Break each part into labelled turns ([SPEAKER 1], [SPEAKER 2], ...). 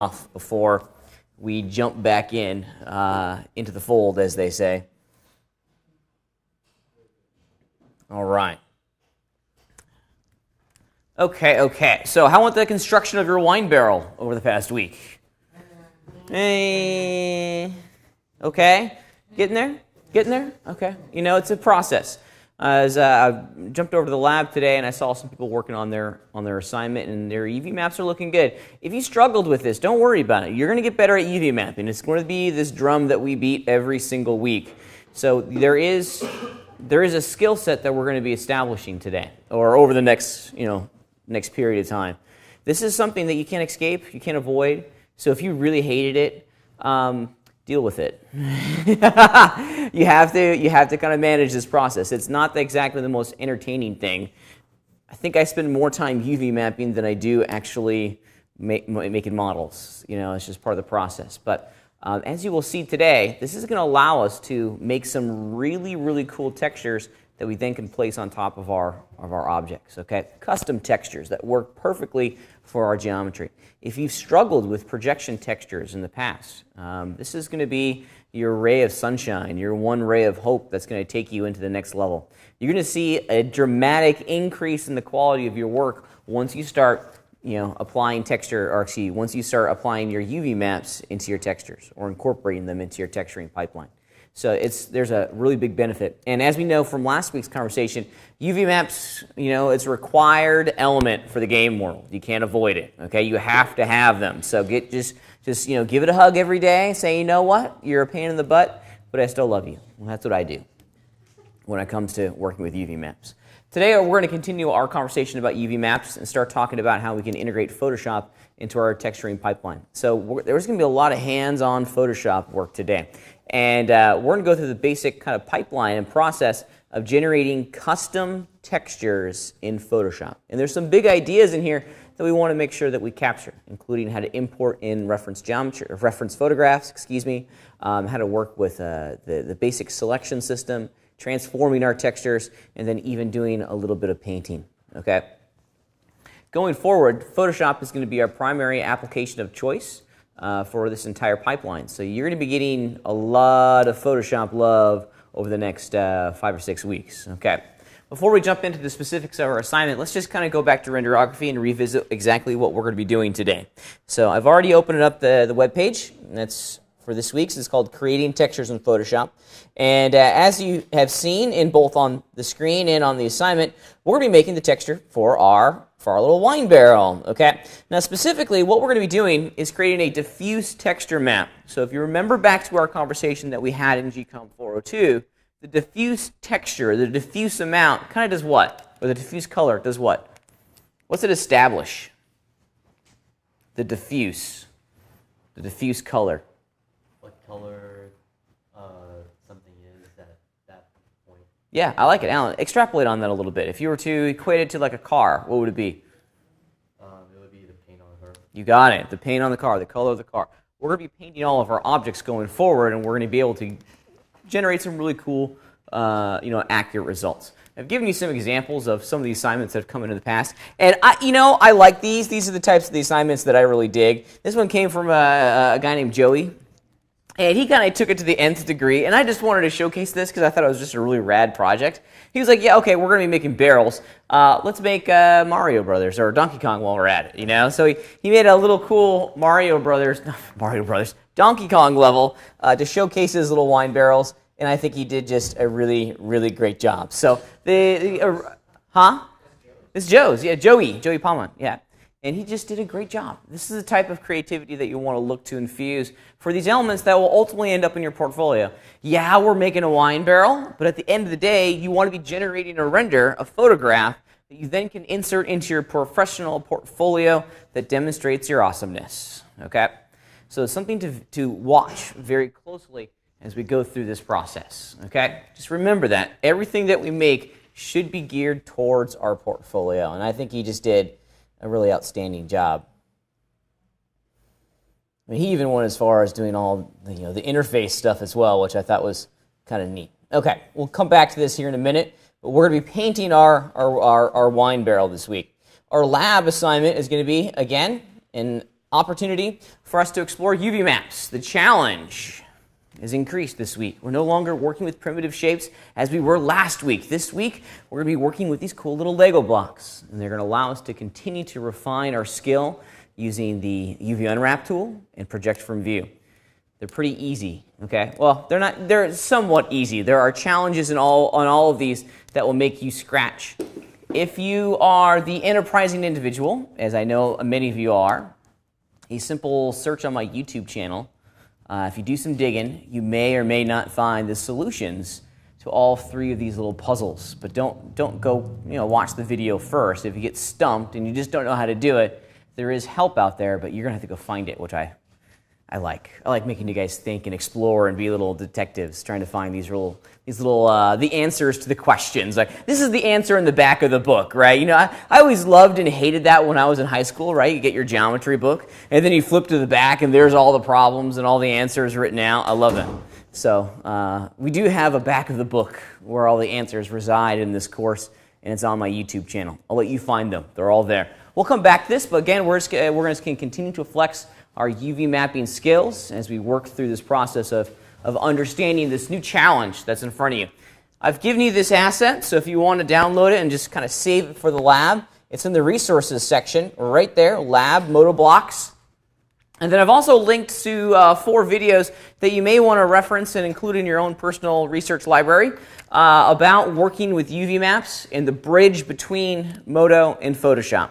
[SPEAKER 1] off before we jump back into the fold, as they say. All right. Okay. So how went the construction of your wine barrel over the past week? Okay. Getting there? Okay. You know, it's a process. As I jumped over to the lab today and I saw some people working on their assignment, and their UV maps are looking good. If you struggled with this, don't worry about it. You're going to get better at UV mapping. It's going to be this drum that we beat every single week. So there is a skill set that we're going to be establishing today, or over the next period of time. This is something that you can't escape, you can't avoid. So if you really hated it, deal with it. You have to kind of manage this process. It's not exactly the most entertaining thing. I think I spend more time UV mapping than I do actually making models. You know, it's just part of the process. But as you will see today, this is going to allow us to make some really, really cool textures that we then can place on top of our objects. Okay, custom textures that work perfectly for our geometry. If you've struggled with projection textures in the past, this is going to be your ray of sunshine, your one ray of hope that's going to take you into the next level. You're going to see a dramatic increase in the quality of your work once you start, applying once you start applying your UV maps into your textures or incorporating them into your texturing pipeline. So there's a really big benefit. And as we know from last week's conversation, UV maps, it's a required element for the game world. You can't avoid it, okay? You have to have them. So just give it a hug every day. Say, you know what? You're a pain in the butt, but I still love you. Well, that's what I do when it comes to working with UV maps. Today, we're going to continue our conversation about UV maps and start talking about how we can integrate Photoshop into our texturing pipeline. So there's going to be a lot of hands-on Photoshop work today. And we're going to go through the basic kind of pipeline and process of generating custom textures in Photoshop. And there's some big ideas in here that we want to make sure that we capture, including how to import in reference photographs, how to work with the basic selection system, transforming our textures, and then even doing a little bit of painting. Okay. Going forward, Photoshop is going to be our primary application of choice for this entire pipeline. So you're going to be getting a lot of Photoshop love over the next 5 or 6 weeks. Okay. Before we jump into the specifics of our assignment, let's just kind of go back to renderography and revisit exactly what we're going to be doing today. So I've already opened up the web page. That's for this week's. It's called Creating Textures in Photoshop. And as you have seen in both on the screen and on the assignment, we're going to be making the texture for our little wine barrel. Okay. Now specifically, what we're going to be doing is creating a diffuse texture map. So if you remember back to our conversation that we had in GCOM 402, the diffuse texture, the diffuse amount, kind of does what? Or the diffuse color does what? What's it establish? The diffuse color.
[SPEAKER 2] What color something is at that point?
[SPEAKER 1] Yeah, I like it. Alan, extrapolate on that a little bit. If you were to equate it to like a car, what would it be?
[SPEAKER 2] It would be the paint on the car.
[SPEAKER 1] You got it. The paint on the car, the color of the car. We're going to be painting all of our objects going forward, and we're going to be able to generate some really cool, accurate results. I've given you some examples of some of the assignments that have come into the past, and I like these. These are the types of the assignments that I really dig. This one came from a guy named Joey, and he kind of took it to the nth degree, and I just wanted to showcase this because I thought it was just a really rad project. He was like, yeah, okay, we're going to be making barrels. Let's make Mario Brothers or Donkey Kong while we're at it, So he made a little cool Donkey Kong level to showcase his little wine barrels, and I think he did just a really, really great job. So It's Joe's, yeah, Joey Palma, yeah. And he just did a great job. This is the type of creativity that you want to look to infuse for these elements that will ultimately end up in your portfolio. Yeah, we're making a wine barrel, but at the end of the day, you want to be generating a render, a photograph, that you then can insert into your professional portfolio that demonstrates your awesomeness. Okay? So it's something to watch very closely as we go through this process. Okay? Just remember that. Everything that we make should be geared towards our portfolio. And I think he just did a really outstanding job. I mean, he even went as far as doing all the interface stuff as well, which I thought was kind of neat. Okay, we'll come back to this here in a minute, but we're going to be painting our wine barrel this week. Our lab assignment is going to be, again, in opportunity for us to explore UV maps. The challenge is increased this week. We're no longer working with primitive shapes as we were last week. This week, we're going to be working with these cool little Lego blocks, and they're going to allow us to continue to refine our skill using the UV Unwrap tool and Project from View. They're pretty easy, okay? Well, they're somewhat easy. There are challenges on all of these that will make you scratch. If you are the enterprising individual, as I know many of you are, a simple search on my YouTube channel, if you do some digging, you may or may not find the solutions to all three of these little puzzles. But don't go watch the video first. If you get stumped and you just don't know how to do it, there is help out there, but you're going to have to go find it, which I like. I like making you guys think and explore and be little detectives, trying to find these little the answers to the questions. Like, this is the answer in the back of the book, right? I always loved and hated that when I was in high school, right? You get your geometry book, and then you flip to the back, and there's all the problems and all the answers written out. I love that. So we do have a back of the book where all the answers reside in this course, and it's on my YouTube channel. I'll let you find them. They're all there. We'll come back to this, but again, we're going to continue to flex our UV mapping skills as we work through this process of understanding this new challenge that's in front of you. I've given you this asset, so if you want to download it and just kind of save it for the lab, it's in the resources section right there, lab, Moto Blocks. And then I've also linked to 4 videos that you may want to reference and include in your own personal research library about working with UV maps and the bridge between Moto and Photoshop.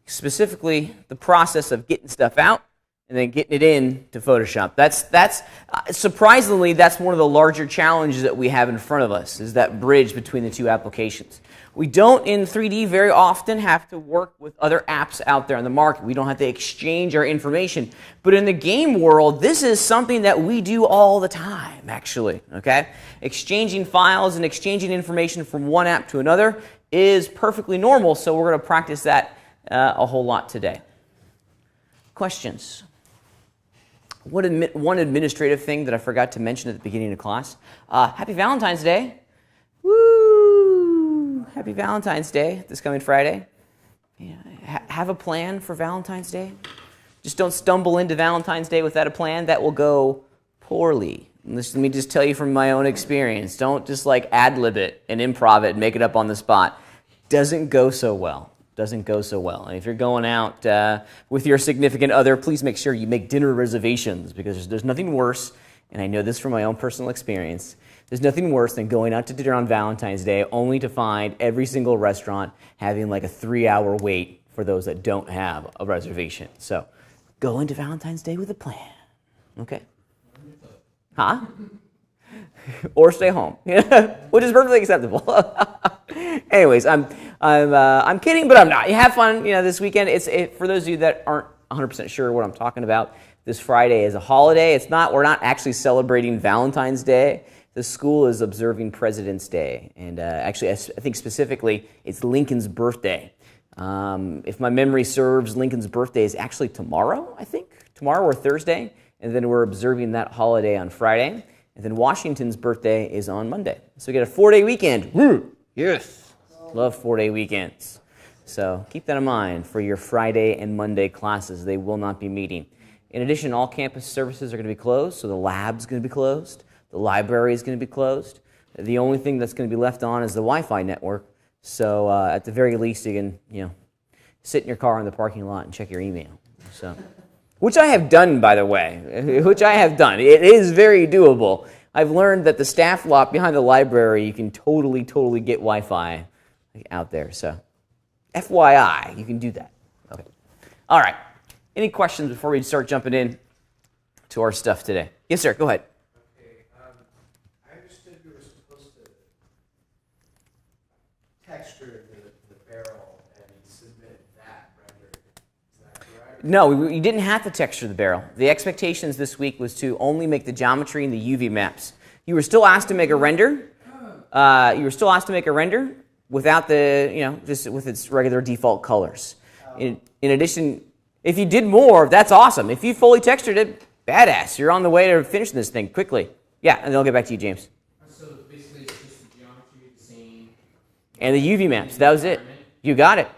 [SPEAKER 1] Specifically, the process of getting stuff out and then getting it into Photoshop. That's surprisingly, that's one of the larger challenges that we have in front of us, is that bridge between the two applications. We don't, in 3D, very often have to work with other apps out there on the market. We don't have to exchange our information. But in the game world, this is something that we do all the time, actually, okay? Exchanging files and exchanging information from one app to another is perfectly normal, so we're going to practice that a whole lot today. Questions? One administrative thing that I forgot to mention at the beginning of class. Happy Valentine's Day. Woo! Happy Valentine's Day this coming Friday. Yeah, have a plan for Valentine's Day. Just don't stumble into Valentine's Day without a plan. That will go poorly. Let me just tell you from my own experience. Don't just like ad-lib it and improv it and make it up on the spot. Doesn't go so well. Doesn't go so well. And if you're going out with your significant other, please make sure you make dinner reservations, because there's nothing worse, and I know this from my own personal experience, there's nothing worse than going out to dinner on Valentine's Day only to find every single restaurant having like a 3-hour wait for those that don't have a reservation. So go into Valentine's Day with a plan, okay? Huh? Or stay home, which is perfectly acceptable. Anyways, I'm kidding, but I'm not. You have fun, this weekend. For those of you that aren't 100% sure what I'm talking about, this Friday is a holiday. We're not actually celebrating Valentine's Day. The school is observing President's Day, and actually, I think specifically, it's Lincoln's birthday. If my memory serves, Lincoln's birthday is actually tomorrow, I think, tomorrow or Thursday, and then we're observing that holiday on Friday. And then Washington's birthday is on Monday. So we get a 4-day weekend. Woo! Yes. Love 4-day weekends. So keep that in mind for your Friday and Monday classes. They will not be meeting. In addition, all campus services are going to be closed. So the lab's going to be closed. The library is going to be closed. The only thing that's going to be left on is the Wi-Fi network. So at the very least, you can, sit in your car in the parking lot and check your email. So. Which I have done, by the way, which I have done. It is very doable. I've learned that the staff lot behind the library, you can totally get Wi-Fi out there. So FYI, you can do that. Okay. All right. Any questions before we start jumping in to our stuff today? Yes, sir. Go ahead.
[SPEAKER 3] Okay. I understood we were supposed to texture the barrel and submit that rendered. Is that correct?
[SPEAKER 1] No, you didn't have to texture the barrel. The expectations this week was to only make the geometry and the UV maps. You were still asked to make a render. Without the, just with its regular default colors. In addition, if you did more, that's awesome. If you fully textured it, badass. You're on the way to finishing this thing quickly. Yeah, and then I'll get back to you, James.
[SPEAKER 3] So basically it's just the geometry, the same.
[SPEAKER 1] And the UV maps, that was it. You got it.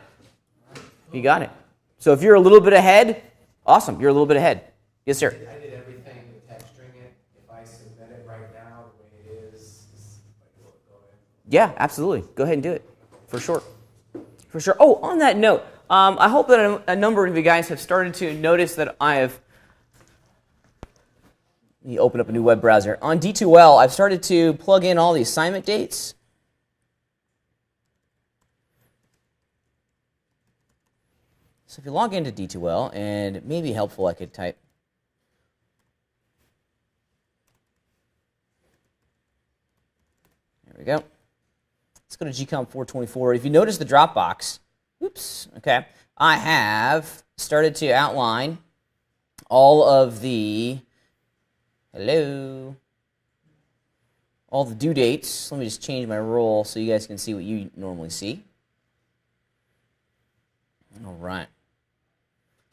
[SPEAKER 1] You got it. So if you're a little bit ahead, Awesome. You're a little bit ahead. Yes, sir.
[SPEAKER 3] I did everything with texturing it. If I submit it right now the way it is like, will it go in?
[SPEAKER 1] Yeah, absolutely. Go ahead and do it. For sure. For sure. Oh, on that note, I hope that a number of you guys have started to notice that I have... Let me open up a new web browser. On D2L, I've started to plug in all the assignment dates. So if you log into D2L, and it may be helpful, I could type. There we go. Let's go to GCOM 424. If you notice the Dropbox, oops, okay, I have started to outline all of the, all the due dates. Let me just change my role so you guys can see what you normally see. All right.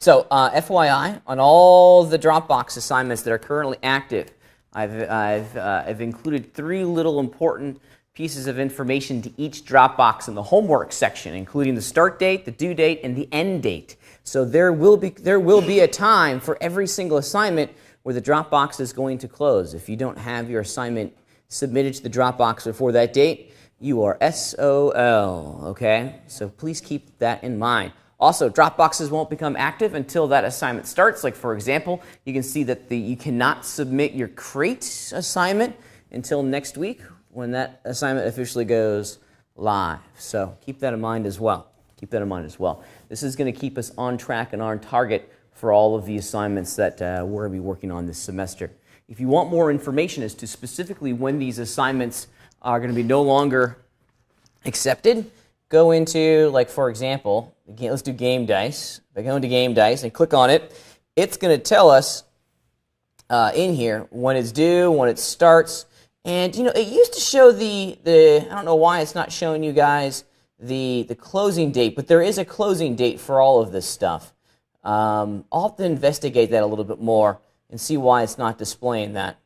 [SPEAKER 1] So, FYI, on all the Dropbox assignments that are currently active, I've included 3 little important pieces of information to each Dropbox in the homework section, including the start date, the due date, and the end date. So there will be a time for every single assignment where the Dropbox is going to close. If you don't have your assignment submitted to the Dropbox before that date, you are SOL, okay? So please keep that in mind. Also, Dropboxes won't become active until that assignment starts. Like, for example, you can see that you cannot submit your crate assignment until next week when that assignment officially goes live. So keep that in mind as well. Keep that in mind as well. This is going to keep us on track and on target for all of the assignments that we're going to be working on this semester. If you want more information as to specifically when these assignments are going to be no longer accepted, go into, like, for example, let's do Game Dice. If I go into Game Dice and click on it, it's going to tell us in here when it's due, when it starts. And, you know, it used to show the I don't know why it's not showing you guys the closing date, but there is a closing date for all of this stuff. I'll have to investigate that a little bit more and see why it's not displaying that.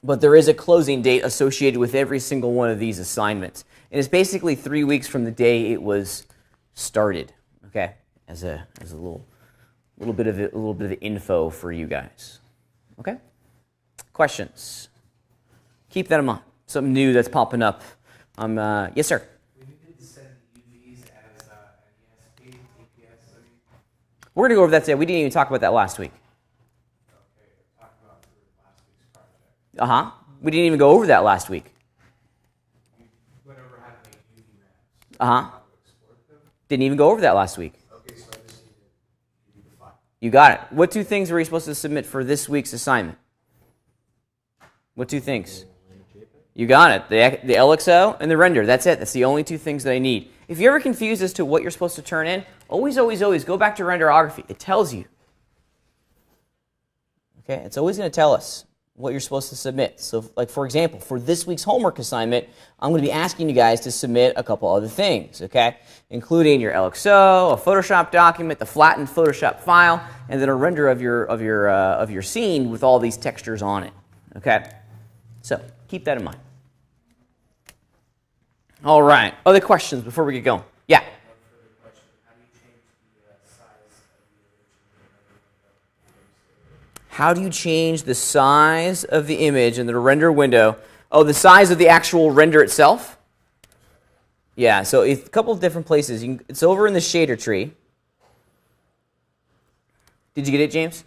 [SPEAKER 1] But there is a closing date associated with every single one of these assignments. And it's basically 3 weeks from the day it was started, okay, as a little bit of info for you guys. Okay? Questions? Keep that in mind. Something new that's popping up. Yes, sir.
[SPEAKER 3] We need to send UVs as an ESP, APS.
[SPEAKER 1] We're going to go over that today. We didn't even talk about that last week.
[SPEAKER 3] Okay, talk about last week's project.
[SPEAKER 1] We didn't even go over that last week.
[SPEAKER 3] You went over how to make UV maps. How to export them.
[SPEAKER 1] Didn't even go over that last week.
[SPEAKER 3] Okay, so I just need the file.
[SPEAKER 1] You got it. What 2 things were you supposed to submit for this week's assignment? What 2 things? You got it. The LXO and the render. That's it. That's the only 2 things that I need. If you're ever confused as to what you're supposed to turn in, always go back to renderography. It tells you. Okay? It's always going to tell us what you're supposed to submit. So, like, for example, for this week's homework assignment, I'm going to be asking you guys to submit a couple other things, okay? Including your LXO, a Photoshop document, the flattened Photoshop file, and then a render of your scene with all these textures on it, okay? So, keep that in mind. All right. Other questions before we get going? Yeah. How do you change the size of the image in the render window? Oh, the size of the actual render itself? Yeah, so a couple of different places. It's over in the shader tree. Did you get it, James?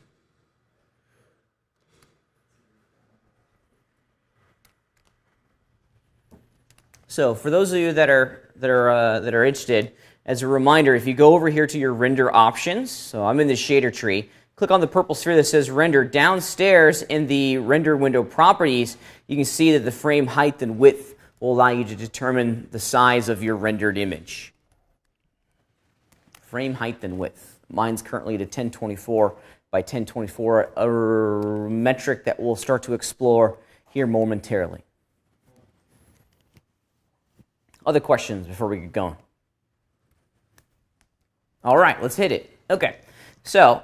[SPEAKER 1] So for those of you that are interested, as a reminder, if you go over here to your render options, so I'm in the shader tree, click on the purple sphere that says render. Downstairs in the render window properties, you can see that the frame height and width will allow you to determine the size of your rendered image. Frame height and width. Mine's currently at a 1024 by 1024, a metric that we'll start to explore here momentarily. Other questions before we get going? All right, let's hit it. Okay, so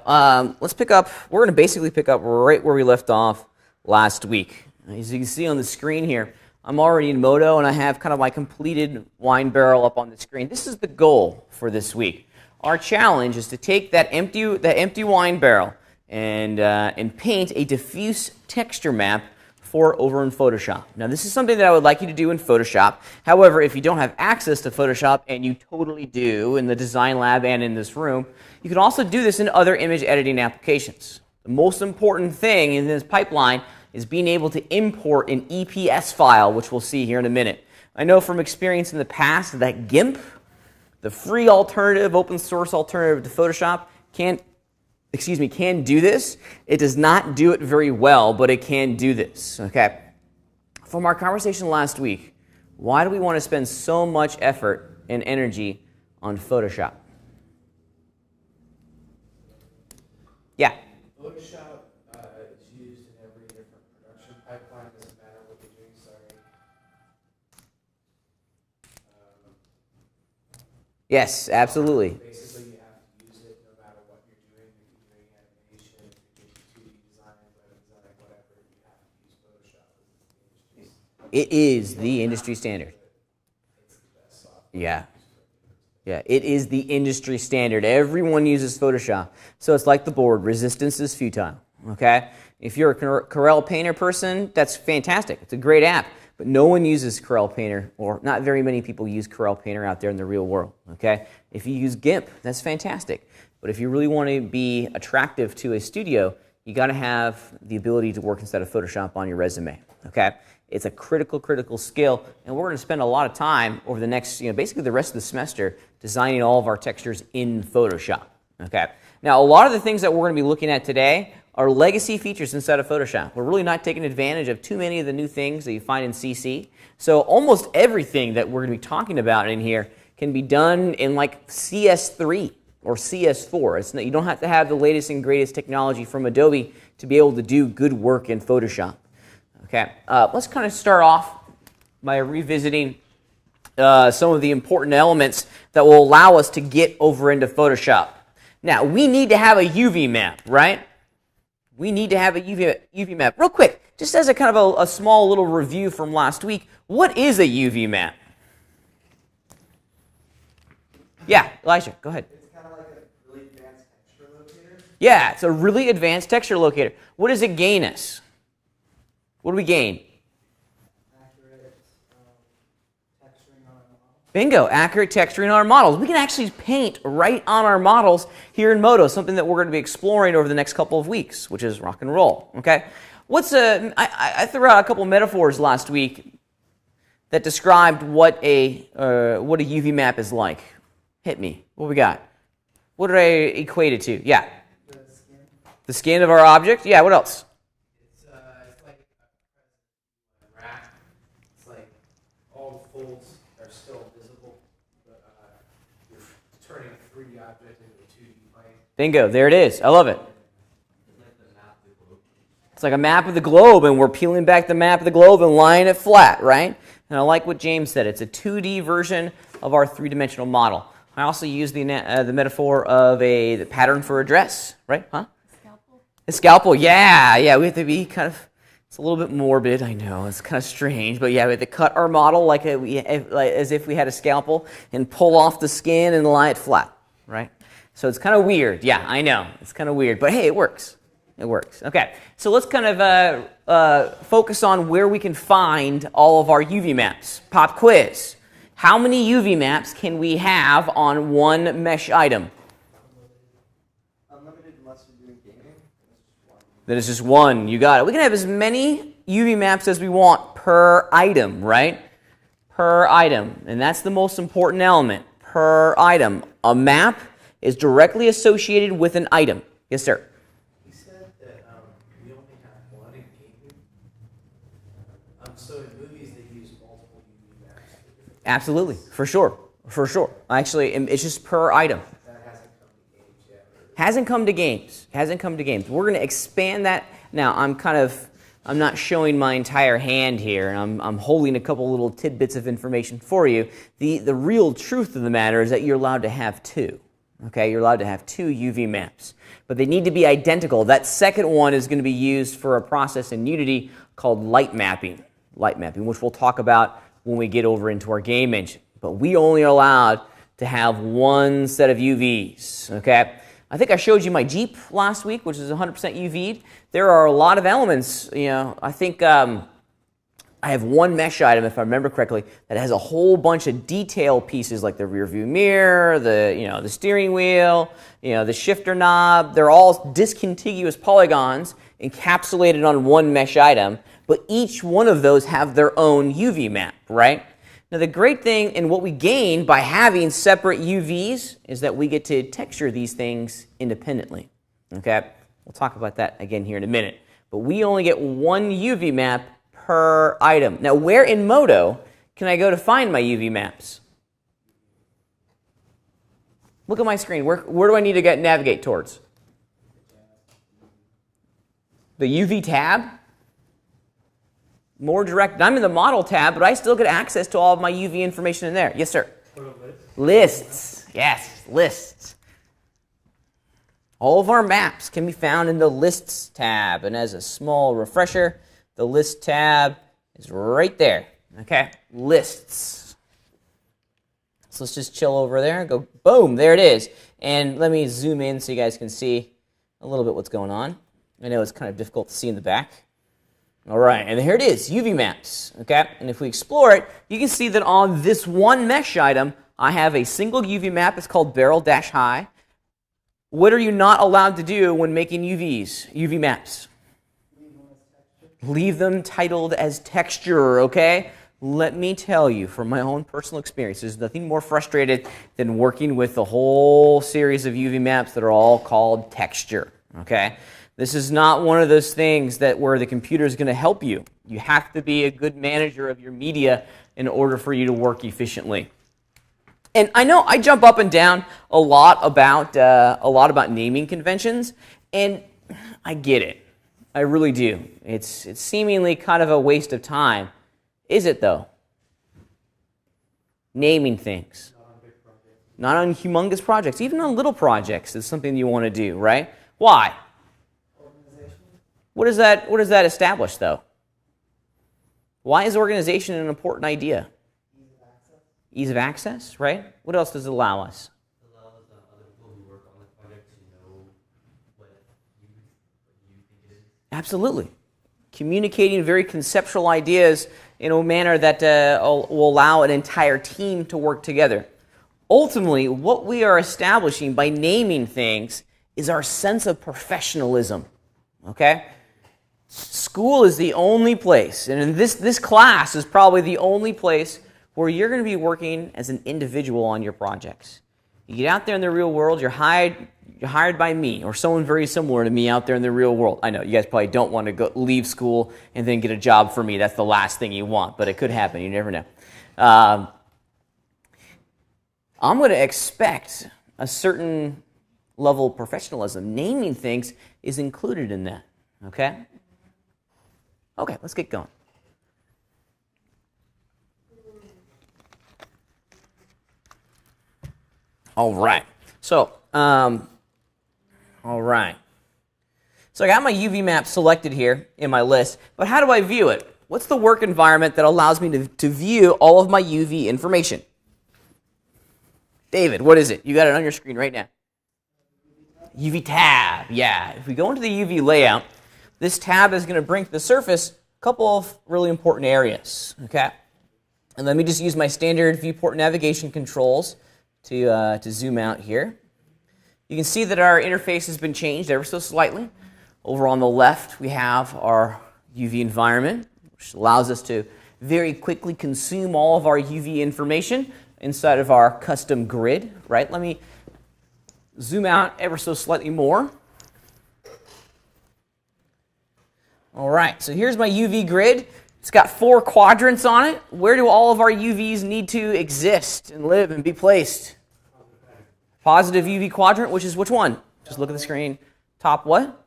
[SPEAKER 1] let's pick up. We're going to basically pick up right where we left off last week. As you can see on the screen here, I'm already in Modo, and I have kind of my completed wine barrel up on the screen. This is the goal for this week. our challenge is to take that empty wine barrel and paint a diffuse texture map over in Photoshop. Now, this is something that I would like you to do in Photoshop. However, if you don't have access to Photoshop, and you totally do in the design lab and in this room, you can also do this in other image editing applications. The most important thing in this pipeline is being able to import an EPS file, which we'll see here in a minute. I know from experience in the past that GIMP, the free alternative, open source alternative to Photoshop, can do this. It does not do it very well, but it can do this, okay? From our conversation last week, why do we want to spend so much effort and energy on Photoshop? Yeah?
[SPEAKER 3] Photoshop is used in every different production pipeline. Doesn't matter what you're doing. Sorry.
[SPEAKER 1] Yes, absolutely.
[SPEAKER 3] Basically, you have to use it no matter what you're doing. If you're doing animation, if you're doing 2D design, web design, whatever, you have to use Photoshop.
[SPEAKER 1] It is the industry standard.
[SPEAKER 3] It's the best software.
[SPEAKER 1] Yeah. Yeah, it is the industry standard. Everyone uses Photoshop. So it's like the board, resistance is futile, okay? If you're a Corel Painter person, that's fantastic. It's a great app, but no one uses Corel Painter, or not very many people use Corel Painter out there in the real world, okay? If you use GIMP, that's fantastic. But if you really want to be attractive to a studio, you got to have the ability to work instead of Photoshop on your resume, okay? It's a critical skill, and we're going to spend a lot of time over the next, basically the rest of the semester designing all of our textures in Photoshop, okay? Now, a lot of the things that we're going to be looking at today are legacy features inside of Photoshop. We're really not taking advantage of too many of the new things that you find in CC. So almost everything that we're going to be talking about in here can be done in like CS3 or CS4. You don't have to have the latest and greatest technology from Adobe to be able to do good work in Photoshop. Okay, let's kind of start off by revisiting some of the important elements that will allow us to get over into Photoshop. Now, we need to have a UV map, right? We need to have a UV map. Real quick, just as a kind of a small little review from last week, what is a UV map? Yeah, Elijah, go ahead.
[SPEAKER 3] It's kind of like a really advanced texture locator.
[SPEAKER 1] Yeah, it's a really advanced texture locator. What does it gain us? What do we gain?
[SPEAKER 3] Accurate texturing on our model.
[SPEAKER 1] Bingo, accurate texturing on our models. We can actually paint right on our models here in Modo, something that we're going to be exploring over the next couple of weeks, which is rock and roll, okay? I threw out a couple metaphors last week that described what a UV map is like. Hit me. What we got? What did I equate it to? Yeah.
[SPEAKER 3] The skin.
[SPEAKER 1] The skin of our object? Yeah, what else?
[SPEAKER 3] It's like a rack. It's like all the folds are still visible, but you're turning a 3D object into a 2D plane.
[SPEAKER 1] Bingo, there it is. I love it. It's like a map of the globe, and we're peeling back the map of the globe and lying it flat, right? And I like what James said. It's a 2D version of our three-dimensional model. I also use the metaphor of the pattern for a dress, right? Huh?
[SPEAKER 4] Scalpel.
[SPEAKER 1] A scalpel, yeah. We have to be kind of, it's a little bit morbid, I know. It's kind of strange, but yeah, we have to cut our model like as if we had a scalpel and pull off the skin and lie it flat, right? So it's kind of weird. Yeah, I know. It's kind of weird, but hey, it works. It works. Okay, so let's kind of focus on where we can find all of our UV maps. Pop quiz. How many UV maps can we have on one mesh item?
[SPEAKER 2] Unlimited unless you're doing gaming.
[SPEAKER 1] Then it's just one. You got it. We can have as many UV maps as we want per item, right? Per item. And that's the most important element. Per item. A map is directly associated with an item. Yes, sir.
[SPEAKER 3] You said that we only have one in gaming. So in movies they use multiple UV maps.
[SPEAKER 1] Absolutely. For sure. Actually, it's just per item.
[SPEAKER 3] That hasn't come to games yet.
[SPEAKER 1] Hasn't come to games. We're going to expand that. Now, I'm not showing my entire hand here. I'm holding a couple little tidbits of information for you. The real truth of the matter is that you're allowed to have two. Okay, you're allowed to have two UV maps, but they need to be identical. That second one is going to be used for a process in Unity called light mapping, which we'll talk about when we get over into our game engine. But we only are allowed to have one set of UVs, okay? I think I showed you my Jeep last week, which is 100% UV'd. There are a lot of elements, I think I have one mesh item, if I remember correctly, that has a whole bunch of detail pieces like the rear view mirror, the steering wheel, the shifter knob. They're all discontiguous polygons encapsulated on one mesh item, but each one of those have their own UV map, right? Now the great thing and what we gain by having separate UVs is that we get to texture these things independently, okay? We'll talk about that again here in a minute. But we only get one UV map per item. Now where in Modo can I go to find my UV maps? Look at my screen. Where do I need to navigate towards? The UV tab? More direct. I'm in the model tab, but I still get access to all of my UV information in there. Yes, sir? Lists. Yes, lists. All of our maps can be found in the Lists tab. And as a small refresher, the List tab is right there. Okay? Lists. So let's just chill over there and go, boom, there it is. And let me zoom in so you guys can see a little bit what's going on. I know it's kind of difficult to see in the back. All right, and here it is, UV maps, okay? And if we explore it, you can see that on this one mesh item, I have a single UV map. It's called barrel-high. What are you not allowed to do when making UV maps? Leave them titled as texture, okay? Let me tell you, from my own personal experience, there's nothing more frustrated than working with a whole series of UV maps that are all called texture, okay? This is not one of those things where the computer is going to help you. You have to be a good manager of your media in order for you to work efficiently. And I know I jump up and down a lot about naming conventions, and I get it. I really do. It's seemingly kind of a waste of time. Is it though? Naming things. Not on humongous projects. Even on little projects is something you want to do, right? Why? What does that establish, though? Why is organization an important idea? Ease of access, right? What else does it allow us?
[SPEAKER 2] It allows other people who work on the project to know what you think it is.
[SPEAKER 1] Absolutely. Communicating very conceptual ideas in a manner that will allow an entire team to work together. Ultimately, what we are establishing by naming things is our sense of professionalism, okay? School is the only place, and this class is probably the only place where you're going to be working as an individual on your projects. You get out there in the real world, you're hired by me or someone very similar to me out there in the real world. I know you guys probably don't want to leave school and then get a job for me. That's the last thing you want, but it could happen. You never know. I'm going to expect a certain level of professionalism. Naming things is included in that, okay? Okay, let's get going. All right. So, all right. So I got my UV map selected here in my list, but how do I view it? What's the work environment that allows me to view all of my UV information? David, what is it? You got it on your screen right now. UV tab, yeah. If we go into the UV layout, this tab is going to bring to the surface a couple of really important areas, okay? And let me just use my standard viewport navigation controls to zoom out here. You can see that our interface has been changed ever so slightly. Over on the left, we have our UV environment, which allows us to very quickly consume all of our UV information inside of our custom grid, right? Let me zoom out ever so slightly more. All right, so here's my UV grid. It's got 4 quadrants on it. Where do all of our UVs need to exist and live and be placed? Positive UV quadrant, which is which one? Just look at the screen. Top what?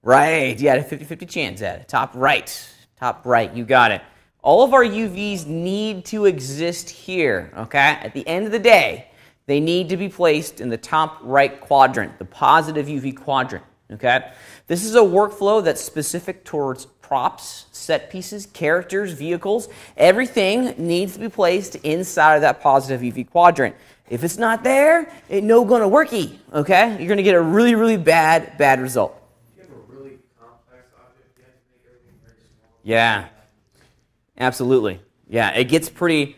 [SPEAKER 1] Right, you had a 50-50 chance at it. Top right. Top right, you got it. All of our UVs need to exist here, okay? At the end of the day, they need to be placed in the top right quadrant, the positive UV quadrant, okay? This is a workflow that's specific towards props, set pieces, characters, vehicles, everything needs to be placed inside of that positive UV quadrant. If it's not there, it's no gonna worky, okay? You're gonna get a really, really bad result.
[SPEAKER 3] If you have a really complex object, you have to make everything very small.
[SPEAKER 1] Yeah, absolutely. Yeah, it gets pretty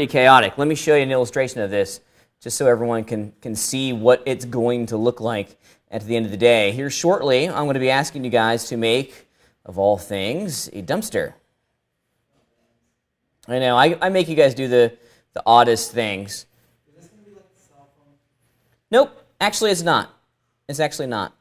[SPEAKER 1] chaotic. Let me show you an illustration of this, just so everyone can see what it's going to look like at the end of the day. Here shortly, I'm going to be asking you guys to make, of all things, a dumpster. I know, I make you guys do the oddest things.
[SPEAKER 3] Is this going to be like a cell phone?
[SPEAKER 1] Nope, actually it's not. It's actually not.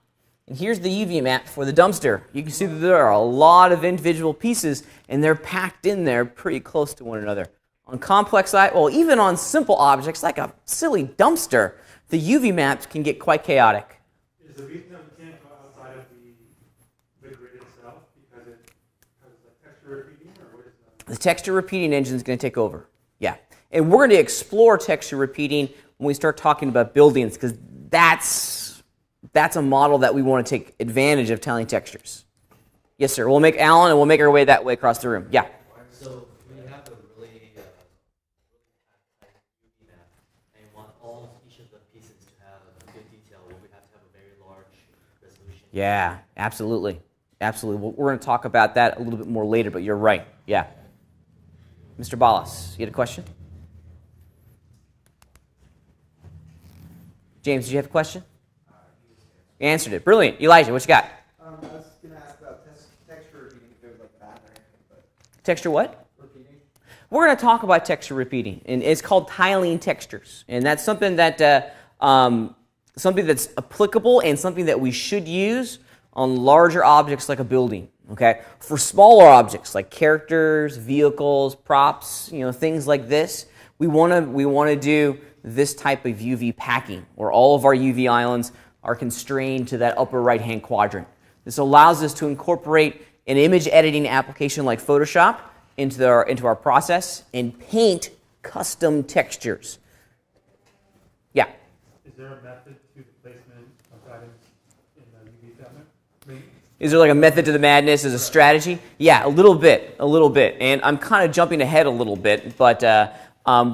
[SPEAKER 1] And here's the UV map for the dumpster. You can see that there are a lot of individual pieces, and they're packed in there pretty close to one another. On complex, well, even on simple objects like a silly dumpster, the UV maps can get quite chaotic.
[SPEAKER 4] Is the reason that we can't go outside of the grid itself because the texture repeating, or what is that?
[SPEAKER 1] The texture repeating engine is going to take over. Yeah. And we're going to explore texture repeating when we start talking about buildings, because that's a model that we want to take advantage of telling textures. Yes, sir. We'll make Alan, and we'll make our way that way across the room. Yeah.
[SPEAKER 2] So when you have a really tight UV map and you want each of the pieces to have a good detail, we would have to have a very large resolution.
[SPEAKER 1] Yeah, absolutely. Absolutely. We're going to talk about that a little bit more later, but you're right. Yeah. Mr. Ballas, you had a question? James, did you have a question? You answered it. Brilliant. Elijah, what you got?
[SPEAKER 5] I was going to ask about texture repeating, if there was like that or anything, but
[SPEAKER 1] Texture what?
[SPEAKER 5] repeating.
[SPEAKER 1] We're going to talk about texture repeating, and it's called tiling textures, and that's something that something that's applicable and something that we should use on larger objects like a building. Okay, for smaller objects like characters, vehicles, props, things like this, we want to do this type of UV packing, where all of our UV islands are constrained to that upper right-hand quadrant. This allows us to incorporate an image editing application like Photoshop into our process and paint custom textures. Yeah.
[SPEAKER 4] Is there a method to the placement of items in the UV cabinet?
[SPEAKER 1] Is there like a method to the madness as a strategy? Yeah, a little bit. And I'm kind of jumping ahead a little bit, but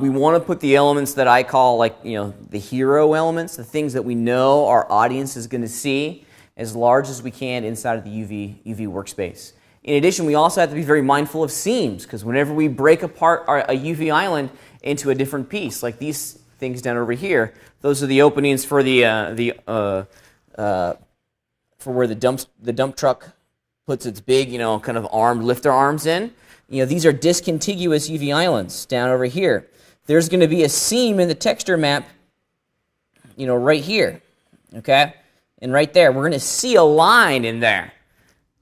[SPEAKER 1] we want to put the elements that I call the hero elements, the things that we know our audience is going to see, as large as we can inside of the UV workspace. In addition, we also have to be very mindful of seams, because whenever we break apart a UV island into a different piece, like these things down over here, those are the openings for for where the dump truck puts its big, kind of armed lifter arms in. These are discontiguous UV islands down over here. There's going to be a seam in the texture map, right here, okay? And right there, we're going to see a line in there.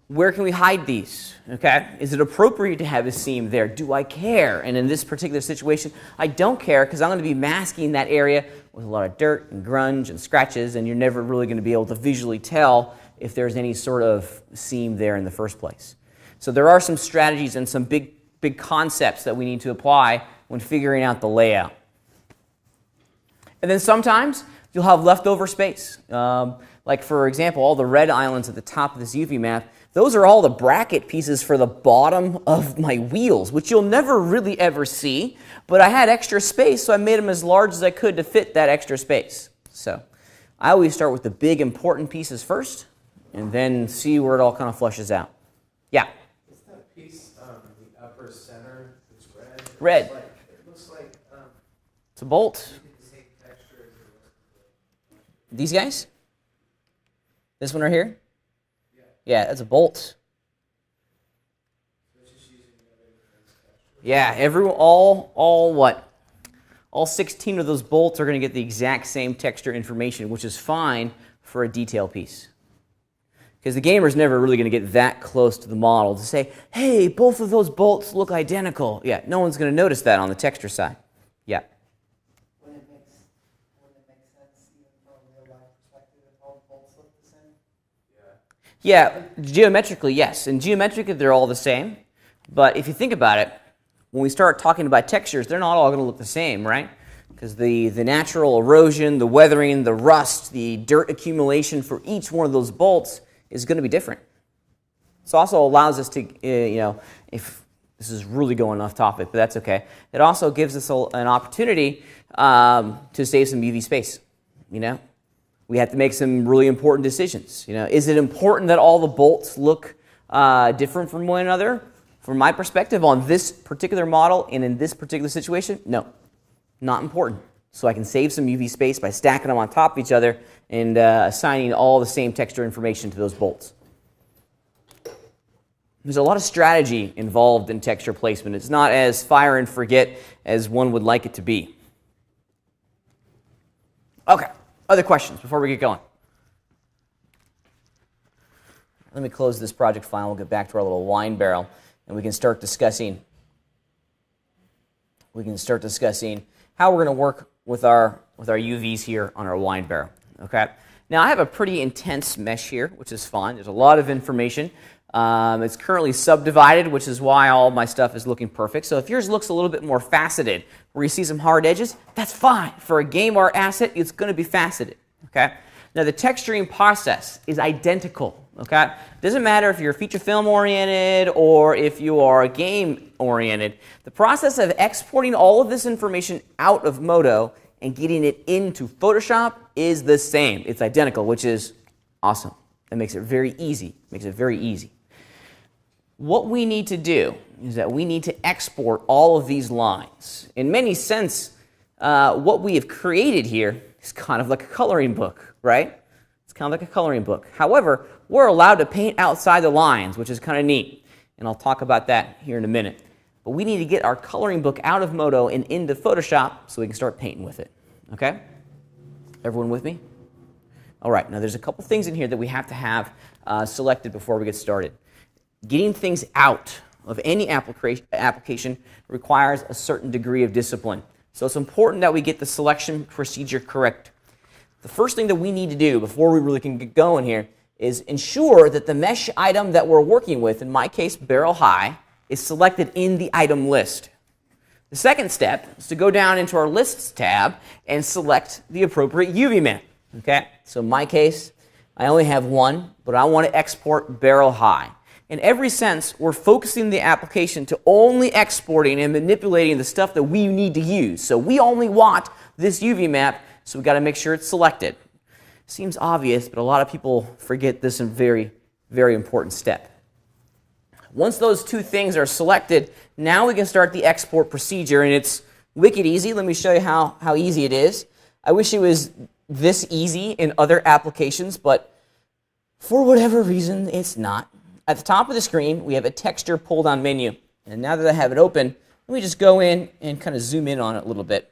[SPEAKER 1] Where can we hide these, okay? Is it appropriate to have a seam there? Do I care? And in this particular situation, I don't care, because I'm going to be masking that area with a lot of dirt and grunge and scratches, and you're never really going to be able to visually tell if there's any sort of seam there in the first place. So there are some strategies and some big concepts that we need to apply when figuring out the layout. And then sometimes you'll have leftover space. Like for example, all the red islands at the top of this UV map, those are all the bracket pieces for the bottom of my wheels, which you'll never really ever see, but I had extra space, so I made them as large as I could to fit that extra space. So I always start with the big important pieces first, and then see where it all kind of flushes out. Yeah?
[SPEAKER 3] Is that piece in the upper center that's red?
[SPEAKER 1] Red.
[SPEAKER 3] It looks like
[SPEAKER 1] It's a bolt.
[SPEAKER 3] the same texture as the rest of the...
[SPEAKER 1] These guys? This one right here?
[SPEAKER 3] Yeah.
[SPEAKER 1] Yeah, that's a bolt.
[SPEAKER 3] So it's just using the other different texture.
[SPEAKER 1] Yeah, all 16 of those bolts are going to get the exact same texture information, which is fine for a detail piece. Because the gamer's never really going to get that close to the model to say, hey, both of those bolts look identical. Yeah, no one's going to notice that on the texture side. Yeah.
[SPEAKER 5] Wouldn't it make sense, even from a real life perspective, if all bolts look the same?
[SPEAKER 1] Yeah, geometrically, yes. And geometrically, they're all the same. But if you think about it, when we start talking about textures, they're not all going to look the same, right? Because the natural erosion, the weathering, the rust, the dirt accumulation for each one of those bolts is going to be different. This also allows us to, if this is really going off topic, but that's okay. It also gives us an opportunity to save some UV space. We have to make some really important decisions. Is it important that all the bolts look different from one another? From my perspective, on this particular model and in this particular situation, no, not important. So I can save some UV space by stacking them on top of each other and assigning all the same texture information to those bolts. There's a lot of strategy involved in texture placement. It's not as fire and forget as one would like it to be. Okay, other questions before we get going? Let me close this project file. We'll get back to our little wine barrel, and we can start discussing how we're going to work with our UVs here on our wine barrel. Okay. Now I have a pretty intense mesh here, which is fine. There's a lot of information. It's currently subdivided, which is why all my stuff is looking perfect. So if yours looks a little bit more faceted, where you see some hard edges, that's fine. For a game art asset, it's going to be faceted. Okay. Now the texturing process is identical. Okay. Doesn't matter if you're feature film oriented or if you are game oriented. The process of exporting all of this information out of Modo and getting it into Photoshop is the same. It's identical, which is awesome. That makes it very easy. What we need to do is that we need to export all of these lines. In many sense, what we have created here is kind of like a coloring book, right? It's kind of like a coloring book. However, we're allowed to paint outside the lines, which is kind of neat. And I'll talk about that here in a minute. But we need to get our coloring book out of Modo and into Photoshop so we can start painting with it. Okay? Everyone with me? All right, now there's a couple things in here that we have to have selected before we get started. Getting things out of any application requires a certain degree of discipline. So it's important that we get the selection procedure correct. The first thing that we need to do before we really can get going here is ensure that the mesh item that we're working with, in my case, barrel high, is selected in the item list. The second step is to go down into our lists tab and select the appropriate UV map. Okay, so in my case, I only have one, but I want to export barrel high. In every sense, we're focusing the application to only exporting and manipulating the stuff that we need to use. So we only want this UV map, so we've got to make sure it's selected. Seems obvious, but a lot of people forget this very, very important step. Once those two things are selected, now we can start the export procedure, and it's wicked easy. Let me show you how easy it is. I wish it was this easy in other applications, but for whatever reason, it's not. At the top of the screen, we have a texture pull-down menu. And now that I have it open, let me just go in and kind of zoom in on it a little bit.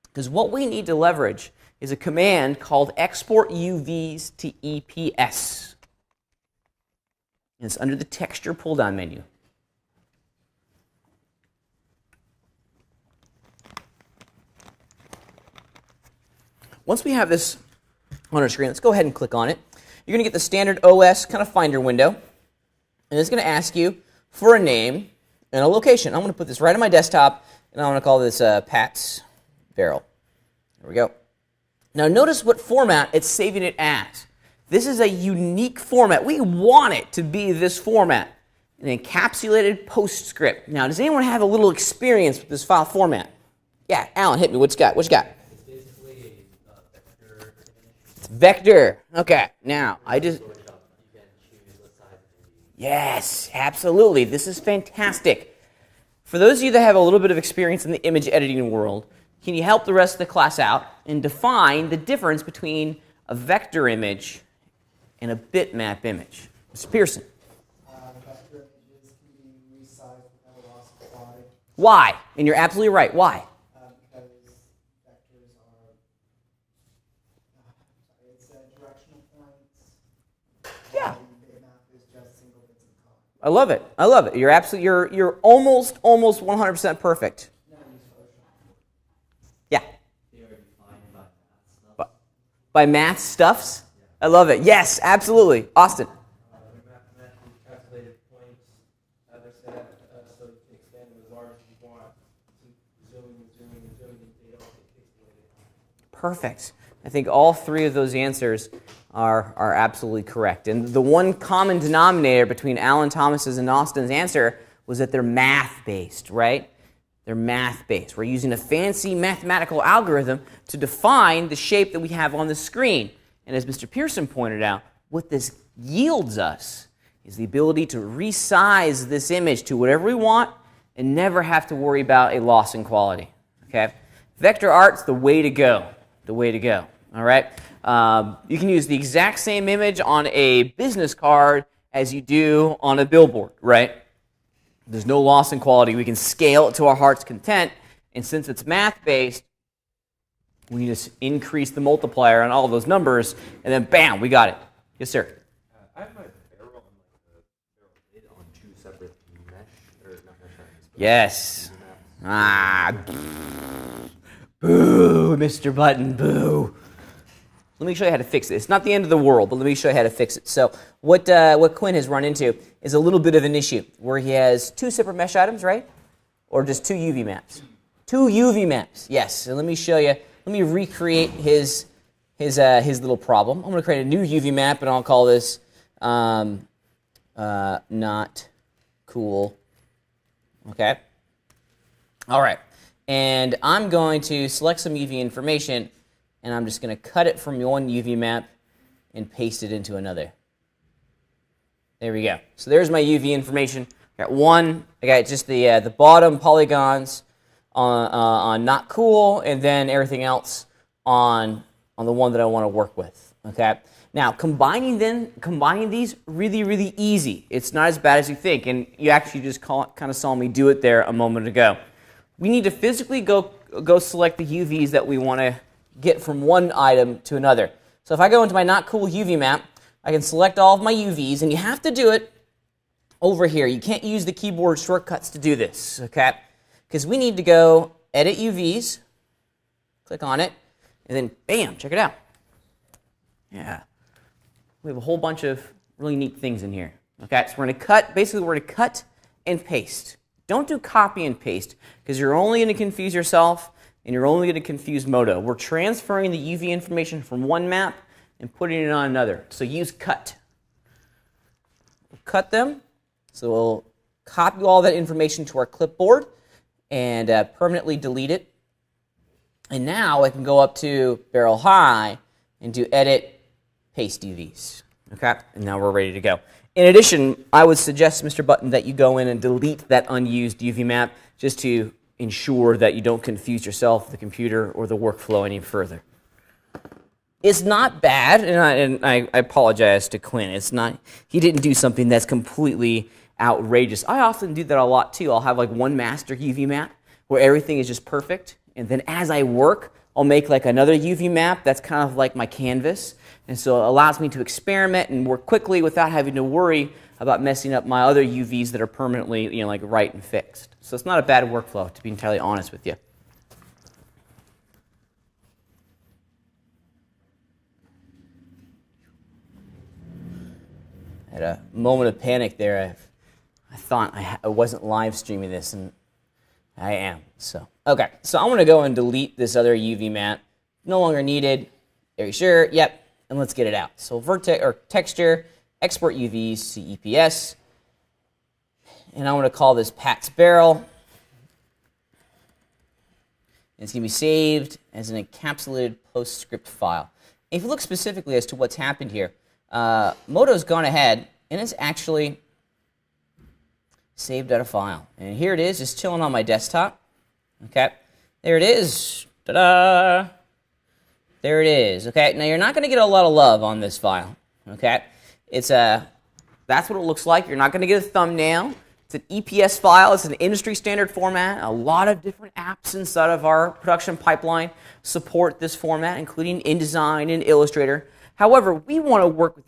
[SPEAKER 1] Because what we need to leverage is a command called export UVs to EPS. And it's under the texture pull-down menu. Once we have this on our screen, let's go ahead and click on it. You're going to get the standard OS kind of finder window. And it's going to ask you for a name and a location. I'm going to put this right on my desktop, and I'm going to call this Pat's Barrel. There we go. Now notice what format it's saving it as. This is a unique format. We want it to be this format, an encapsulated postscript. Now, does anyone have a little experience with this file format? Yeah, Alan, hit me. What you got?
[SPEAKER 2] It's basically a vector image.
[SPEAKER 1] It's vector. Okay. Now, I just...
[SPEAKER 2] You can choose what size it is.
[SPEAKER 1] Yes, absolutely. This is fantastic. For those of you that have a little bit of experience in the image editing world, can you help the rest of the class out and define the difference between a vector image and a bitmap image? Mr. Pearson.
[SPEAKER 5] Vector images can be resized without loss of quality.
[SPEAKER 1] Why? And you're absolutely right. Why?
[SPEAKER 5] Because vectors are, it's directional points.
[SPEAKER 1] Yeah.
[SPEAKER 5] Bitmap is just single bits of color.
[SPEAKER 1] I love it. I love it. You're absolutely, you're almost 100% perfect.
[SPEAKER 5] No, I use Photoshop.
[SPEAKER 1] Yeah.
[SPEAKER 2] They are defined by math stuff.
[SPEAKER 1] By math stuffs? I love it. Yes, absolutely. Austin.
[SPEAKER 3] Mathematically calculated points, as I said, so you can expand them as large as you want. Zooming, they don't get pixelated.
[SPEAKER 1] Perfect. I think all three of those answers are absolutely correct. And the one common denominator between Alan Thomas's and Austin's answer was that they're math-based, right? They're math-based. We're using a fancy mathematical algorithm to define the shape that we have on the screen. And as Mr. Pearson pointed out, what this yields us is the ability to resize this image to whatever we want and never have to worry about a loss in quality. Okay? Vector art's the way to go. The way to go. All right? You can use the exact same image on a business card as you do on a billboard, right? There's no loss in quality. We can scale it to our heart's content, and since it's math-based, we just increase the multiplier on all those numbers, and then bam, we got it. Yes, sir?
[SPEAKER 2] I have my barrel and the barrel lid on two separate mesh, or not mesh items, but
[SPEAKER 1] Yes. Boo, Mr. Button, boo. Let me show you how to fix it. It's not the end of the world, but let me show you how to fix it. So what Quinn has run into is a little bit of an issue where he has two separate mesh items, right? Or just two UV maps? Two UV maps, yes. So let me show you. Let me recreate his little problem. I'm going to create a new UV map, and I'll call this not cool. Okay? All right. And I'm going to select some UV information, and I'm just going to cut it from one UV map and paste it into another. There we go. So there's my UV information. I got one. I got just the bottom polygons on not cool, and then everything else on the one that I want to work with. Okay. Now combining these really easy. It's not as bad as you think, and you actually just kind of saw me do it there a moment ago. We need to physically go select the UVs that we want to get from one item to another. So if I go into my not cool UV map, I can select all of my UVs, and you have to do it over here. You can't use the keyboard shortcuts to do this, okay? Because we need to go edit UVs, click on it, and then bam, check it out. Yeah. We have a whole bunch of really neat things in here. Okay, so we're going to cut, basically we're going to cut and paste. Don't do copy and paste, because you're only going to confuse yourself, and you're only going to confuse Moto. We're transferring the UV information from one map and putting it on another. So use cut. We'll cut them. So we'll copy all that information to our clipboard and permanently delete it. And now I can go up to barrel high and do edit, paste UVs. Okay, and now we're ready to go. In addition, I would suggest, Mr. Button, that you go in and delete that unused UV map just to ensure that you don't confuse yourself, the computer, or the workflow any further. It's not bad, and I apologize to Quinn. It's not, he didn't do something that's completely outrageous. I often do that a lot too. I'll have like one master UV map where everything is just perfect, and then as I work, I'll make like another UV map that's kind of like my canvas, and so it allows me to experiment and work quickly without having to worry about messing up my other UVs that are permanently, like right and fixed. So it's not a bad workflow, to be entirely honest with you. I had a moment of panic there. I thought I wasn't live streaming this, and I am. So okay, so I'm going to go and delete this other UV map. No longer needed. Are you sure? Yep. And let's get it out. So vertex or texture, export UVs, CEPS, and I want to call this Pat's Barrel. And it's going to be saved as an encapsulated PostScript file. And if you look specifically as to what's happened here, Moto's gone ahead and it's actually saved out a file. And here it is, just chilling on my desktop. Okay, there it is. Ta-da! There it is. Okay, now you're not going to get a lot of love on this file. Okay, it's that's what it looks like. You're not going to get a thumbnail. It's an EPS file. It's an industry standard format. A lot of different apps inside of our production pipeline support this format, including InDesign and Illustrator. However, we want to work with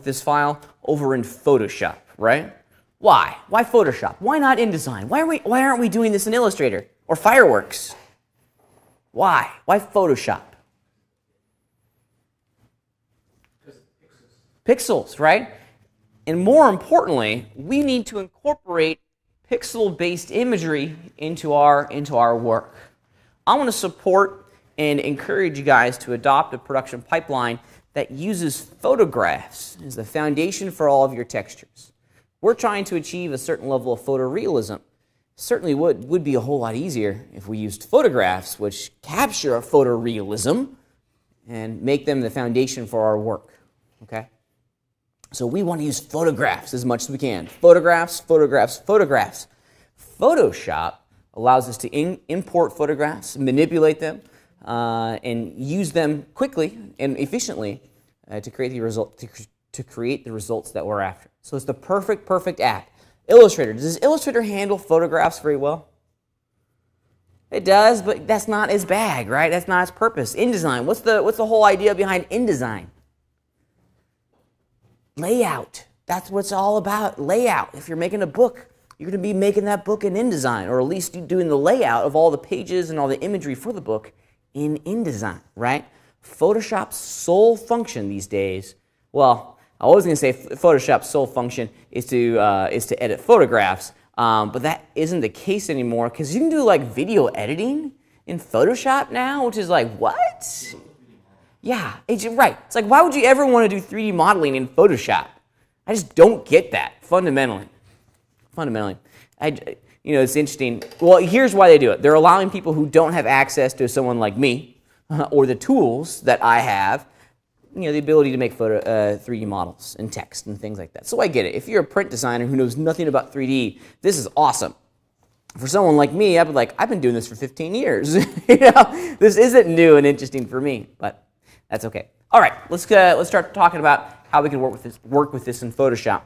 [SPEAKER 1] this file over in Photoshop, right? Why? Why Photoshop? Why not InDesign? Why aren't we doing this in Illustrator or Fireworks? Why? Why Photoshop? Pixels, right? And more importantly, we need to incorporate pixel-based imagery into our work. I want to support and encourage you guys to adopt a production pipeline that uses photographs as the foundation for all of your textures. We're trying to achieve a certain level of photorealism. Certainly would be a whole lot easier if we used photographs, which capture a photorealism and make them the foundation for our work. Okay? So we want to use photographs as much as we can. Photographs, photographs, photographs. Photoshop allows us to import photographs, manipulate them, and use them quickly and efficiently to create the results that we're after. So it's the perfect app. Illustrator. Does Illustrator handle photographs very well? It does, but that's not its bag, right? That's not its purpose. InDesign. What's the whole idea behind InDesign? Layout. That's what it's all about. Layout. If you're making a book, you're going to be making that book in InDesign, or at least doing the layout of all the pages and all the imagery for the book in InDesign, right? Photoshop's sole function these days, well, I was going to say Photoshop's sole function is to edit photographs, but that isn't the case anymore because you can do like video editing in Photoshop now, which is like, what? Yeah, right. It's like, why would you ever want to do 3D modeling in Photoshop? I just don't get that, fundamentally. It's interesting. Well, here's why they do it. They're allowing people who don't have access to someone like me or the tools that I have, the ability to make 3D models and text and things like that. So I get it. If you're a print designer who knows nothing about 3D, this is awesome. For someone like me, I'd be like, I've been doing this for 15 years. This isn't new and interesting for me, but that's okay. All right, let's start talking about how we can work with this in Photoshop.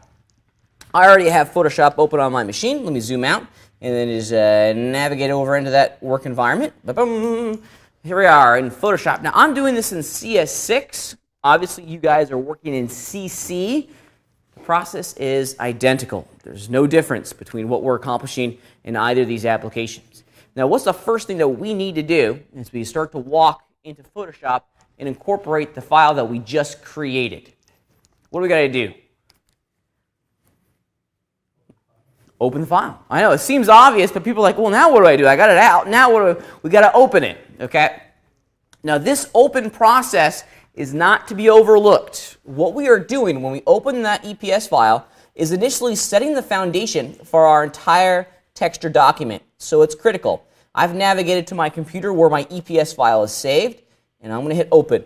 [SPEAKER 1] I already have Photoshop open on my machine. Let me zoom out and then just navigate over into that work environment. Ba-boom. Here we are in Photoshop. Now I'm doing this in CS6. Obviously, you guys are working in CC. The process is identical. There's no difference between what we're accomplishing in either of these applications. Now, what's the first thing that we need to do is we start to walk into Photoshop and incorporate the file that we just created. What do we got to do? Open the file. I know, it seems obvious, but people are like, well, now what do? I got it out. Now we got to open it, okay? Now, this open process is not to be overlooked. What we are doing when we open that EPS file is initially setting the foundation for our entire texture document. So it's critical. I've navigated to my computer where my EPS file is saved, and I'm going to hit open.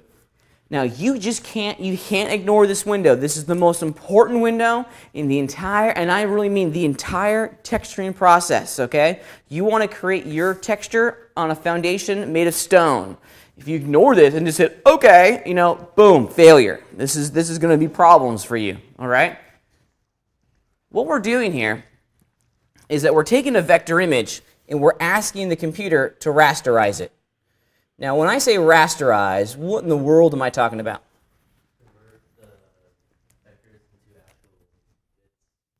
[SPEAKER 1] Now you can't ignore this window. This is the most important window in the entire, and I really mean the entire texturing process, okay? You want to create your texture on a foundation made of stone. If you ignore this and just hit OK, boom, failure. This is going to be problems for you, all right? What we're doing here is that we're taking a vector image and we're asking the computer to rasterize it. Now, when I say rasterize, what in the world am I talking about?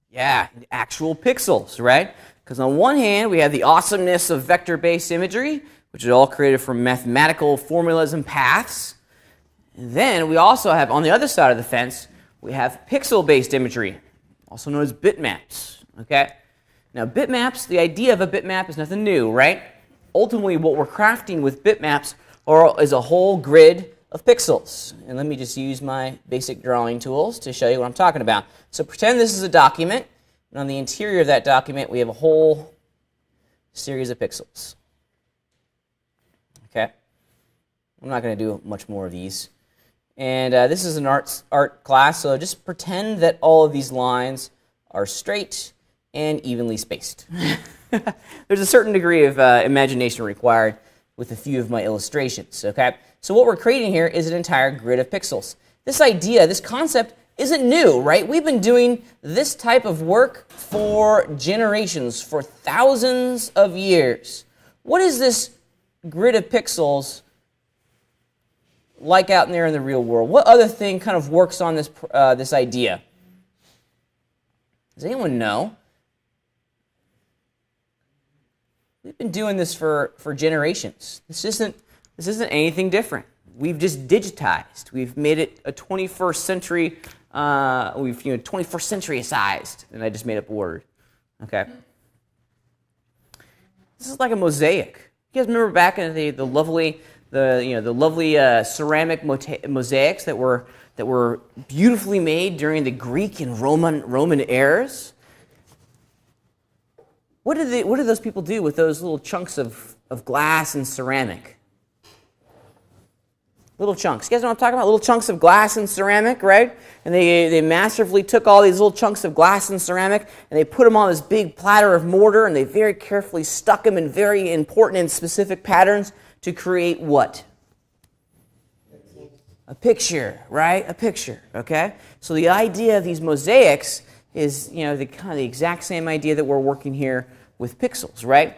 [SPEAKER 1] Yeah, actual pixels, right? Because on one hand, we have the awesomeness of vector-based imagery, which is all created from mathematical formulas and paths. And then we also have, on the other side of the fence, we have pixel-based imagery, also known as bitmaps, okay? Now, bitmaps, the idea of a bitmap is nothing new, right? Ultimately, what we're crafting with bitmaps is a whole grid of pixels. And let me just use my basic drawing tools to show you what I'm talking about. So pretend this is a document, and on the interior of that document, we have a whole series of pixels. Okay? I'm not going to do much more of these. And this is an art class, so just pretend that all of these lines are straight and evenly spaced. There's a certain degree of imagination required with a few of my illustrations, okay? So what we're creating here is an entire grid of pixels. This idea, this concept, isn't new, right? We've been doing this type of work for generations, for thousands of years. What is this grid of pixels like out there in the real world? What other thing kind of works on this, this idea? Does anyone know? We've been doing this for generations. This isn't anything different. We've just digitized. We've made it a 21st century. We've 21st century-sized, and I just made up a word. Okay. This is like a mosaic. You guys remember back in the the lovely ceramic mosaics that were beautifully made during the Greek and Roman eras. What did those people do with those little chunks of glass and ceramic? Little chunks. You guys know what I'm talking about? Little chunks of glass and ceramic, right? And they masterfully took all these little chunks of glass and ceramic and they put them on this big platter of mortar and they very carefully stuck them in very important and specific patterns to create what? A picture, right? A picture, okay? So the idea of these mosaics is, the kind of the exact same idea that we're working here with pixels, right?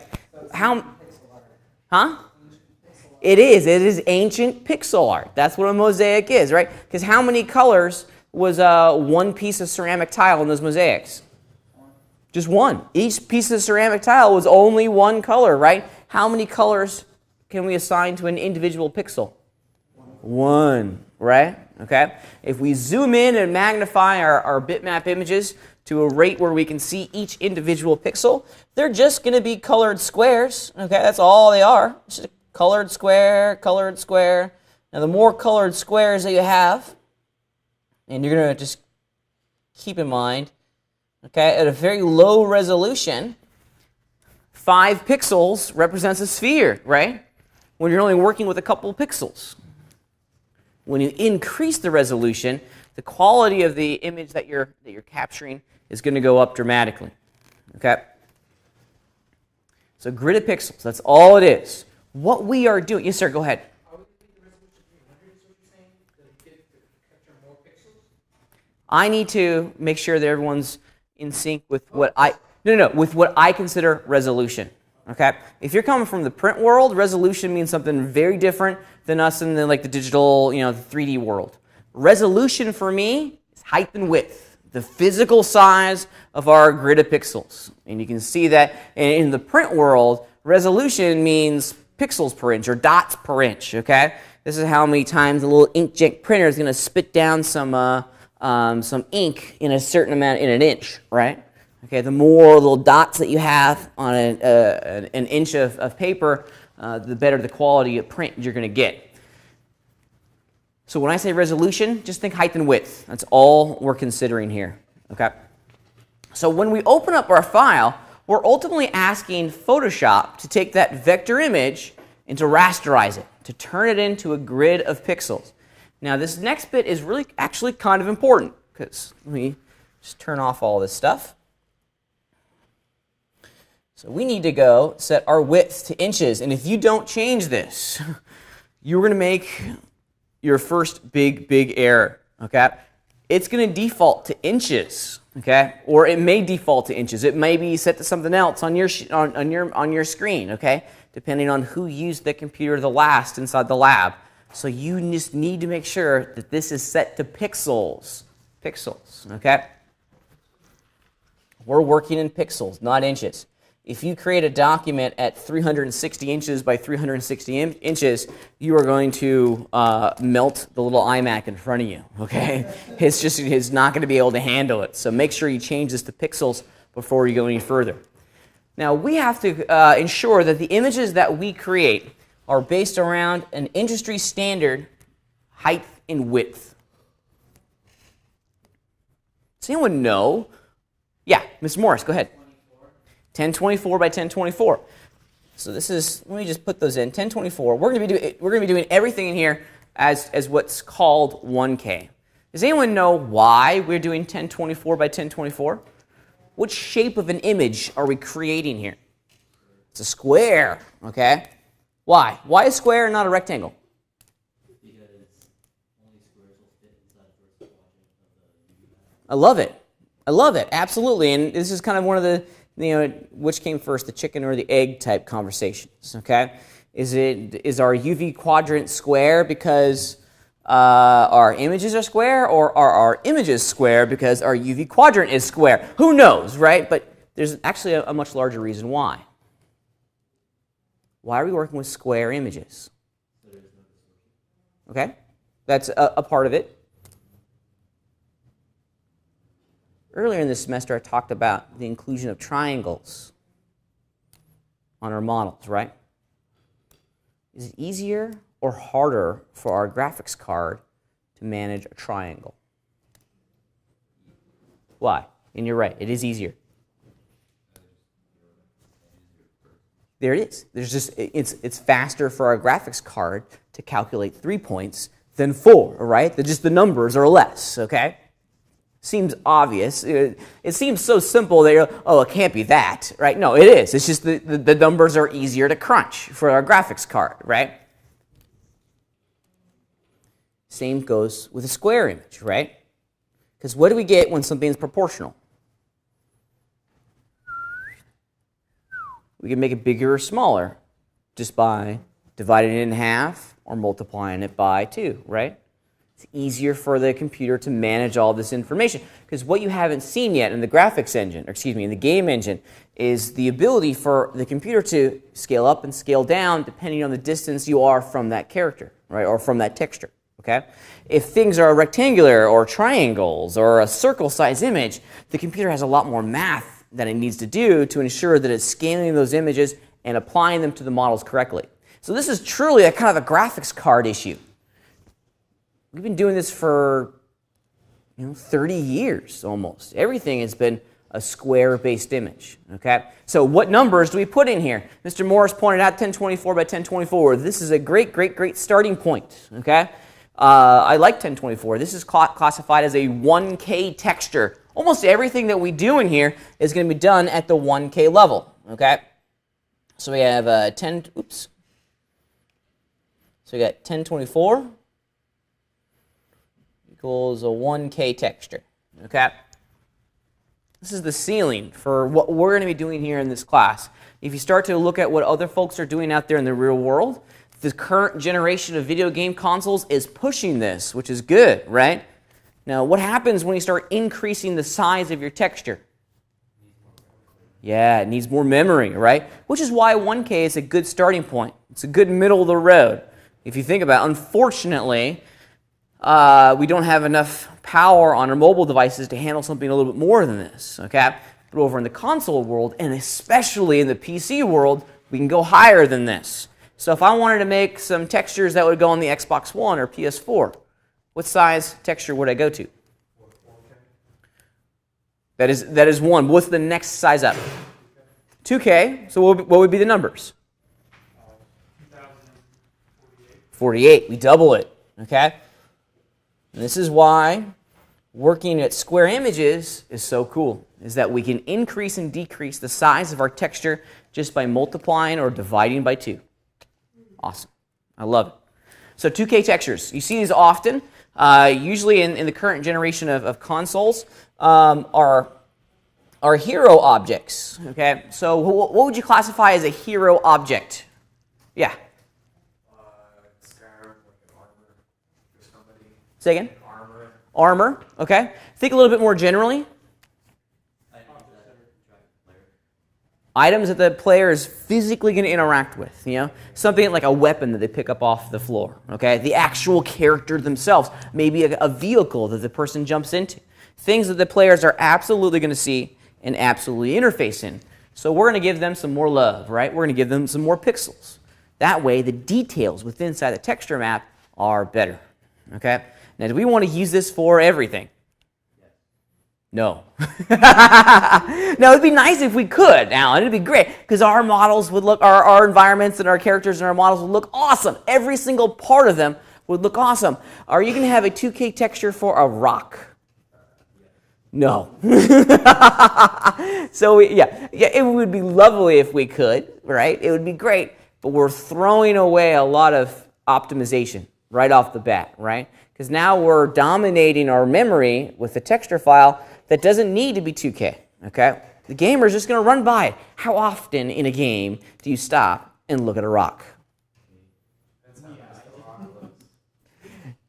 [SPEAKER 1] Huh? It is ancient pixel art. That's what a mosaic is, right? Because how many colors was one piece of ceramic tile in those mosaics? Just one. Each piece of ceramic tile was only one color, right? How many colors can we assign to an individual pixel? One, right? Okay. If we zoom in and magnify our bitmap images to a rate where we can see each individual pixel, they're just going to be colored squares. Okay, that's all they are. It's just a colored square, colored square. Now, the more colored squares that you have, and you're going to just keep in mind, okay, at a very low resolution, 5 pixels represents a sphere, right? When you're only working with a couple of pixels. When you increase the resolution, the quality of the image that you're capturing is going to go up dramatically. Okay? So grid of pixels, that's all it is. What we are doing, yes sir, go ahead.
[SPEAKER 3] Are we going to make the resolution 300 is what you're saying? To capture more pixels?
[SPEAKER 1] I need to make sure that everyone's in sync with what with what I consider resolution. Okay? If you're coming from the print world, resolution means something very different than us in the digital, the 3D world. Resolution for me is height and width, the physical size of our grid of pixels. And you can see that in the print world, resolution means pixels per inch or dots per inch, okay? This is how many times a little inkjet printer is going to spit down some ink in a certain amount in an inch, right? Okay, the more little dots that you have on an inch of paper, the better the quality of print you're going to get. So when I say resolution, just think height and width. That's all we're considering here. Okay. So when we open up our file, we're ultimately asking Photoshop to take that vector image and to rasterize it, to turn it into a grid of pixels. Now this next bit is really actually kind of important because let me just turn off all this stuff. So we need to go set our width to inches, and if you don't change this, you're going to make your first big error. Okay, it's going to default to inches. Okay, or it may default to inches. It may be set to something else on your screen. Okay, depending on who used the computer the last inside the lab. So you just need to make sure that this is set to pixels. Pixels. Okay, we're working in pixels, not inches. If you create a document at 360 inches by 360 inches, you are going to melt the little iMac in front of you, okay? It's not going to be able to handle it. So make sure you change this to pixels before you go any further. Now, we have to ensure that the images that we create are based around an industry standard height and width. Does anyone know? Yeah, Ms. Morris, go ahead. 1024 by 1024. So this is, let me just put those in. 1024. We're going to be doing everything in here as what's called 1K. Does anyone know why we're doing 1024 by 1024? What shape of an image are we creating here? It's a square, okay? Why? Why a square and not a rectangle?
[SPEAKER 2] Because only squares will fit inside the first quadrant of the UV.
[SPEAKER 1] I love it. I love it, absolutely. And this is kind of one of the which came first, the chicken or the egg type conversations, okay? Is our UV quadrant square because our images are square, or are our images square because our UV quadrant is square? Who knows, right? But there's actually a much larger reason why. Why are we working with square images? Okay, that's a part of it. Earlier in this semester, I talked about the inclusion of triangles on our models, right? Is it easier or harder for our graphics card to manage a triangle? Why? And you're right, it is easier. There it is. There's just it's faster for our graphics card to calculate 3 points than 4, right? Just the numbers are less, okay? Seems obvious. It seems so simple that you're, oh, it can't be that, right? No, it is. It's just the numbers are easier to crunch for our graphics card, right? Same goes with a square image, right? Because what do we get when something is proportional? We can make it bigger or smaller just by dividing it in half or multiplying it by 2, right? It's easier for the computer to manage all this information because what you haven't seen yet in the graphics engine, or excuse me, in the game engine, is the ability for the computer to scale up and scale down depending on the distance you are from that character, right, or from that texture, okay? If things are rectangular or triangles or a circle-size image, the computer has a lot more math that it needs to do to ensure that it's scaling those images and applying them to the models correctly. So this is truly a kind of a graphics card issue. We've been doing this for 30 years almost. Everything has been a square-based image. Okay? So what numbers do we put in here? Mr. Morris pointed out 1024 by 1024. This is a great, great, great starting point. Okay? I like 1024. This is classified as a 1K texture. Almost everything that we do in here is going to be done at the 1K level. Okay? So we have So we got 1024 equals a 1K texture. Okay? This is the ceiling for what we're going to be doing here in this class. If you start to look at what other folks are doing out there in the real world, the current generation of video game consoles is pushing this, which is good, right? Now, what happens when you start increasing the size of your texture? Yeah, it needs more memory, right? Which is why 1K is a good starting point. It's a good middle of the road. If you think about it, unfortunately, we don't have enough power on our mobile devices to handle something a little bit more than this, okay? But over in the console world, and especially in the PC world, we can go higher than this. So if I wanted to make some textures that would go on the Xbox One or PS4, what size texture would I go to? That is 1. What's the next size up? 2K. So what would be the numbers? 48. We double it, okay? And this is why working at square images is so cool, is that we can increase and decrease the size of our texture just by multiplying or dividing by 2. Awesome. I love it. So 2K textures. You see these often. Usually in the current generation of consoles are hero objects. Okay? So what would you classify as a hero object? Yeah?
[SPEAKER 3] Scarab, like an armor for somebody.
[SPEAKER 1] Say again?
[SPEAKER 3] Armor.
[SPEAKER 1] Armor. Okay. Think a little bit more generally. Items that the player is physically going to interact with, something like a weapon that they pick up off the floor, okay? The actual character themselves, maybe a vehicle that the person jumps into. Things that the players are absolutely going to see and absolutely interface in. So we're going to give them some more love, right? We're going to give them some more pixels. That way, the details within inside the texture map are better, okay? Now, do we want to use this for everything? No. Now, it'd be nice if we could, Alan. It'd be great because our models would look, our environments and our characters and our models would look awesome. Every single part of them would look awesome. Are you going to have a 2K texture for a rock? No. So, yeah, it would be lovely if we could, right? It would be great, but we're throwing away a lot of optimization right off the bat, right? Because now we're dominating our memory with a texture file that doesn't need to be 2K, okay? The gamer's just going to run by it. How often in a game do you stop and look at a rock?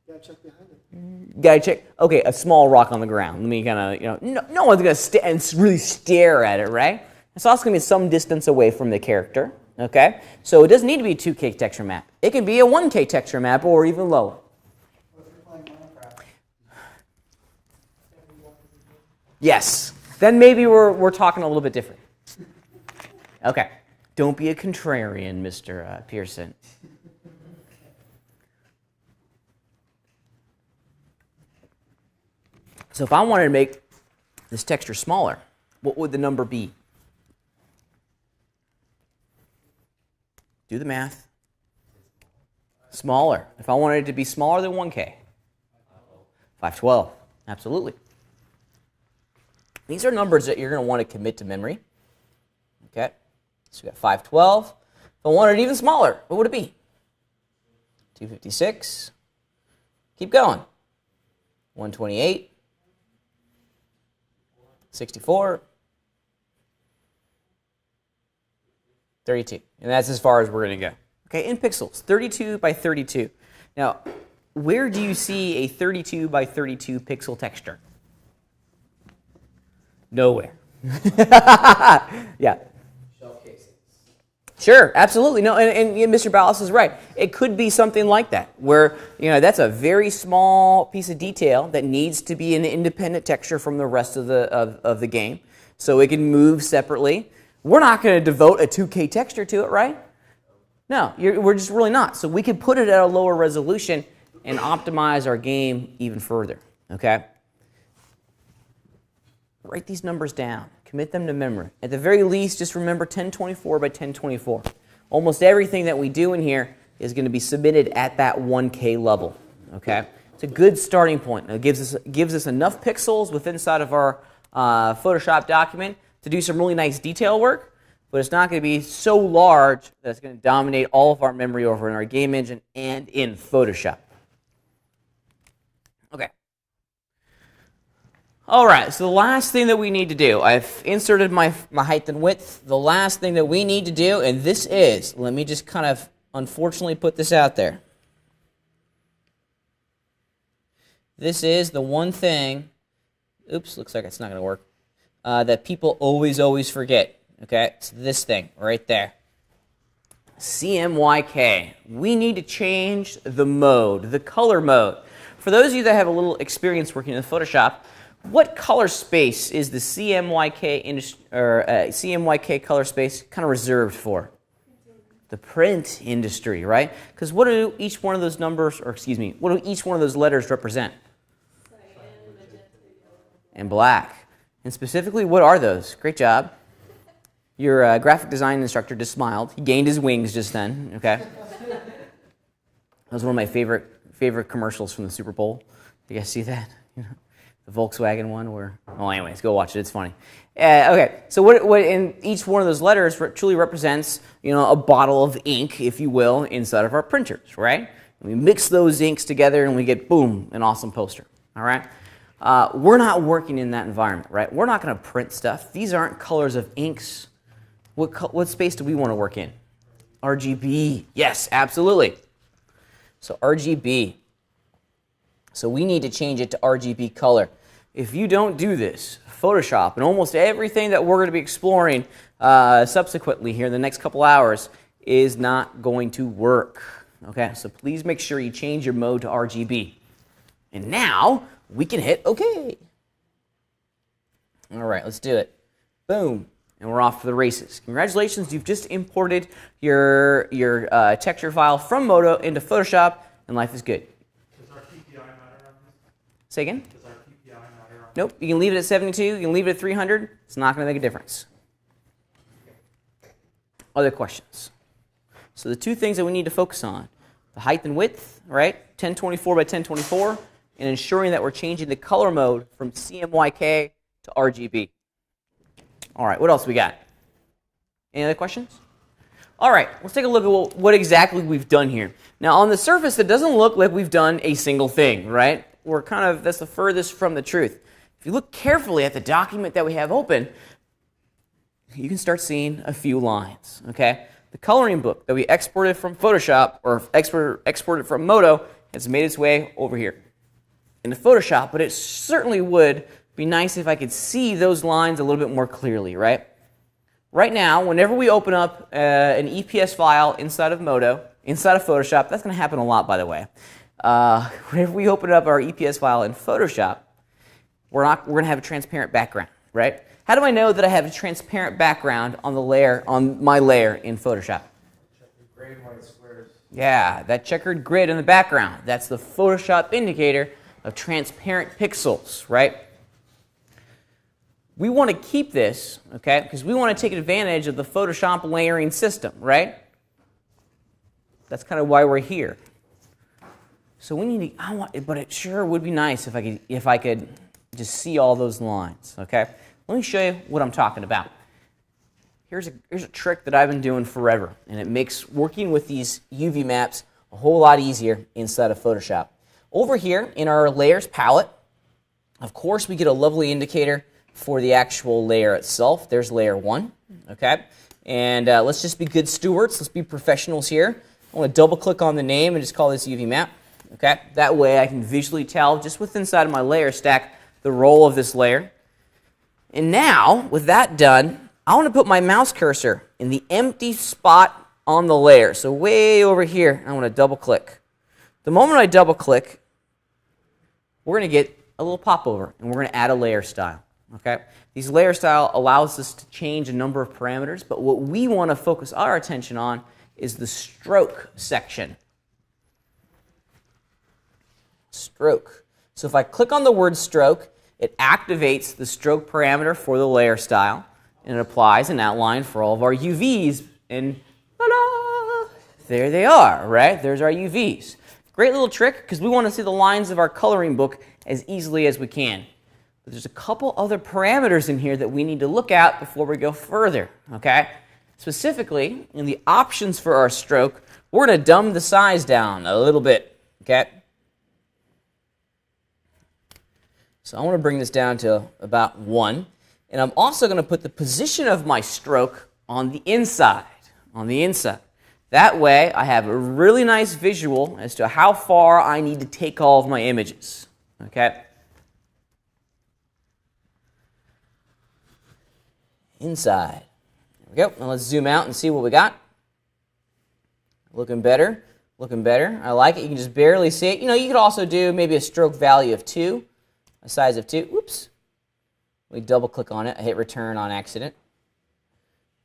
[SPEAKER 5] Gotta check behind it.
[SPEAKER 1] Gotta check. Okay, a small rock on the ground. Let me kind of, no one's going to really stare at it, right? It's also going to be some distance away from the character, okay? So it doesn't need to be a 2K texture map. It can be a 1K texture map or even lower. Yes. Then maybe we're talking a little bit different. Okay. Don't be a contrarian, Mr. Pearson. So if I wanted to make this texture smaller, what would the number be? Do the math. Smaller. If I wanted it to be smaller than 1K. 512. Absolutely. These are numbers that you're going to want to commit to memory. Okay. So we got 512. If I wanted it even smaller, what would it be? 256. Keep going. 128. 64. 32. And that's as far as we're going to go. Okay, in pixels, 32 by 32. Now, where do you see a 32 by 32 pixel texture? Nowhere. Yeah.
[SPEAKER 3] Shell casings.
[SPEAKER 1] Sure, absolutely. No, and Mr. Ballas is right. It could be something like that, where that's a very small piece of detail that needs to be an independent texture from the rest of the game, so it can move separately. We're not going to devote a 2K texture to it, right? No, we're just really not. So we can put it at a lower resolution and optimize our game even further. Okay. Write these numbers down. Commit them to memory. At the very least, just remember 1024 by 1024. Almost everything that we do in here is going to be submitted at that 1K level. Okay? It's a good starting point. It gives us enough pixels within inside of our Photoshop document to do some really nice detail work, but it's not going to be so large that it's going to dominate all of our memory over in our game engine and in Photoshop. Okay. All right, so the last thing that we need to do, I've inserted my height and width. The last thing that we need to do, and this is, let me just kind of unfortunately put this out there. This is the one thing, oops, looks like it's not going to work, that people always forget. Okay, it's this thing right there. CMYK. We need to change the mode, the color mode. For those of you that have a little experience working in Photoshop, what color space is the CMYK color space kind of reserved for? The print industry, right? Because what do each one of those numbers, or excuse me, what do each one of those letters represent? And black. And specifically, what are those? Great job. Your graphic design instructor just smiled. He gained his wings just then, okay? That was one of my favorite commercials from the Super Bowl. You guys see that? The Volkswagen one where, well, anyways, go watch it. It's funny. Okay, so what in each one of those letters truly represents, a bottle of ink, if you will, inside of our printers, right? And we mix those inks together and we get, boom, an awesome poster, all right? We're not working in that environment, right? We're not going to print stuff. These aren't colors of inks. What space do we want to work in? RGB. Yes, absolutely. So RGB. So we need to change it to RGB color. If you don't do this, Photoshop and almost everything that we're going to be exploring subsequently here in the next couple hours is not going to work. Okay, so please make sure you change your mode to RGB. And now we can hit OK. All right, let's do it. Boom. And we're off to the races. Congratulations, you've just imported your texture file from Modo into Photoshop, and life is good.
[SPEAKER 4] Does our PPI matter on this?
[SPEAKER 1] Say again?
[SPEAKER 4] Does our PPI matter on this?
[SPEAKER 1] Nope, you can leave it at 72, you can leave it at 300. It's not going to make a difference. Other questions? So the two things that we need to focus on, the height and width, right? 1024 by 1024, and ensuring that we're changing the color mode from CMYK to RGB. All right, what else we got? Any other questions? All right, let's take a look at what exactly we've done here. Now, on the surface, it doesn't look like we've done a single thing, right? That's the furthest from the truth. If you look carefully at the document that we have open, you can start seeing a few lines, okay? The coloring book that we exported from Photoshop, or exported from Modo, has made its way over here into Photoshop, but it certainly would be nice if I could see those lines a little bit more clearly, right? Right now, whenever we open up an EPS file inside of Modo, inside of Photoshop, that's going to happen a lot, by the way. Whenever we open up our EPS file in Photoshop, we're going to have a transparent background, right? How do I know that I have a transparent background on my layer in Photoshop?
[SPEAKER 3] Gray and white squares.
[SPEAKER 1] Yeah, that checkered grid in the background. That's the Photoshop indicator of transparent pixels, right? We want to keep this, okay, because we want to take advantage of the Photoshop layering system, right? That's kind of why we're here. So we need to, but it sure would be nice if I could just see all those lines, okay? Let me show you what I'm talking about. Here's a trick that I've been doing forever, and it makes working with these UV maps a whole lot easier inside of Photoshop. Over here in our layers palette, of course we get a lovely indicator for the actual layer itself. There's layer 1, okay? And let's just be good stewards. Let's be professionals here. I want to double click on the name and just call this UV map, okay? That way I can visually tell just within inside of my layer stack the role of this layer. And now, with that done, I want to put my mouse cursor in the empty spot on the layer. So way over here, I want to double click. The moment I double click, we're going to get a little popover, and we're going to add a layer style. Okay? These layer style allows us to change a number of parameters, but what we want to focus our attention on is the stroke section. Stroke. So if I click on the word stroke, it activates the stroke parameter for the layer style, and it applies an outline for all of our UVs, and ta-da! There they are, right? There's our UVs. Great little trick, because we want to see the lines of our coloring book as easily as we can. But there's a couple other parameters in here that we need to look at before we go further, okay? Specifically, in the options for our stroke, we're going to dumb the size down a little bit, okay? So I want to bring this down to about 1. And I'm also going to put the position of my stroke on the inside, That way, I have a really nice visual as to how far I need to take all of my images, okay? Inside. There we go. Now let's zoom out and see what we got. Looking better. Looking better. I like it. You can just barely see it. You know, you could also do maybe a stroke value of 2, a size of 2. Oops. We double click on it. I hit return on accident.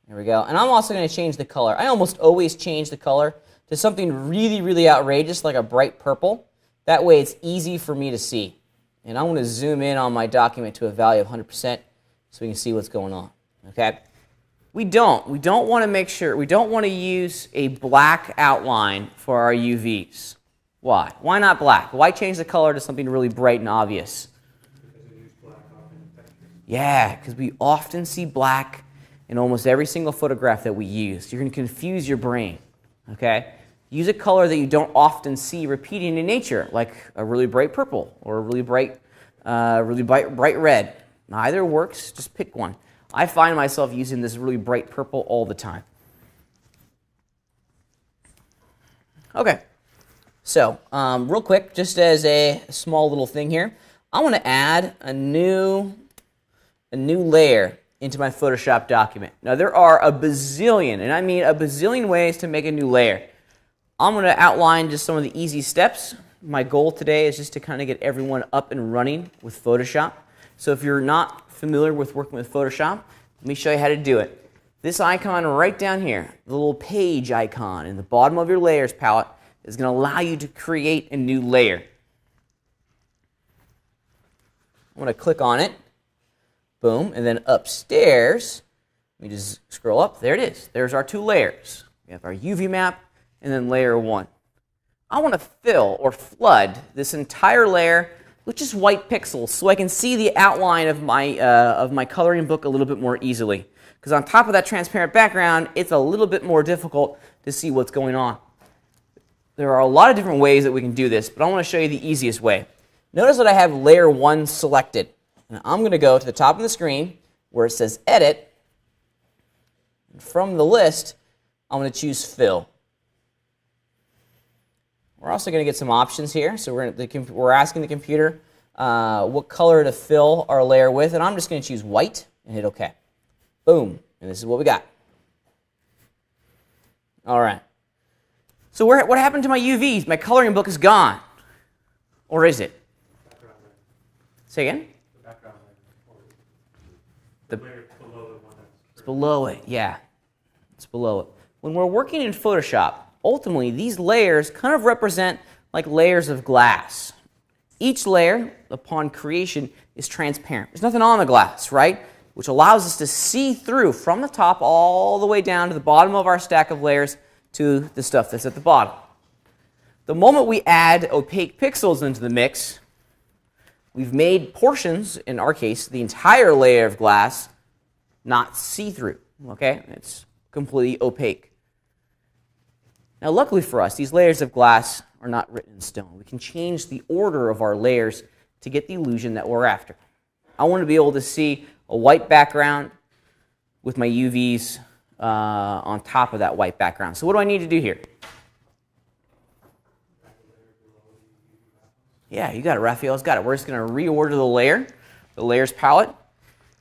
[SPEAKER 1] There we go. And I'm also going to change the color. I almost always change the color to something really, really outrageous, like a bright purple. That way it's easy for me to see. And I'm going to zoom in on my document to a value of 100% so we can see what's going on. Okay? We don't want to use a black outline for our UVs. Why? Why not black? Why change the color to something really bright and obvious? Yeah, because we often see black in almost every single photograph that we use. You're going to confuse your brain. Okay? Use a color that you don't often see repeating in nature, like a really bright purple or a really bright red. Either works. Just pick one. I find myself using this really bright purple all the time. Okay, so real quick, just as a small little thing here, I want to add a new layer into my Photoshop document. Now there are a bazillion, and I mean a bazillion ways to make a new layer. I'm going to outline just some of the easy steps. My goal today is just to kind of get everyone up and running with Photoshop. So if you're not familiar with working with Photoshop, let me show you how to do it. This icon right down here, the little page icon in the bottom of your layers palette, is going to allow you to create a new layer. I'm going to click on it. Boom. And then upstairs, let me just scroll up. There it is. There's our 2 layers. We have our UV map and then layer 1. I want to fill or flood this entire layer with just white pixels so I can see the outline of my coloring book a little bit more easily. Because on top of that transparent background, it's a little bit more difficult to see what's going on. There are a lot of different ways that we can do this, but I want to show you the easiest way. Notice that I have layer 1 selected. And I'm going to go to the top of the screen where it says Edit. And from the list, I'm going to choose Fill. We're also going to get some options here. So we're asking the computer what color to fill our layer with, and I'm just going to choose white and hit OK. Boom. And this is what we got. All right. So what happened to my UVs? My coloring book is gone. Or is it? Say again?
[SPEAKER 4] The background
[SPEAKER 1] The
[SPEAKER 4] layer below the one that's...
[SPEAKER 1] It's below it, yeah. It's below it. When we're working in Photoshop, ultimately these layers kind of represent like layers of glass. Each layer, upon creation, is transparent. There's nothing on the glass, right? which allows us to see through from the top all the way down to the bottom of our stack of layers to the stuff that's at the bottom. The moment we add opaque pixels into the mix, we've made portions, in our case, the entire layer of glass, not see-through. Okay? It's completely opaque. Now, luckily for us, these layers of glass are not written in stone. We can change the order of our layers to get the illusion that we're after. I want to be able to see a white background with my UVs on top of that white background. So what do I need to do here? Yeah, you got it. Raphael's got it. We're just going to reorder the layers palette.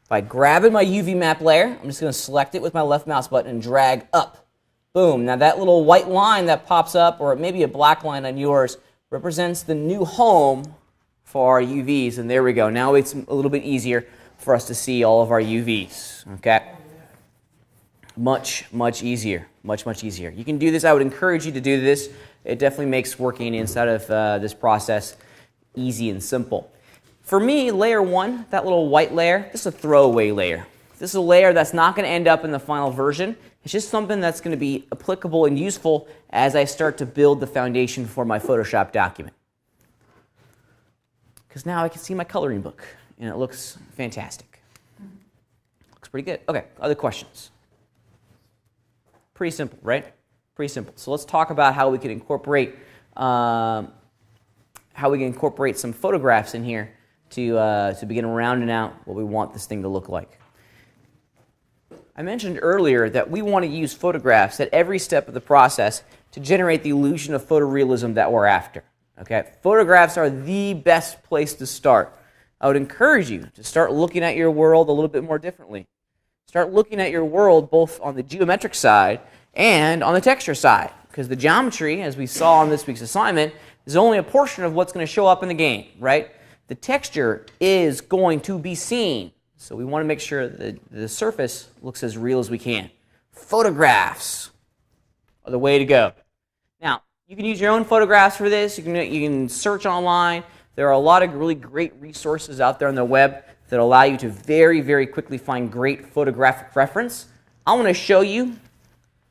[SPEAKER 1] By grabbing my UV map layer, I'm just going to select it with my left mouse button and drag up. Boom. Now that little white line that pops up, or maybe a black line on yours, represents the new home for our UVs. And there we go. Now it's a little bit easier for us to see all of our UVs. Okay? Much, much easier. Much, much easier. You can do this. I would encourage you to do this. It definitely makes working inside of this process easy and simple. For me, layer 1, that little white layer, this is a throwaway layer. This is a layer that's not going to end up in the final version. It's just something that's going to be applicable and useful as I start to build the foundation for my Photoshop document. Because now I can see my coloring book, and it looks fantastic. Looks pretty good. Okay, other questions? Pretty simple, right? Pretty simple. So let's talk about how we can incorporate some photographs in here to begin rounding out what we want this thing to look like. I mentioned earlier that we want to use photographs at every step of the process to generate the illusion of photorealism that we're after. Okay? Photographs are the best place to start. I would encourage you to start looking at your world a little bit more differently. Start looking at your world both on the geometric side and on the texture side, because the geometry, as we saw on this week's assignment, is only a portion of what's going to show up in the game, right? The texture is going to be seen. So we want to make sure that the surface looks as real as we can. Photographs are the way to go. Now, you can use your own photographs for this. You can search online. There are a lot of really great resources out there on the web that allow you to very, very quickly find great photographic reference. I want to show you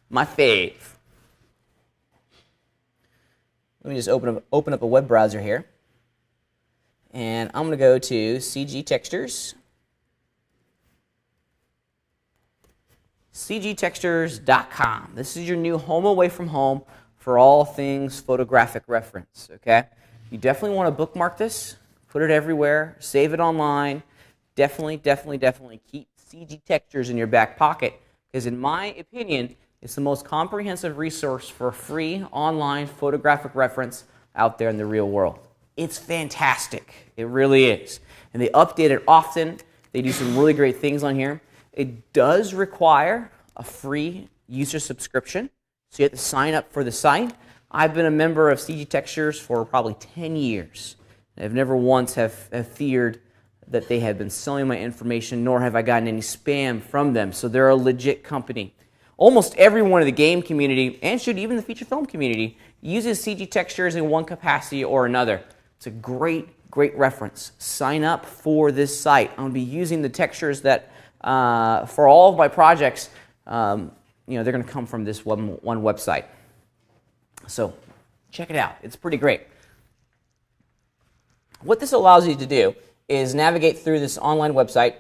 [SPEAKER 1] my fave. Let me just open up a web browser here. And I'm going to go to CG Textures. cgtextures.com. This is your new home away from home for all things photographic reference, okay? You definitely want to bookmark this, put it everywhere, save it online. Definitely keep CG Textures in your back pocket, because in my opinion, it's the most comprehensive resource for free online photographic reference out there in the real world. It's fantastic. It really is. And they update it often. They do some really great things on here. It does require a free user subscription, so you have to sign up for the site. I've been a member of CG Textures for probably 10 years. I've never once have feared that they have been selling my information, nor have I gotten any spam from them. So they're a legit company. Almost everyone in the game community, and should even the feature film community, uses CG Textures in one capacity or another. It's a great reference. Sign up for this site. I'm going to be using the textures that for all of my projects, they're going to come from this one website. So check it out. It's pretty great. What this allows you to do is navigate through this online website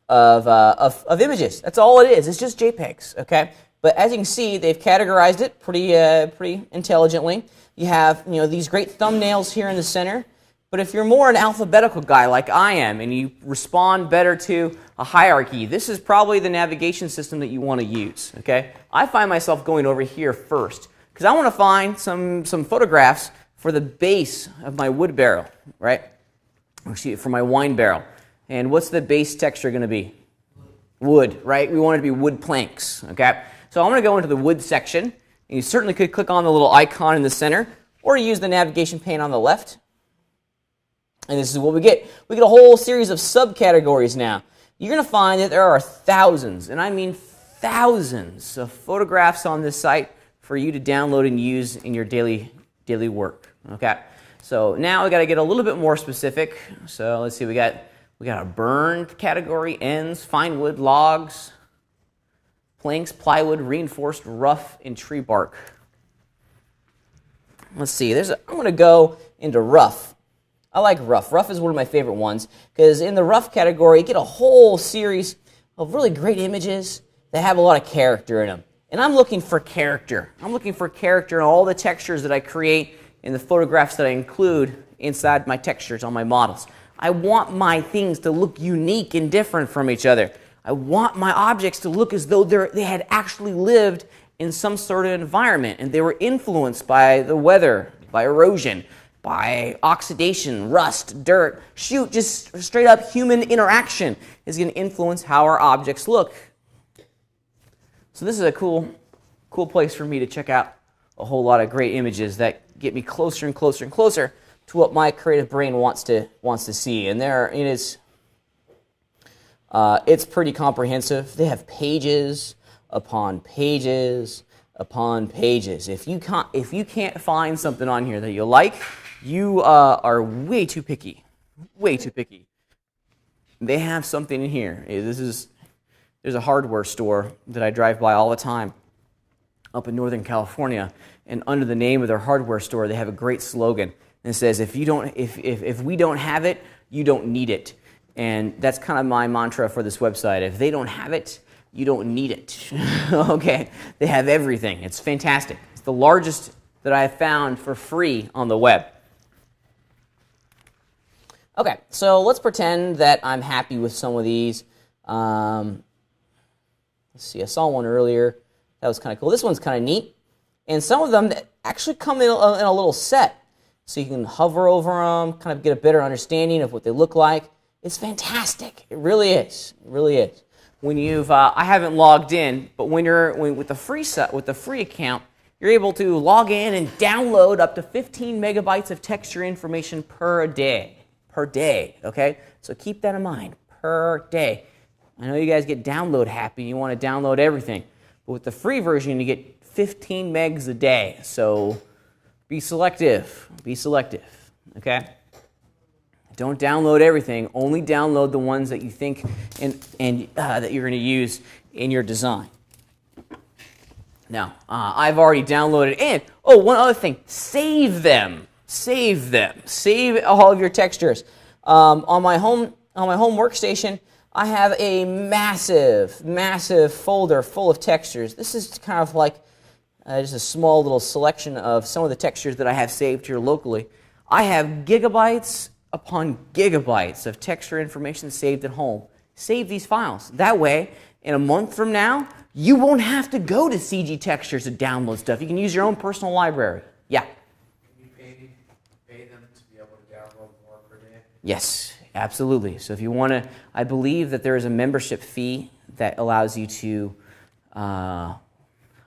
[SPEAKER 1] of images. That's all it is. It's just JPEGs, okay? But as you can see, they've categorized it pretty intelligently. You have these great thumbnails here in the center. But if you're more an alphabetical guy like I am, and you respond better to a hierarchy, this is probably the navigation system that you want to use, okay? I find myself going over here first, because I want to find some photographs for the base of my wood barrel, right? For my wine barrel. And what's the base texture going to be? Wood, right? We want it to be wood planks, okay? So I'm going to go into the wood section, and you certainly could click on the little icon in the center, or use the navigation pane on the left. And this is what we get. We get a whole series of subcategories now. You're going to find that there are thousands, and I mean thousands, of photographs on this site for you to download and use in your daily work. Okay. So now we got to get a little bit more specific. So let's see. We got We got a burned category, ends, fine wood, logs, planks, plywood, reinforced, rough, and tree bark. Let's see, I'm going to go into rough. I like rough. Rough is one of my favorite ones because in the rough category, you get a whole series of really great images that have a lot of character in them. And I'm looking for character. I'm looking for character in all the textures that I create in the photographs that I include inside my textures on my models. I want my things to look unique and different from each other. I want my objects to look as though they had actually lived in some sort of environment and they were influenced by the weather, by erosion, by oxidation, rust, dirt. Shoot, just straight up human interaction is going to influence how our objects look. So this is a cool place for me to check out a whole lot of great images that get me closer and closer and closer to what my creative brain wants to see. And it's pretty comprehensive. They have pages upon pages upon pages. If you can't find something on here that you like, you are way too picky. Way too picky. They have something in here. There's a hardware store that I drive by all the time up in Northern California, and under the name of their hardware store, they have a great slogan. And it says, if we don't have it, you don't need it. And that's kind of my mantra for this website. If they don't have it, you don't need it. Okay, they have everything. It's fantastic. It's the largest that I have found for free on the web. Okay, so let's pretend that I'm happy with some of these. Let's see, I saw one earlier. That was kind of cool. This one's kind of neat. And some of them actually come in a little set. So you can hover over them, kind of get a better understanding of what they look like. It's fantastic. It really is. It really is. When I haven't logged in, but with the free account, you're able to log in and download up to 15 megabytes of texture information per day. Per day, okay? So keep that in mind. Per day. I know you guys get download happy. You want to download everything. But with the free version, you get 15 megs a day. So be selective. Be selective, okay? Don't download everything. Only download the ones that you think and that you're going to use in your design. Now, I've already downloaded and one other thing, save them. Save them. Save all of your textures. On my home workstation, I have a massive folder full of textures. This is kind of like just a small little selection of some of the textures that I have saved here locally. I have gigabytes upon gigabytes of texture information saved at home. Save these files. That way, in a month from now, you won't have to go to CG Textures to download stuff. You can use your own personal library. Yeah?
[SPEAKER 3] Can you pay them to be able to download more per day?
[SPEAKER 1] Yes, absolutely. So if you want to, I believe that there is a membership fee that allows you to, I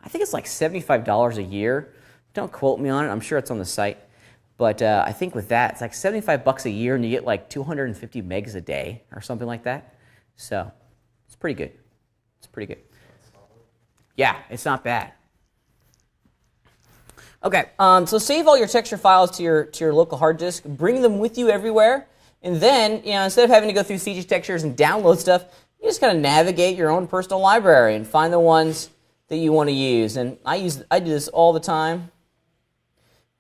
[SPEAKER 1] think it's like $75 a year. Don't quote me on it. I'm sure it's on the site. But I think with that, it's like $75 a year, and you get like 250 megs a day or something like that. So it's pretty good. It's pretty good. Yeah, it's not bad. Okay, so save all your texture files to your local hard disk. Bring them with you everywhere, and then instead of having to go through CG Textures and download stuff, you just kind of navigate your own personal library and find the ones that you want to use. And I do this all the time.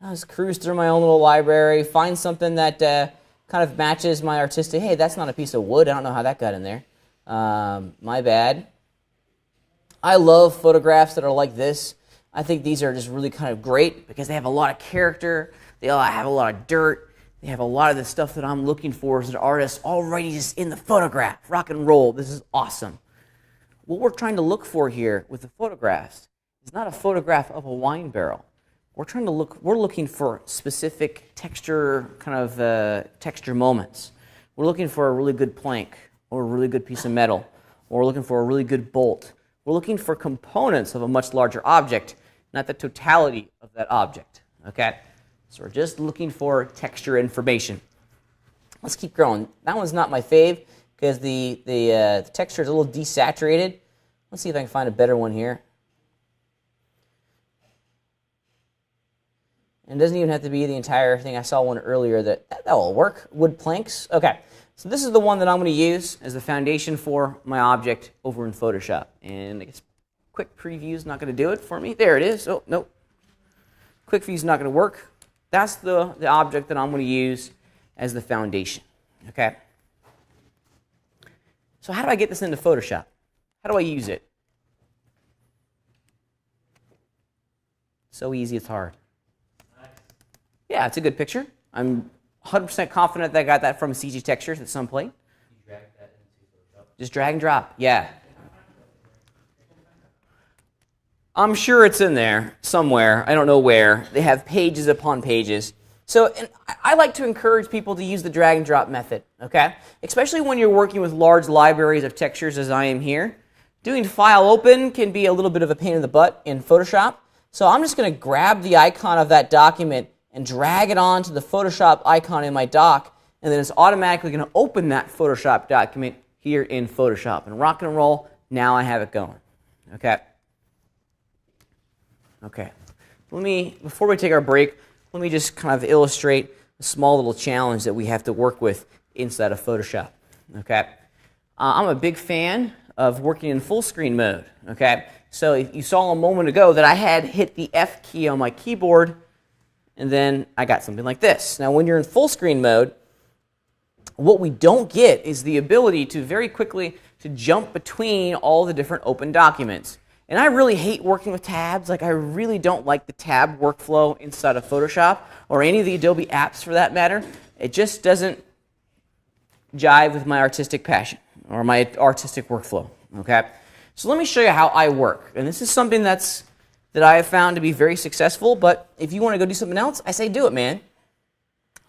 [SPEAKER 1] I just cruise through my own little library, find something that kind of matches my artistic. Hey, that's not a piece of wood. I don't know how that got in there. My bad. I love photographs that are like this. I think these are just really kind of great because they have a lot of character. They have a lot of dirt. They have a lot of the stuff that I'm looking for as an artist already just in the photograph. Rock and roll. This is awesome. What we're trying to look for here with the photographs is not a photograph of a wine barrel. We're looking for specific texture, kind of texture moments. We're looking for a really good plank or a really good piece of metal, or we're looking for a really good bolt. We're looking for components of a much larger object, not the totality of that object, okay? So we're just looking for texture information. Let's keep growing. That one's not my fave because the texture is a little desaturated. Let's see if I can find a better one here. And it doesn't even have to be the entire thing. I saw one earlier that will work. Wood planks. Okay, So this is the one that I'm going to use as the foundation for my object over in Photoshop. And I guess quick preview is not going to do it for me. There it is. Oh, nope. Quick view is not going to work. That's the object that I'm going to use as the foundation. Okay. So how do I get this into Photoshop? How do I use it? So easy, it's hard. Yeah, it's a good picture. I'm 100% confident that I got that from CG Textures at some point.
[SPEAKER 2] You drag that into Photoshop.
[SPEAKER 1] Just drag and drop. Yeah. I'm sure it's in there somewhere. I don't know where. They have pages upon pages. So and I like to encourage people to use the drag and drop method, okay? Especially when you're working with large libraries of textures as I am here. Doing file open can be a little bit of a pain in the butt in Photoshop. So I'm just going to grab the icon of that document and drag it onto the Photoshop icon in my doc, and then it's automatically going to open that Photoshop document here in Photoshop. And rock and roll, now I have it going. Okay. Okay. Before we take our break, let me just kind of illustrate a small little challenge that we have to work with inside of Photoshop. Okay. I'm a big fan of working in full screen mode. Okay. So you saw a moment ago that I had hit the F key on my keyboard, and then I got something like this. Now, when you're in full screen mode, what we don't get is the ability to very quickly to jump between all the different open documents. And I really hate working with tabs. Like, I really don't like the tab workflow inside of Photoshop or any of the Adobe apps for that matter. It just doesn't jive with my artistic passion or my artistic workflow. Okay? So let me show you how I work. And this is something that I have found to be very successful, but if you want to go do something else, I say do it, man.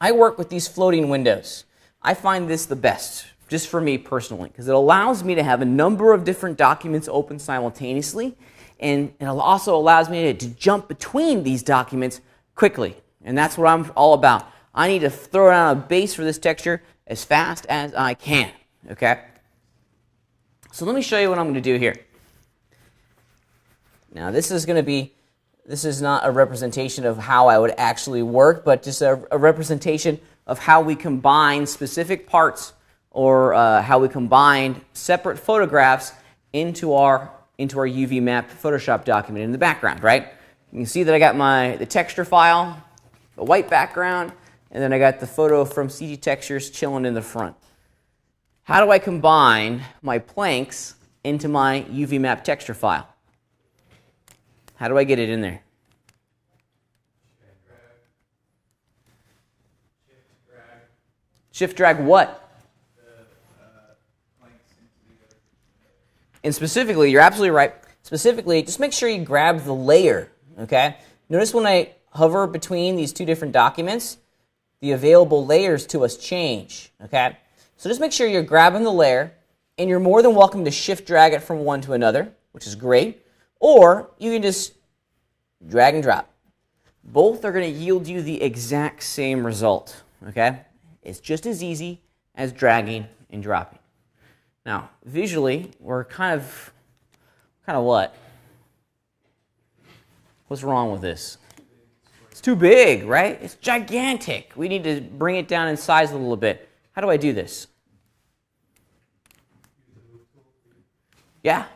[SPEAKER 1] I work with these floating windows. I find this the best, just for me personally, because it allows me to have a number of different documents open simultaneously, and it also allows me to jump between these documents quickly. And that's what I'm all about. I need to throw down a base for this texture as fast as I can. Okay? So let me show you what I'm going to do here. Now this is not a representation of how I would actually work, but just a representation of how we combine specific parts or how we combine separate photographs into our UV mapped Photoshop document in the background, right? You can see that I got the texture file, the white background, and then I got the photo from CG Textures chilling in the front. How do I combine my planks into my UV map texture file? How do I get it in there? Shift drag what? And specifically, you're absolutely right. Specifically, just make sure you grab the layer, okay? Notice when I hover between these two different documents, the available layers to us change, okay? So just make sure you're grabbing the layer, and you're more than welcome to shift drag it from one to another, which is great, or you can just drag and drop. Both are going to yield you the exact same result, okay? It's just as easy as dragging and dropping. Now, visually, we're kind of what? What's wrong with this? It's too big, right? It's gigantic. We need to bring it down in size a little bit. How do I do this? Yeah,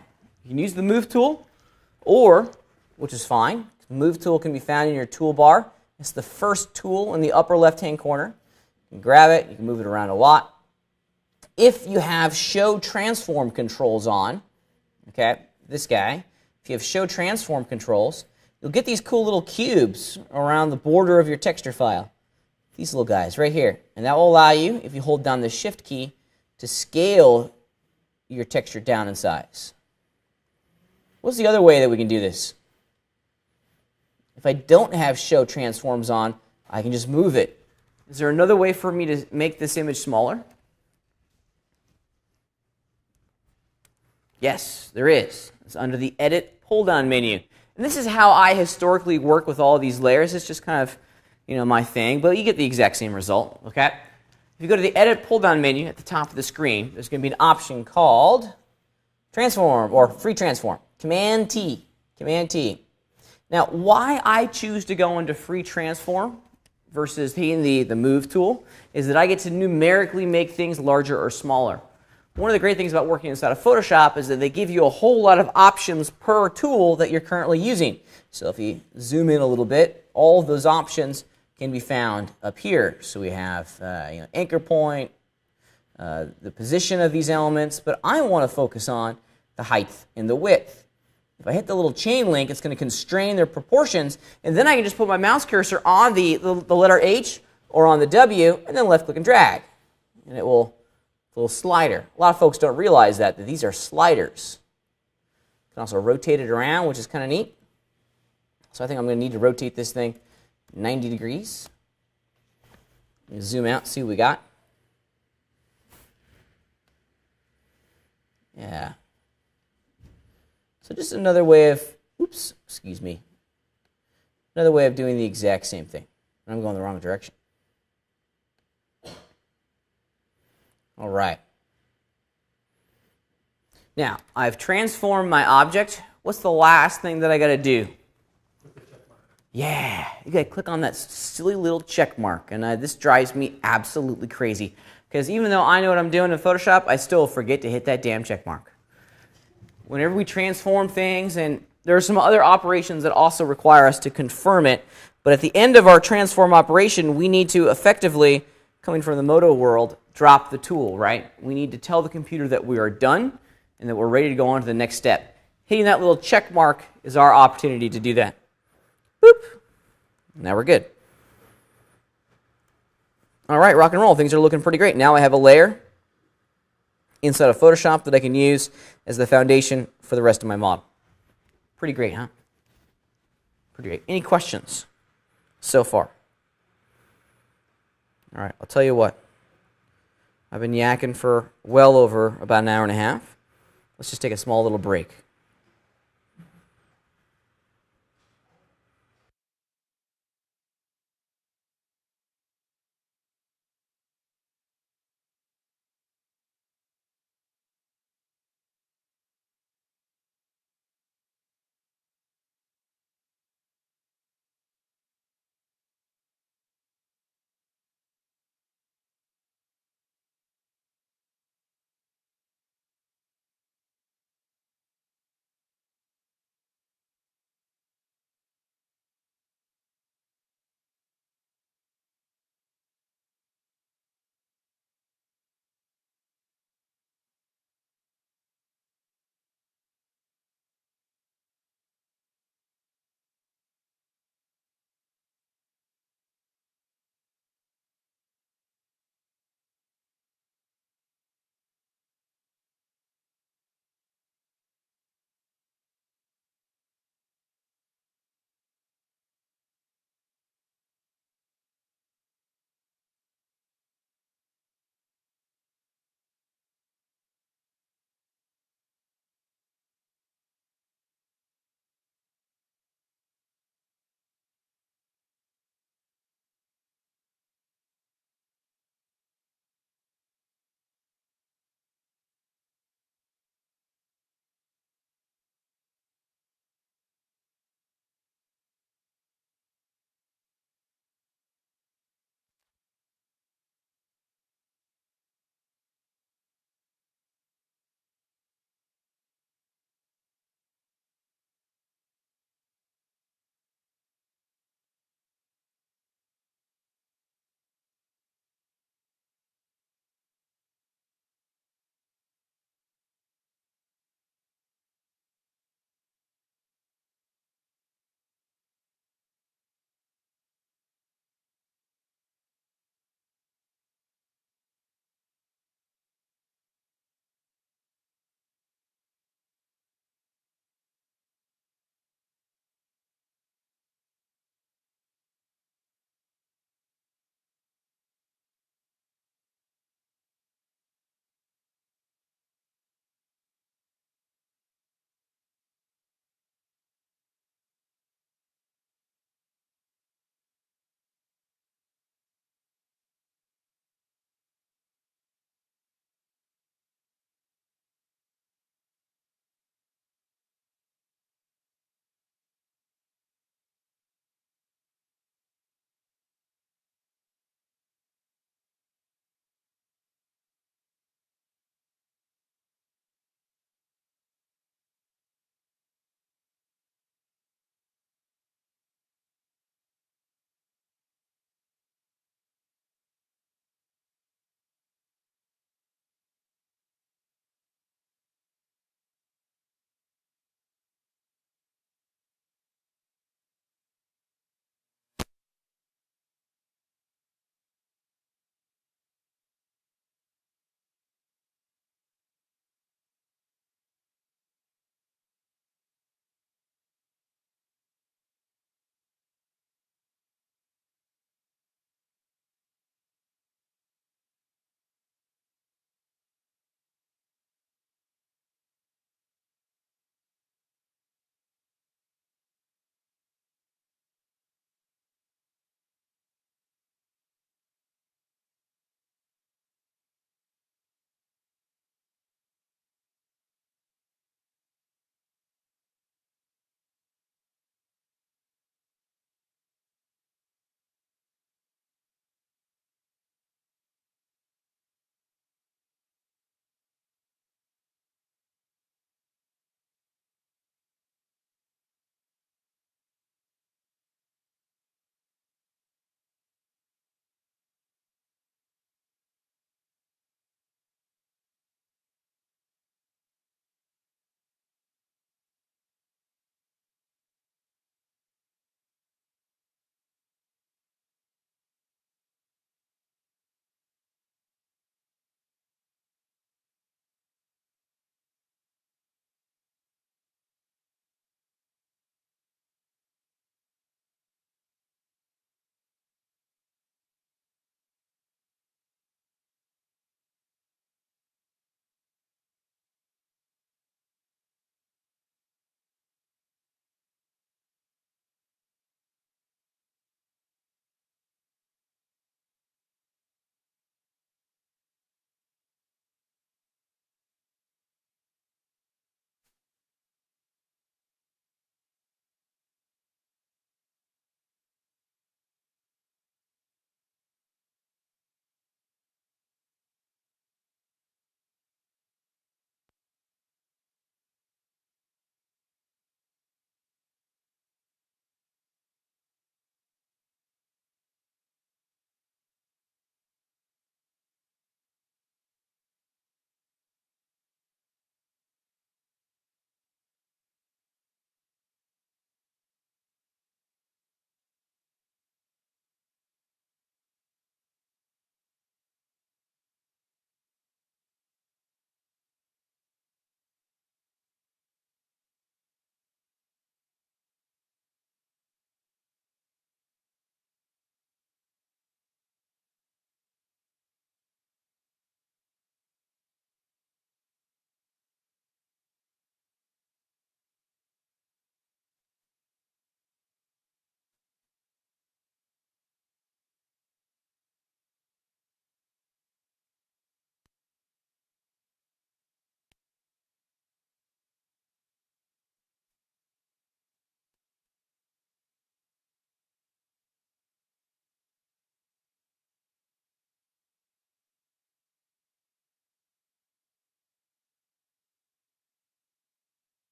[SPEAKER 1] you can use the Move tool, or, which is fine, the Move tool can be found in your toolbar. It's the first tool in the upper left-hand corner. You can grab it, you can move it around a lot. If you have Show Transform controls on, okay, this guy, if you have Show Transform controls, you'll get these cool little cubes around the border of your texture file. These little guys right here. And that will allow you, if you hold down the Shift key, to scale your texture down in size. What's the other way that we can do this? If I don't have Show Transforms on, I can just move it. Is there another way for me to make this image smaller? Yes, there is. It's under the Edit pull-down menu. And this is how I historically work with all these layers. It's just kind of, my thing, but you get the exact same result, okay? If you go to the Edit pull-down menu at the top of the screen, there's going to be an option called Transform or Free Transform. Command-T. Command-T. Now, why I choose to go into Free Transform versus hitting the move tool is that I get to numerically make things larger or smaller. One of the great things about working inside of Photoshop is that they give you a whole lot of options per tool that you're currently using. So if you zoom in a little bit, all of those options can be found up here. So we have anchor point, the position of these elements, but I want to focus on the height and the width. If I hit the little chain link, it's going to constrain their proportions, and then I can just put my mouse cursor on the letter H or on the W, and then left click and drag. And it will, a little slider. A lot of folks don't realize that these are sliders. You can also rotate it around, which is kind of neat. So I think I'm going to need to rotate this thing 90 degrees. Let me zoom out, see what we got. Yeah. So just another way of, another way of doing the exact same thing. I'm going the wrong direction. All right. Now, I've transformed my object. What's the last thing that I got to do? Yeah, you got to click on that silly little check mark. And this drives me absolutely crazy. Because even though I know what I'm doing in Photoshop, I still forget to hit that damn check mark. Whenever we transform things, and there are some other operations that also require us to confirm it, but at the end of our transform operation, we need to effectively, coming from the Moto world, drop the tool, right? We need to tell the computer that we are done and that we're ready to go on to the next step. Hitting that little check mark is our opportunity to do that. Boop. Now we're good. All right, rock and roll. Things are looking pretty great. Now I have a layer inside of Photoshop that I can use as the foundation for the rest of my model. Pretty great, huh? Pretty great. Any questions so far? All right, I'll tell you what. I've been yakking for well over about an hour and a half. Let's just take a small little break.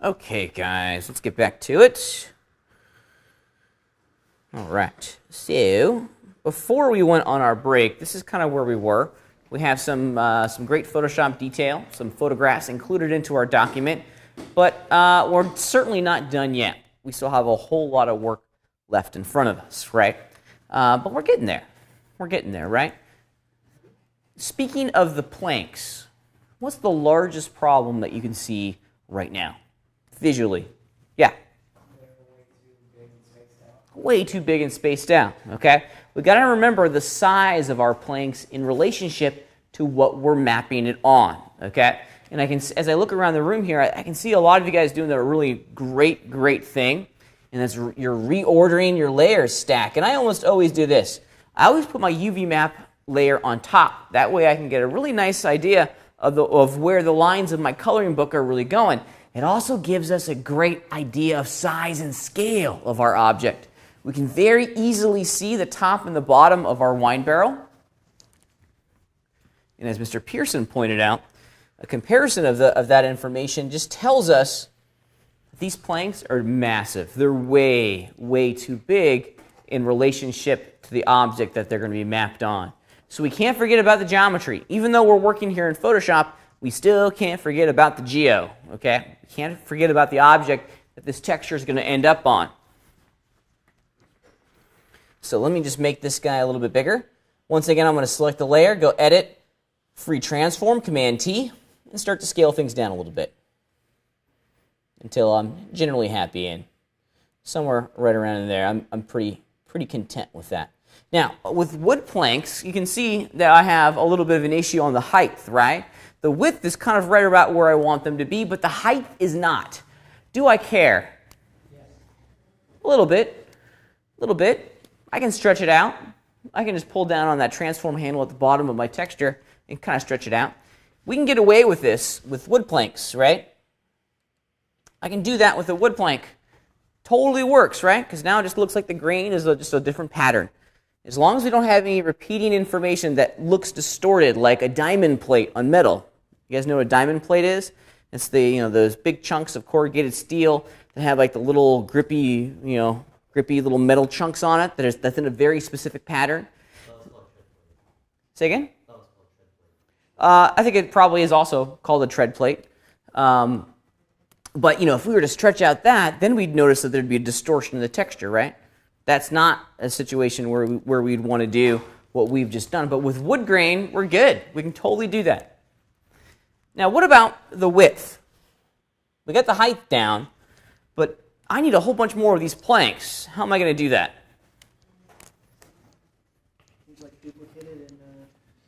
[SPEAKER 1] Okay, guys, let's get back to it. All right, so before we went on our break, this is kind of where we were. We have some great Photoshop detail, some photographs included into our document, but we're certainly not done yet. We still have a whole lot of work left in front of us, right? But we're getting there. We're getting there, right? Speaking of the planks, what's the largest problem that you can see right now, visually? Yeah. Way too big and spaced out, okay? We've got to remember the size of our planks in relationship to what we're mapping it on, okay? And I can, as I look around the room here, I can see a lot of you guys doing a really great thing, and that's you're reordering your layers stack. And I almost always do this. I always put my UV map layer on top. That way I can get a really nice idea of where the lines of my coloring book are really going. It also gives us a great idea of size and scale of our object. We can very easily see the top and the bottom of our wine barrel. And as Mr. Pearson pointed out, a comparison of that information just tells us that these planks are massive. They're way too big in relationship to the object that they're going to be mapped on. So we can't forget about the geometry. Even though we're working here in Photoshop, we still can't forget about the geo, okay? We can't forget about the object that this texture is going to end up on. So let me just make this guy a little bit bigger. Once again, I'm going to select the layer, go Edit, Free Transform, Command-T, and start to scale things down a little bit until I'm generally happy, and somewhere right around in there, I'm pretty content with that. Now, with wood planks, you can see that I have a little bit of an issue on the height, right? The width is kind of right about where I want them to be, but the height is not. Do I care? Yes. A little bit. I can stretch it out. I can just pull down on that transform handle at the bottom of my texture and kind of stretch it out. We can get away with this with wood planks, right? I can do that with a wood plank. Totally works, right? Because now it just looks like the grain is just a different pattern. As long as we don't have any repeating information that looks distorted like a diamond plate on metal. You guys know what a diamond plate is? It's the, those big chunks of corrugated steel that have like the little grippy little metal chunks on it that's in a very specific pattern. Say again? I think it probably is also called a tread plate. But if we were to stretch out that, then we'd notice that there'd be a distortion in the texture, right? That's not a situation where we'd want to do what we've just done. But with wood grain, we're good. We can totally do that. Now, what about the width? We got the height down, but I need a whole bunch more of these planks. How am I going to do that?
[SPEAKER 5] Like duplicate it and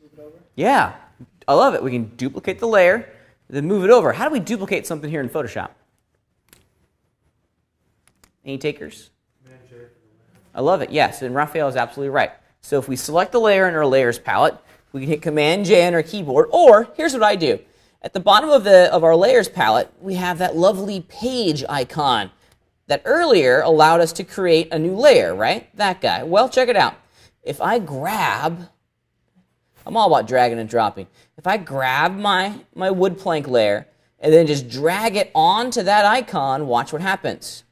[SPEAKER 5] move it over?
[SPEAKER 1] Yeah, I love it. We can duplicate the layer, then move it over. How do we duplicate something here in Photoshop? Any takers? I love it. Yes, and Raphael is absolutely right. So if we select the layer in our layers palette, we can hit Command-J on our keyboard, or here's what I do. At the bottom of our layers palette, we have that lovely page icon that earlier allowed us to create a new layer, right? That guy. Well, check it out. If I grab, I'm all about dragging and dropping. If I grab my wood plank layer and then just drag it onto that icon, watch what happens.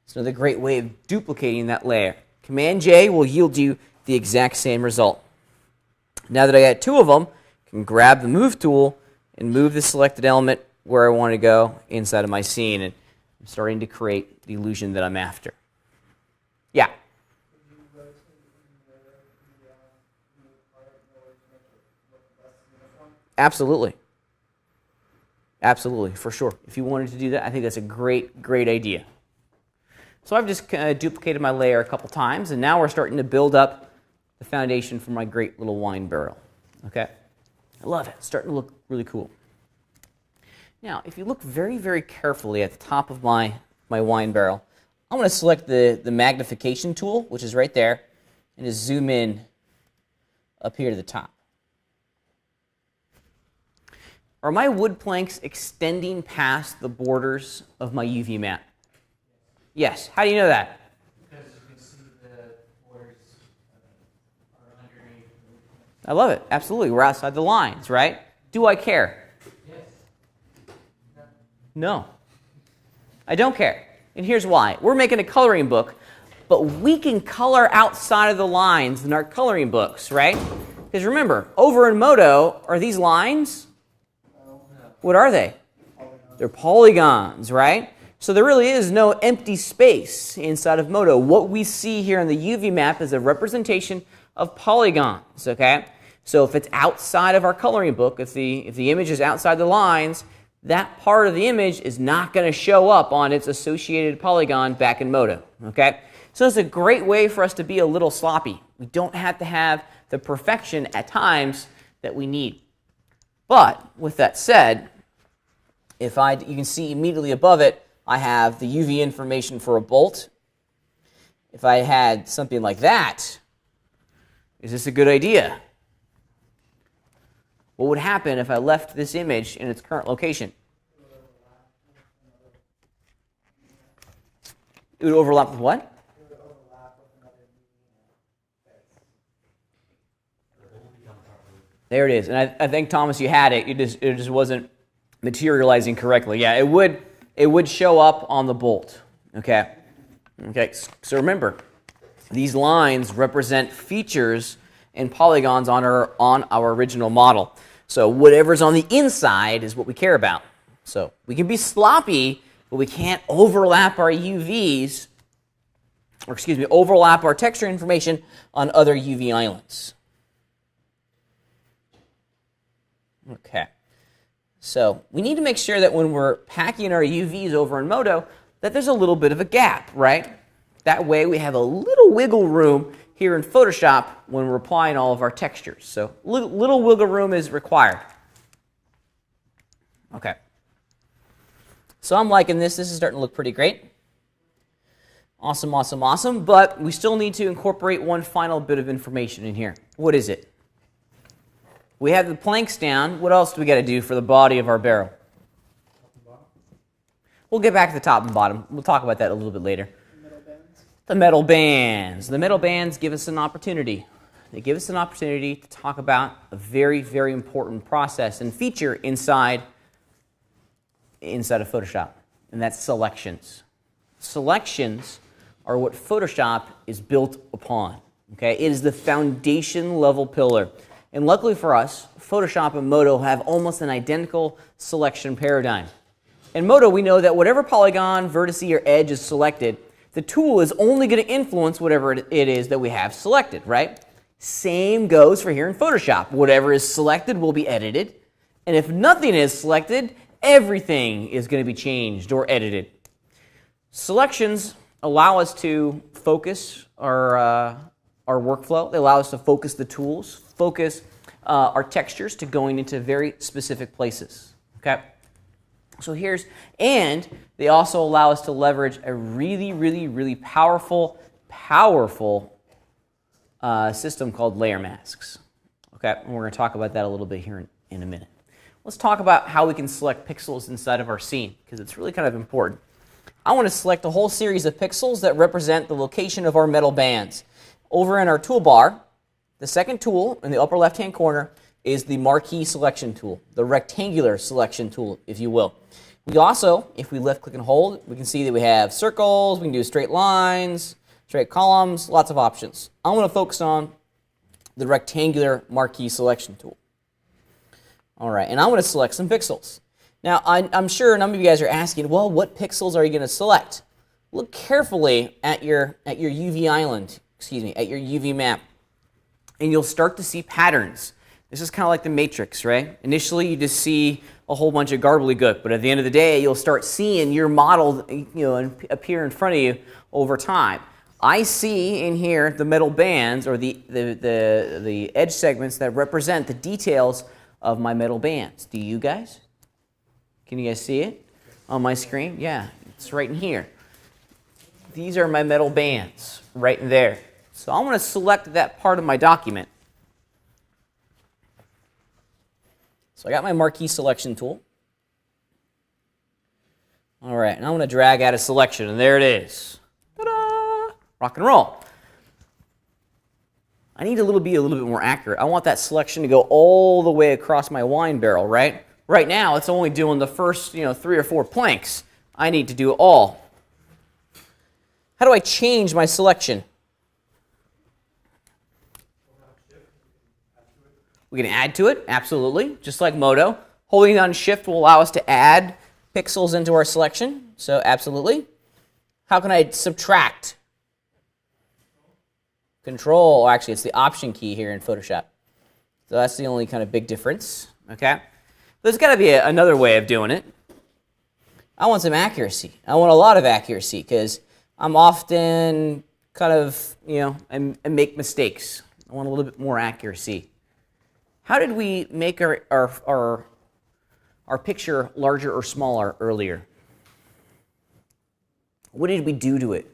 [SPEAKER 1] It's another great way of duplicating that layer. Command-J will yield you the exact same result. Now that I got two of them, I can grab the Move tool and move the selected element where I want to go inside of my scene. And I'm starting to create the illusion that I'm after. Yeah? Absolutely. Absolutely, for sure. If you wanted to do that, I think that's a great idea. So I've just duplicated my layer a couple times, and now we're starting to build up the foundation for my great little wine barrel. Okay? I love it. It's starting to look really cool. Now, if you look very carefully at the top of my wine barrel, I'm going to select the magnification tool, which is right there, and just zoom in up here to the top. Are my wood planks extending past the borders of my UV map? Yes. How do you know that?
[SPEAKER 3] Because you can see the borders are underneath.
[SPEAKER 1] I love it. Absolutely. We're outside the lines, right? Do I care?
[SPEAKER 3] Yes.
[SPEAKER 1] No. I don't care. And here's why. We're making a coloring book, but we can color outside of the lines in our coloring books, right? Because remember, over in Modo, are these lines? What are they? They're polygons, right? So there really is no empty space inside of Modo. What we see here in the UV map is a representation of polygons, okay? So if it's outside of our coloring book, if the image is outside the lines, that part of the image is not going to show up on its associated polygon back in Modo, okay? So it's a great way for us to be a little sloppy. We don't have to have the perfection at times that we need. But with that said, you can see immediately above it, I have the UV information for a bolt. If I had something like that, is this a good idea? What would happen if I left this image in its current location? It would overlap with what?
[SPEAKER 5] It would overlap with another UV.
[SPEAKER 1] There it is. And I think, Thomas, you had it. It just wasn't materializing correctly. Yeah, it would show up on the bolt. Okay. Okay. So remember, these lines represent features and polygons on our original model. So whatever's on the inside is what we care about. So we can be sloppy, but we can't overlap our UVs, or excuse me, overlap our texture information on other UV islands. Okay. So we need to make sure that when we're packing our UVs over in Modo, that there's a little bit of a gap, right? That way we have a little wiggle room here in Photoshop when we're applying all of our textures. So little wiggle room is required. Okay. So I'm liking this. This is starting to look pretty great. Awesome, awesome, awesome. But we still need to incorporate one final bit of information in here. What is it? We have the planks down. What else do we got to do for the body of our barrel? We'll get back to the top and bottom. We'll talk about that a little bit later. The metal bands. The metal bands give us an opportunity. They give us an opportunity to talk about a very, very important process and feature inside of Photoshop, and that's selections. Selections are what Photoshop is built upon. Okay? It is the foundation level pillar. And luckily for us, Photoshop and Modo have almost an identical selection paradigm. In Modo, we know that whatever polygon, vertice, or edge is selected, the tool is only going to influence whatever it is that we have selected, right? Same goes for here in Photoshop. Whatever is selected will be edited. And if nothing is selected, everything is going to be changed or edited. Selections allow us to focus our workflow. They allow us to focus the tools, focus our textures to going into very specific places. Okay? So and they also allow us to leverage a really, really, really powerful system called layer masks. Okay, and we're going to talk about that a little bit here in a minute. Let's talk about how we can select pixels inside of our scene, because it's really kind of important. I want to select a whole series of pixels that represent the location of our metal bands. Over in our toolbar, the second tool in the upper left-hand corner is the marquee selection tool, the rectangular selection tool, if you will. We also, if we left click and hold, we can see that we have circles, we can do straight lines, straight columns, lots of options. I want to focus on the rectangular marquee selection tool. All right, and I want to select some pixels. Now, I'm sure a number of you guys are asking, well, what pixels are you going to select? Look carefully at your UV island, at your UV map, and you'll start to see patterns. This is kind of like the matrix, right? Initially, you just see a whole bunch of gobbledygook, but at the end of the day, you'll start seeing your model, appear in front of you over time. I see in here the metal bands, or the edge segments that represent the details of my metal bands. Do you guys? Can you guys see it on my screen? Yeah, it's right in here. These are my metal bands right in there. So I want to select that part of my document. So I got my marquee selection tool. All right, and I'm going to drag out a selection, and there it is. Ta-da! Rock and roll. I need to be a little bit more accurate. I want that selection to go all the way across my wine barrel, right? Right now, it's only doing the first, 3 or 4 planks, I need to do all. How do I change my selection? We can add to it, absolutely, just like Moto. Holding down Shift will allow us to add pixels into our selection, so absolutely. How can I subtract? Control, or actually it's the Option key here in Photoshop. So that's the only kind of big difference, okay? There's got to be another way of doing it. I want some accuracy. I want a lot of accuracy because I'm often kind of, I make mistakes. I want a little bit more accuracy. How did we make our picture larger or smaller earlier? What did we do to it?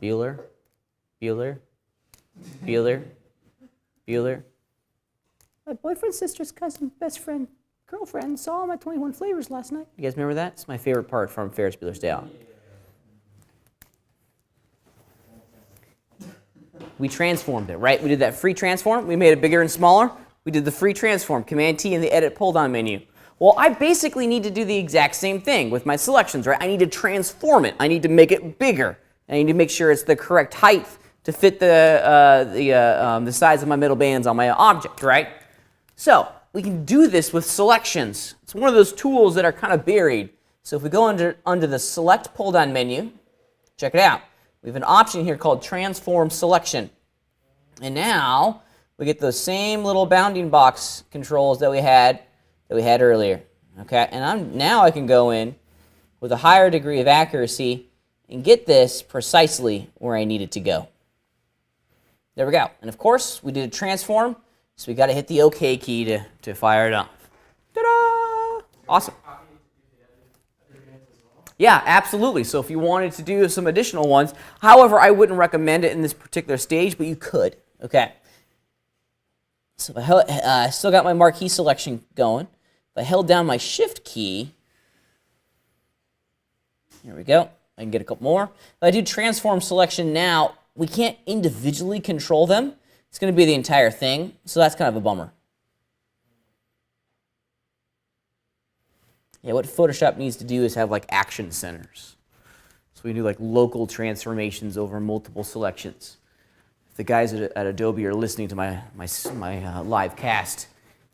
[SPEAKER 1] Bueller? Bueller? Bueller? Bueller? My boyfriend's sister's cousin, best friend, girlfriend saw him at 21 Flavors last night. You guys remember that? It's my favorite part from Ferris Bueller's Day Off. We transformed it, right? We did that free transform. We made it bigger and smaller. We did the free transform, Command-T in the Edit pull-down menu. Well, I basically need to do the exact same thing with my selections, right? I need to transform it. I need to make it bigger. I need to make sure it's the correct height to fit the size of my middle bands on my object, right? So we can do this with selections. It's one of those tools that are kind of buried. So if we go under the Select pull-down menu, check it out. We have an option here called Transform Selection. And now we get those same little bounding box controls that we had earlier. Okay, and now I can go in with a higher degree of accuracy and get this precisely where I need it to go. There we go. And of course, we did a transform, so we got to hit the OK key to fire it off. Ta-da! Awesome. Yeah, absolutely. So if you wanted to do some additional ones, however, I wouldn't recommend it in this particular stage, but you could. Okay. So if I still got my marquee selection going. If I held down my Shift key, here we go. I can get a couple more. If I do transform selection now, we can't individually control them. It's going to be the entire thing, so that's kind of a bummer. Yeah, what Photoshop needs to do is have like action centers. So we do like local transformations over multiple selections. If the guys at Adobe are listening to my live cast,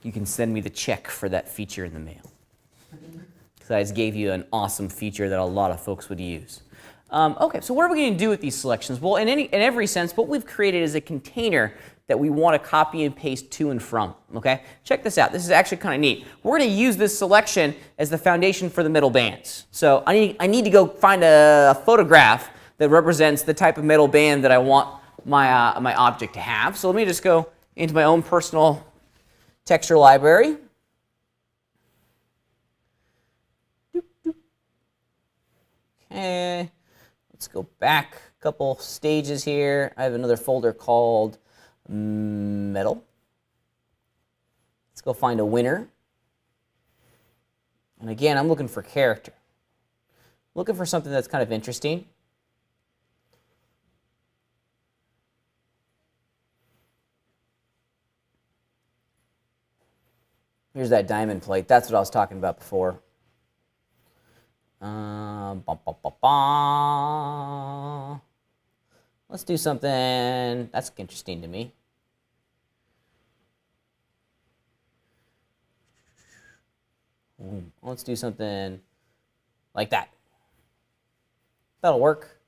[SPEAKER 1] you can send me the check for that feature in the mail. Because I just gave you an awesome feature that a lot of folks would use. Okay, so what are we going to do with these selections? Well, in every sense, what we've created is a container that we want to copy and paste to and from. Okay, check this out. This is actually kind of neat. We're going to use this selection as the foundation for the middle bands. So I need to go find a photograph that represents the type of middle band that I want my object to have. So let me just go into my own personal texture library. Okay, let's go back a couple stages here. I have another folder called Metal. Let's go find a winner. And again, I'm looking for character. Looking for something that's kind of interesting. Here's that diamond plate. That's what I was talking about before. Let's do something that's interesting to me. Let's do something like that. That'll work.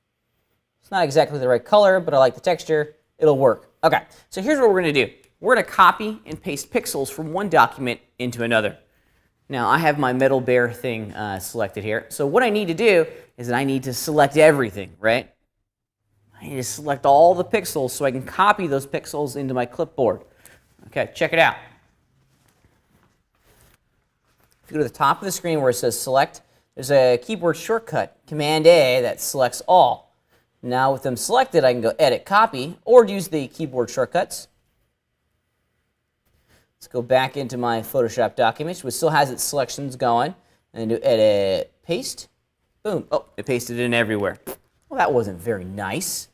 [SPEAKER 1] It's not exactly the right color, but I like the texture. It'll work. Okay, so here's what we're going to do. We're going to copy and paste pixels from one document into another. Now, I have my metal bear thing selected here. So what I need to do is that I need to select everything, right? I need to select all the pixels so I can copy those pixels into my clipboard. Okay, check it out. If you go to the top of the screen where it says Select, there's a keyboard shortcut, Command-A, that selects all. Now, with them selected, I can go Edit, Copy, or use the keyboard shortcuts. Let's go back into my Photoshop document, which still has its selections going, and do Edit, Paste. Boom. Oh, it pasted it in everywhere. Well, that wasn't very nice.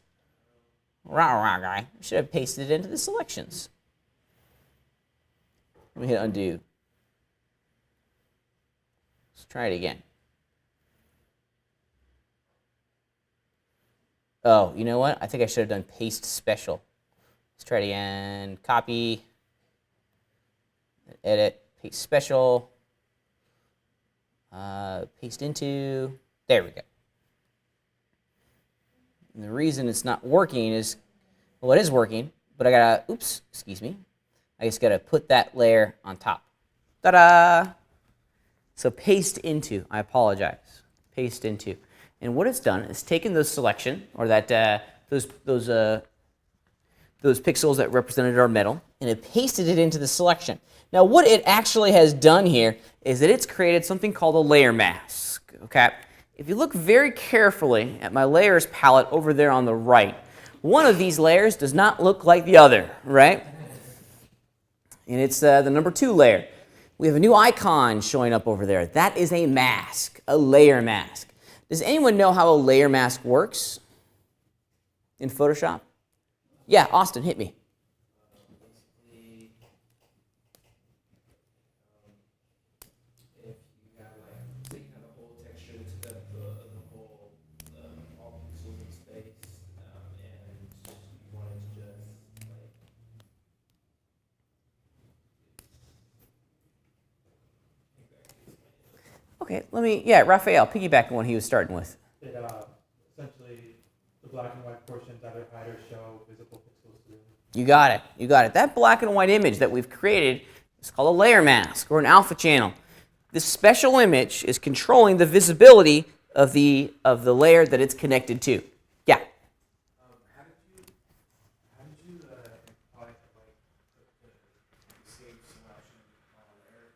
[SPEAKER 1] Rah, guy. I should have pasted it into the selections. Let me hit Undo. Let's try it again. Oh, you know what? I think I should have done paste special. Let's try it again. Copy, edit, paste special, paste into. There we go. And the reason it's not working is, well, it is working, but I gotta, oops, excuse me. I just gotta put that layer on top. Ta-da! So paste into, I apologize. Paste into. And what it's done is taken those selection, or that those pixels that represented our metal, and it pasted it into the selection. Now what it actually has done here is that it's created something called a layer mask. Okay? If you look very carefully at my layers palette over there on the right, one of these layers does not look like the other, right? And it's the number 2 layer. We have a new icon showing up over there. That is a mask, a layer mask. Does anyone know how a layer mask works in Photoshop? Yeah, Austin, hit me.
[SPEAKER 3] Basically, if you have like, say you have a whole texture to the whole, all pixels in space, and you wanted to just like,
[SPEAKER 1] Okay, Raphael, piggyback on what he was starting with.
[SPEAKER 4] It essentially the black and white portions either hide or show visible pixels through.
[SPEAKER 1] You got it. You got it. That black and white image that we've created is called a layer mask or an alpha channel. This special image is controlling the visibility of the layer that it's connected to. Yeah.
[SPEAKER 3] how did you imply that like the save selection layer?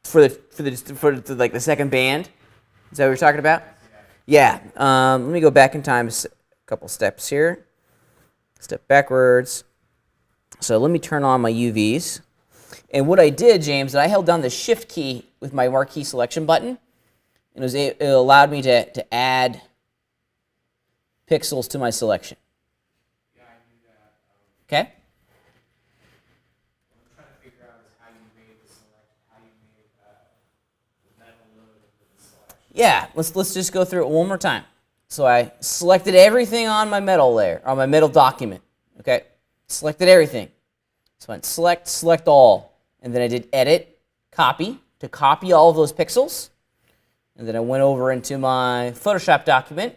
[SPEAKER 1] For the like the second band. Is that what you're talking about? Yeah. Let me go back in time a couple steps here. Step backwards. So let me turn on my UVs. And what I did, James, is I held down the Shift key with my marquee selection button, and it allowed me to add pixels to my selection.
[SPEAKER 3] Yeah, I knew that.
[SPEAKER 1] Okay?
[SPEAKER 3] What I'm trying to figure out is how you made the metal load of the selection.
[SPEAKER 1] Yeah, let's just go through it one more time. So I selected everything on my metal layer, on my metal document. Okay? Selected everything. So I went select all. And then I did edit, copy, to copy all of those pixels. And then I went over into my Photoshop document.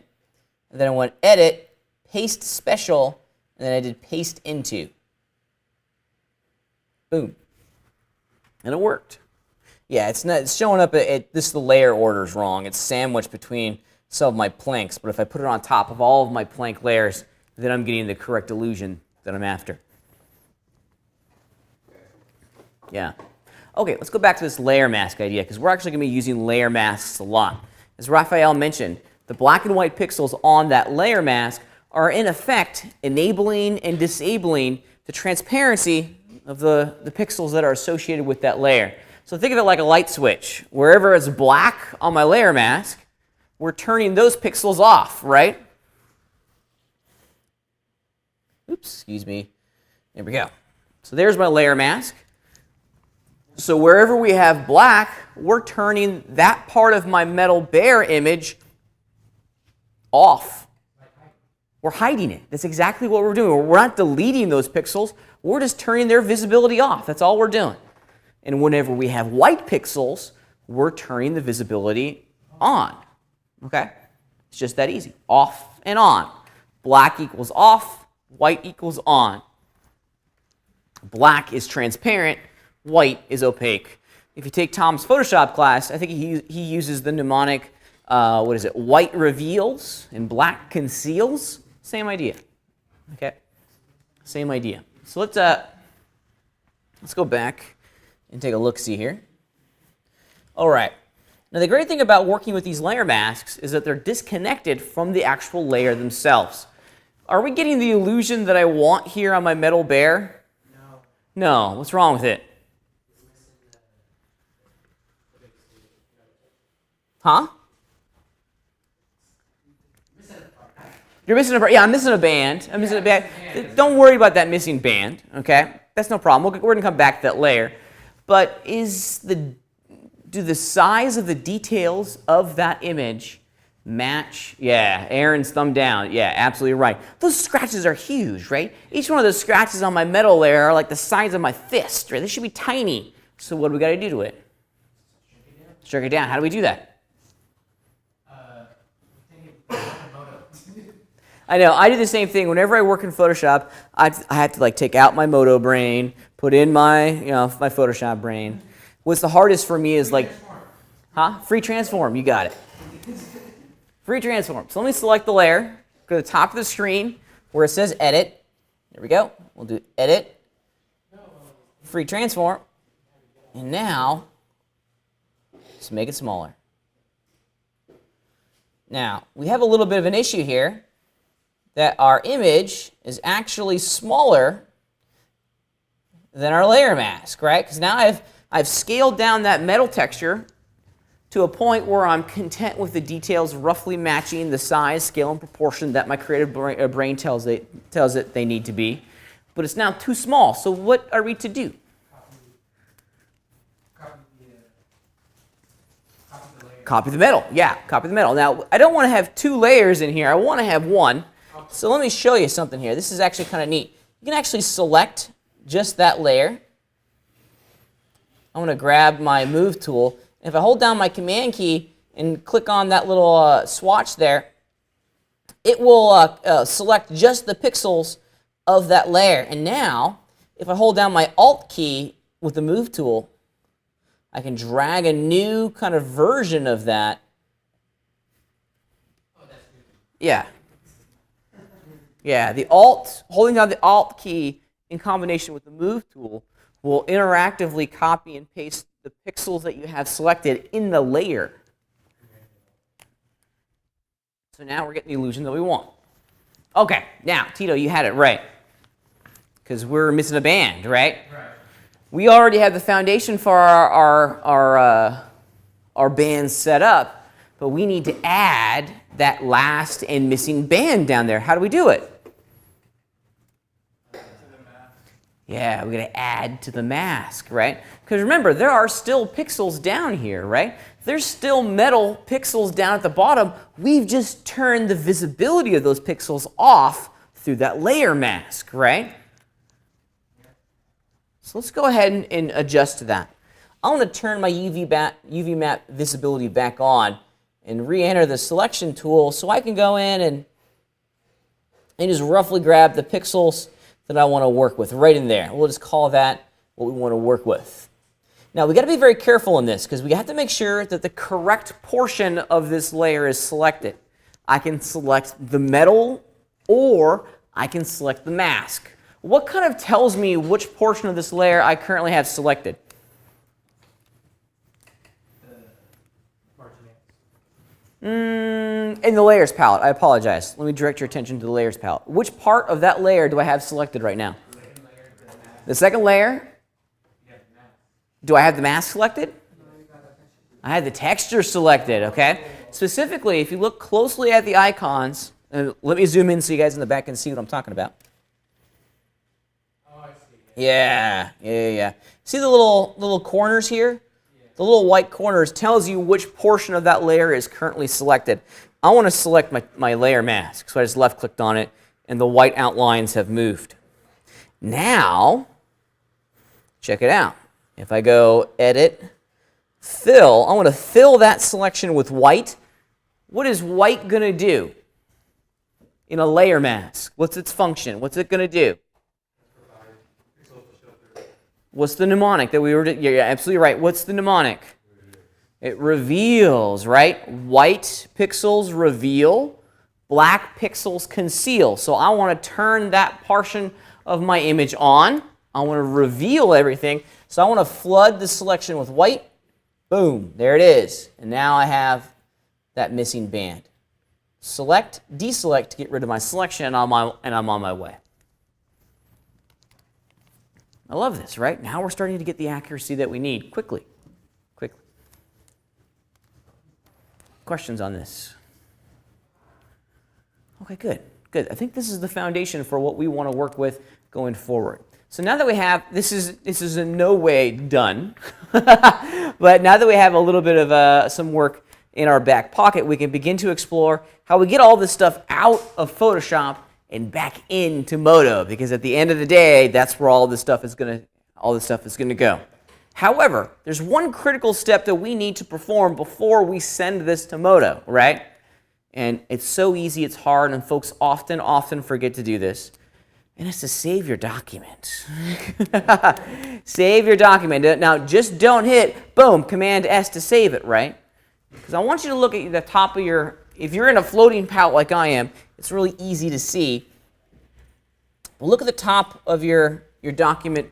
[SPEAKER 1] And then I went edit, paste special, and then I did paste into. Boom. And it worked. Yeah, it's showing up this the layer order is wrong. It's sandwiched between some of my planks, but if I put it on top of all of my plank layers, then I'm getting the correct illusion that I'm after. Yeah. Okay, let's go back to this layer mask idea, because we're actually going to be using layer masks a lot. As Raphael mentioned, the black and white pixels on that layer mask are in effect enabling and disabling the transparency of the pixels that are associated with that layer. So think of it like a light switch. Wherever it's black on my layer mask, we're turning those pixels off, right? Oops, excuse me. There we go. So there's my layer mask. So wherever we have black, we're turning that part of my metal bear image off. We're hiding it. That's exactly what we're doing. We're not deleting those pixels. We're just turning their visibility off. That's all we're doing. And whenever we have white pixels, we're turning the visibility on. Okay? It's just that easy. Off and on. Black equals off. White equals on. Black is transparent. White is opaque. If you take Tom's Photoshop class, I think he uses the mnemonic, white reveals and black conceals. Same idea. Okay? Same idea. So let's go back and take a look-see here. All right. Now the great thing about working with these layer masks is that they're disconnected from the actual layer themselves. Are we getting the illusion that I want here on my metal bear?
[SPEAKER 3] No.
[SPEAKER 1] No. What's wrong with it? Huh? You're missing a part. Yeah, I'm missing a band. I'm missing a band. Don't worry about that missing band, okay? That's no problem. We're going to come back to that layer. But do do the size of the details of that image match? Yeah, Aaron's thumb down. Yeah, absolutely right. Those scratches are huge, right? Each one of those scratches on my metal layer are like the size of my fist, right? They should be tiny. So what do we got to do to it? Shrink it down. How do we do that? I know, I do the same thing. Whenever I work in Photoshop, I have to like take out my Moto brain, put in my, my Photoshop brain. What's the hardest for me is like, free transform, you got it. Free transform. So let me select the layer, go to the top of the screen where it says edit. There we go. We'll do edit, free transform, and now let's make it smaller. Now, we have a little bit of an issue here that our image is actually smaller than our layer mask, right? Because now I've scaled down that metal texture to a point where I'm content with the details roughly matching the size, scale, and proportion that my creative brain tells it they need to be. But it's now too small. So what are we to do? Copy the metal. Yeah, copy the metal. Now, I don't want to have two layers in here. I want to have one. So let me show you something here. This is actually kind of neat. You can actually select just that layer. I'm going to grab my move tool. And if I hold down my command key and click on that little swatch there, it will select just the pixels of that layer. And now, if I hold down my Alt key with the move tool, I can drag a new kind of version of that. Yeah. Yeah, holding down the Alt key in combination with the Move tool will interactively copy and paste the pixels that you have selected in the layer. So now we're getting the illusion that we want. Okay, now, Tito, you had it right. Because we're missing a band, right? Right. We already have the foundation for our band set up, but we need to add that last and missing band down there. How do we do it? Yeah, we're going to add to the mask, right? Because remember, there are still pixels down here, right? There's still metal pixels down at the bottom. We've just turned the visibility of those pixels off through that layer mask, right? So let's go ahead and adjust to that. I want to turn my UV map visibility back on and re-enter the selection tool so I can go in and just roughly grab the pixels that I want to work with right in there. We'll just call that what we want to work with. Now, we got to be very careful in this because we have to make sure that the correct portion of this layer is selected. I can select the metal or I can select the mask. What kind of tells me which portion of this layer I currently have selected? In the layers palette, I apologize. Let me direct your attention to the layers palette. Which part of that layer do I have selected right now? The second layer? Do I have the mask selected? I have the texture selected, okay? Specifically, if you look closely at the icons, and let me zoom in so you guys in the back can see what I'm talking about.
[SPEAKER 3] Oh, I see.
[SPEAKER 1] Yeah. See the little corners here? The little white corners tells you which portion of that layer is currently selected. I want to select my layer mask, so I just left-clicked on it, and the white outlines have moved. Now, check it out. If I go Edit, Fill, I want to fill that selection with white. What is white going to do in a layer mask? What's its function? What's it going to do? What's the mnemonic that we were? You're absolutely right. What's the mnemonic? It reveals, right? White pixels reveal, black pixels conceal. So I want to turn that portion of my image on. I want to reveal everything. So I want to flood the selection with white. Boom, there it is. And now I have that missing band. Select, deselect to get rid of my selection, and I'm on my way. I love this, right? Now we're starting to get the accuracy that we need quickly. Questions on this? Okay, good. I think this is the foundation for what we want to work with going forward. So now that we have, this is in no way done, but now that we have a little bit of some work in our back pocket, we can begin to explore how we get all this stuff out of Photoshop and back into Modo, because at the end of the day, that's where all this stuff is going to go. However, there's one critical step that we need to perform before we send this to Modo, right? And it's so easy, it's hard, and folks often forget to do this. And it's to save your document. Save your document. Now, just don't hit, boom, Command S to save it, right? Because I want you to look at the top of your, if you're in a floating palette like I am, it's really easy to see. Well, look at the top of your document.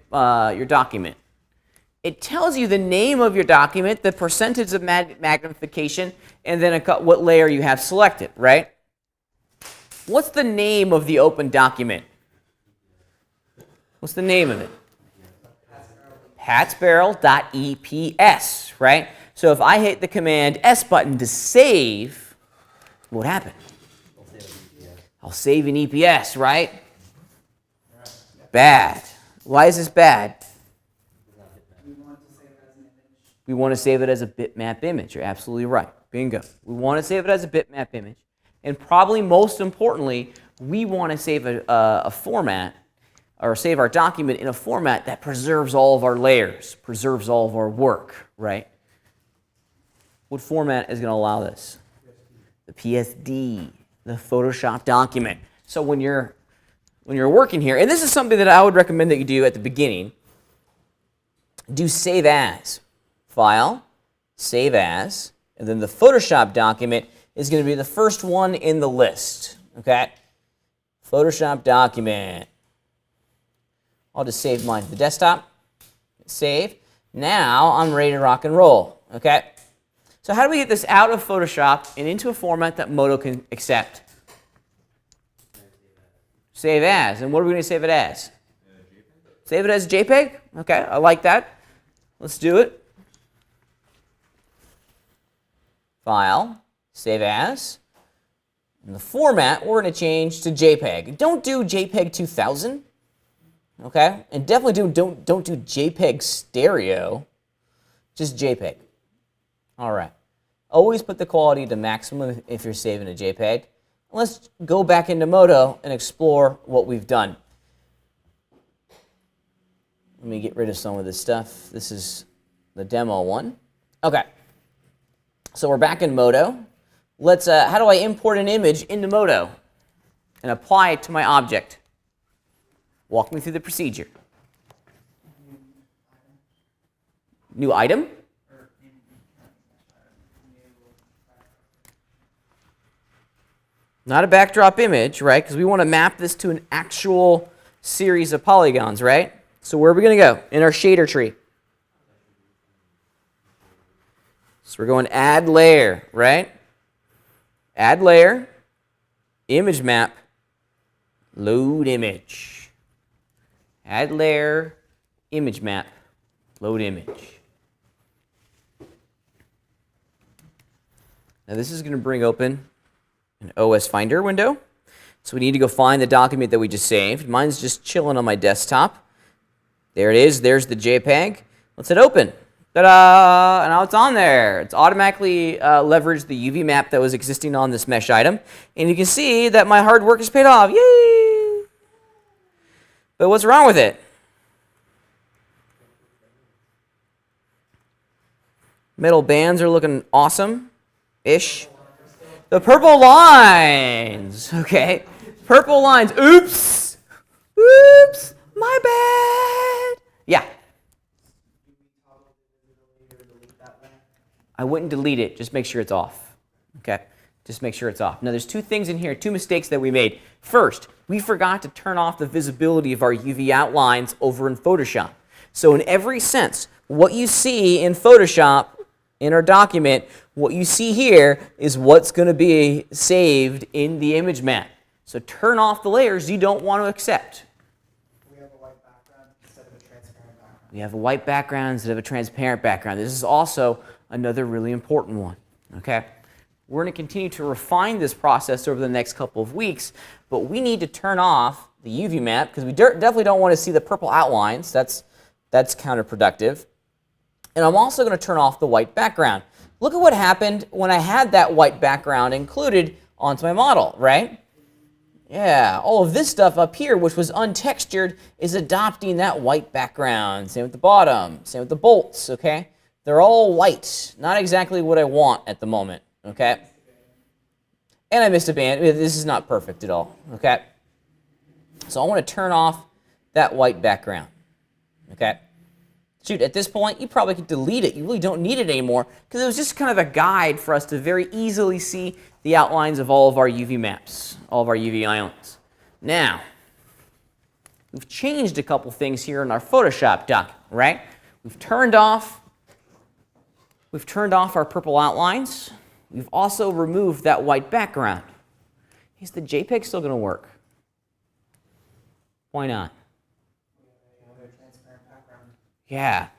[SPEAKER 1] It tells you the name of your document, the percentage of magnification, and then what layer you have selected, right? What's the name of the open document? What's the name of it? hatsbarrel.eps, right? So if I hit the Command S button to save, what would happen? I'll save in EPS, right? Bad. Why is this bad? We want to save it as a bitmap image. You're absolutely right. Bingo. We want to save it as a bitmap image. And probably most importantly, we want to save a format, or save our document in a format that preserves all of our layers, preserves all of our work, right? What format is going to allow this? The PSD, the Photoshop document. So when you're working here, and this is something that I would recommend that you do at the beginning, do save as. File, save as, and then the Photoshop document is going to be the first one in the list, okay? Photoshop document. I'll just save mine to the desktop. Save. Now I'm ready to rock and roll, okay? So how do we get this out of Photoshop and into a format that Modo can accept? Save as. And what are we going to save it as? Save it as JPEG? Okay, I like that. Let's do it. File, save as. And the format, we're going to change to JPEG. Don't do JPEG 2000, okay? And definitely don't do JPEG stereo, just JPEG. All right. Always put the quality to maximum if you're saving a JPEG. Let's go back into Modo and explore what we've done. Let me get rid of some of this stuff. This is the demo one. Okay. So we're back in Modo. Let's, how do I import an image into Modo and apply it to my object? Walk me through the procedure. New item? Not a backdrop image, right? Because we want to map this to an actual series of polygons, right? So where are we going to go? In our shader tree. So we're going add layer, right? Add layer, image map, load image. Add layer, image map, load image. Now this is going to bring open an OS Finder window. So we need to go find the document that we just saved. Mine's just chilling on my desktop. There it is. There's the JPEG. Let's hit open. Ta-da! And now it's on there. It's automatically leveraged the UV map that was existing on this mesh item. And you can see that my hard work has paid off. Yay! But what's wrong with it? Middle bands are looking awesome-ish. The purple lines. Okay. Purple lines. Oops. Oops. My bad. Yeah. I wouldn't delete it. Just make sure it's off. Okay? Just make sure it's off. Now, there's two things in here, two mistakes that we made. First, we forgot to turn off the visibility of our UV outlines over in Photoshop. So in every sense, what you see in Photoshop, in our document, what you see here is what's going to be saved in the image map. So turn off the layers you don't want to accept.
[SPEAKER 5] We have a white background instead of a transparent background.
[SPEAKER 1] We have a white background instead of a transparent background. This is also another really important one. Okay? We're going to continue to refine this process over the next couple of weeks, but we need to turn off the UV map because we definitely don't want to see the purple outlines. That's counterproductive. And I'm also going to turn off the white background. Look at what happened when I had that white background included onto my model, right? Yeah, all of this stuff up here, which was untextured, is adopting that white background. Same with the bottom, same with the bolts, okay? They're all white, not exactly what I want at the moment, okay? And I missed a band. This is not perfect at all, okay? So I want to turn off that white background, okay? Shoot, at this point, you probably could delete it. You really don't need it anymore because it was just kind of a guide for us to very easily see the outlines of all of our UV maps, all of our UV islands. Now, we've changed a couple things here in our Photoshop document, right? We've turned off our purple outlines. We've also removed that white background. Is the JPEG still going to work? Why not? Yeah,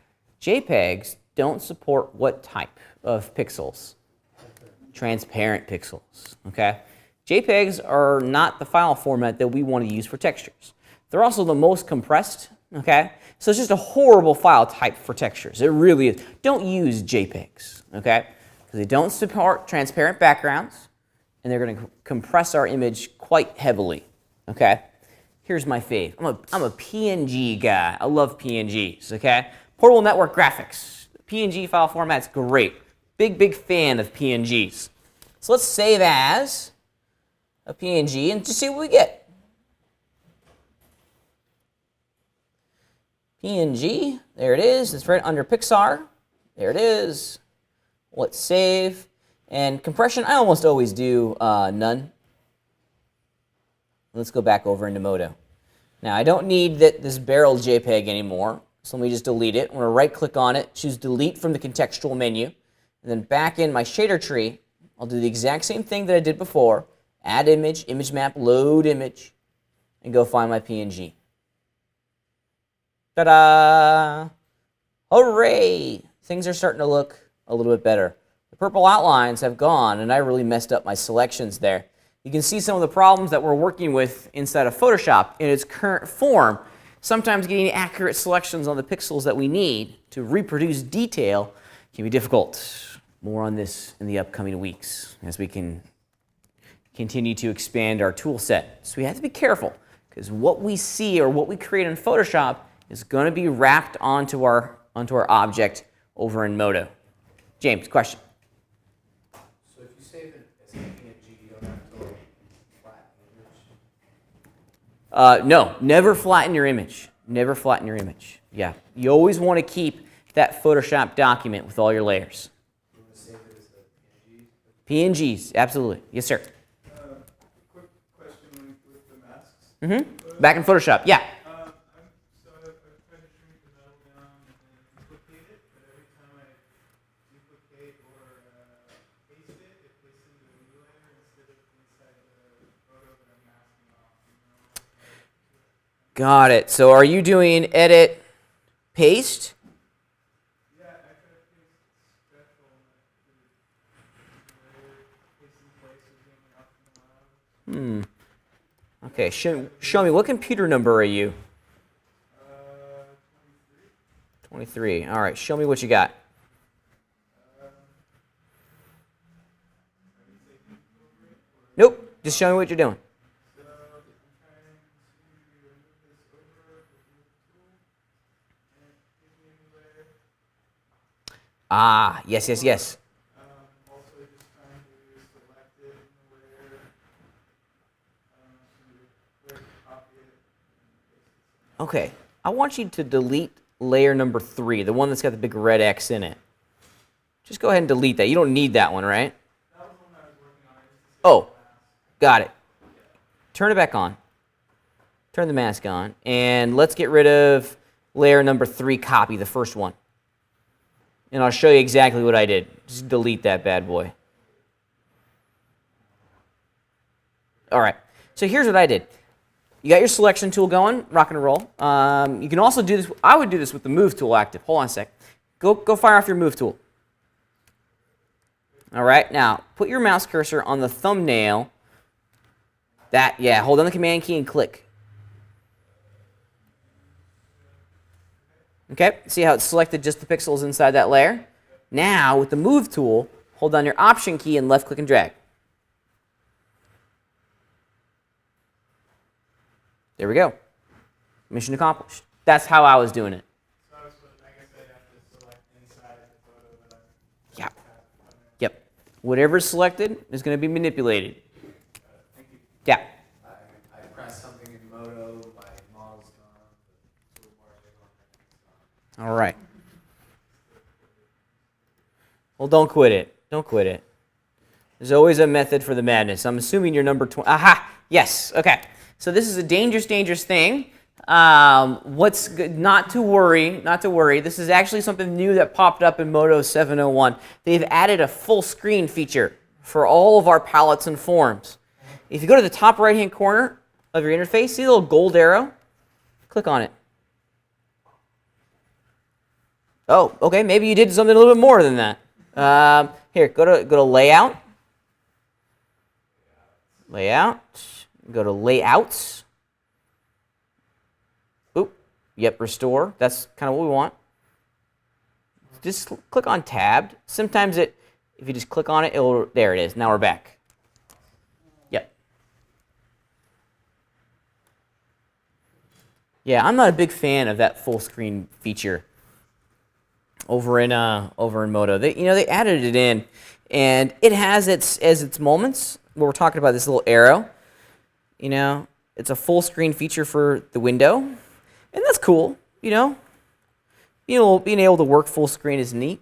[SPEAKER 1] JPEGs don't support what type of pixels? Transparent pixels, okay? JPEGs are not the file format that we want to use for textures. They're also the most compressed, okay? So it's just a horrible file type for textures. It really is. Don't use JPEGs, okay? Because they don't support transparent backgrounds, and they're going to compress our image quite heavily, okay? Here's my fave. I'm a PNG guy. I love PNGs, okay? Portable network graphics. PNG file format's great. Big fan of PNGs. So let's save as a PNG and just see what we get. PNG, there it is. It's right under Pixar. There it is. Let's save. And compression, I almost always do none. Let's go back over into Modo. Now, I don't need this barrel JPEG anymore, so let me just delete it. I'm going to right-click on it, choose Delete from the contextual menu, and then back in my shader tree, I'll do the exact same thing that I did before, add image, image map, load image, and go find my PNG. Ta-da! Hooray! Things are starting to look a little bit better. The purple outlines have gone, and I really messed up my selections there. You can see some of the problems that we're working with inside of Photoshop in its current form. Sometimes getting accurate selections on the pixels that we need to reproduce detail can be difficult. More on this in the upcoming weeks as we can continue to expand our tool set. So we have to be careful because what we see or what we create in Photoshop is going to be wrapped onto our object over in Modo. James, question?
[SPEAKER 3] So if you save it as a PNG, you don't have to like flatten the image?
[SPEAKER 1] No, never flatten your image. Never flatten your image. Yeah, you always want to keep that Photoshop document with all your layers.
[SPEAKER 3] You want to save it as a PNG?
[SPEAKER 1] PNGs, absolutely. Yes, sir.
[SPEAKER 6] Quick question with the masks.
[SPEAKER 1] Mm-hmm. Back in Photoshop, yeah.
[SPEAKER 6] So I've tried to shrink the metal down and then duplicate it, but every time I duplicate or paste it, it pastes into a new layer instead of inside the photo that I'm masking off.
[SPEAKER 1] Got it. So are you doing edit, paste?
[SPEAKER 6] Yeah, I try to paste special paste in place or zooming out from the bottom.
[SPEAKER 1] Okay, show me, what computer number are you?
[SPEAKER 6] 23.
[SPEAKER 1] 23. All right, show me what you got. Nope, just show me what you're doing.
[SPEAKER 6] So I'm trying to move this over with the tool and give me a new layer.
[SPEAKER 1] Ah, yes, yes, yes.
[SPEAKER 6] Also just trying to select it in the layer, to copy it and paste it.
[SPEAKER 1] Okay, I want you to delete layer number 3, the one that's got the big red X in it. Just go ahead and delete that. You don't need that one, right?
[SPEAKER 6] That was the one I was working on. Just to
[SPEAKER 1] Oh, got it. Turn it back on. Turn the mask on. And let's get rid of layer number 3 copy, the first one. And I'll show you exactly what I did. Just delete that bad boy. All right, so here's what I did. You got your selection tool going, rock and roll. You can also do this, I would do this with the move tool active. Hold on a sec. Go fire off your move tool. All right, now put your mouse cursor on the thumbnail. Yeah, hold down the command key and click. Okay, see how it's selected just the pixels inside that layer? Now, with the Move tool, hold down your Option key and left click and drag. There we go. Mission accomplished. That's how I was doing it.
[SPEAKER 6] So I guess I'd have to select inside the photo that I
[SPEAKER 1] Yeah. Yep. Whatever's selected is going to be manipulated.
[SPEAKER 6] Thank you.
[SPEAKER 1] Yeah.
[SPEAKER 3] I press something in Moto, my model's gone, the toolbars are gone.
[SPEAKER 1] All right. Well, don't quit it. Don't quit it. There's always a method for the madness. I'm assuming you're number 20. Aha! Yes. Okay. So this is a dangerous, dangerous thing. What's good? Not to worry. Not to worry. This is actually something new that popped up in Moto 701. They've added a full screen feature for all of our palettes and forms. If you go to the top right-hand corner of your interface, see the little gold arrow? Click on it. Oh, okay. Maybe you did something a little bit more than that. Here, go to Layout. Layout. Go to Layouts. Oop. Yep, Restore. That's kind of what we want. Just click on Tabbed. Sometimes if you just click on it, there it is. Now we're back. Yep. Yeah, I'm not a big fan of that full screen feature over in Moto. They added it in, and it has its moments where we're talking about this little arrow. It's a full screen feature for the window, and that's cool. Being able to work full screen is neat.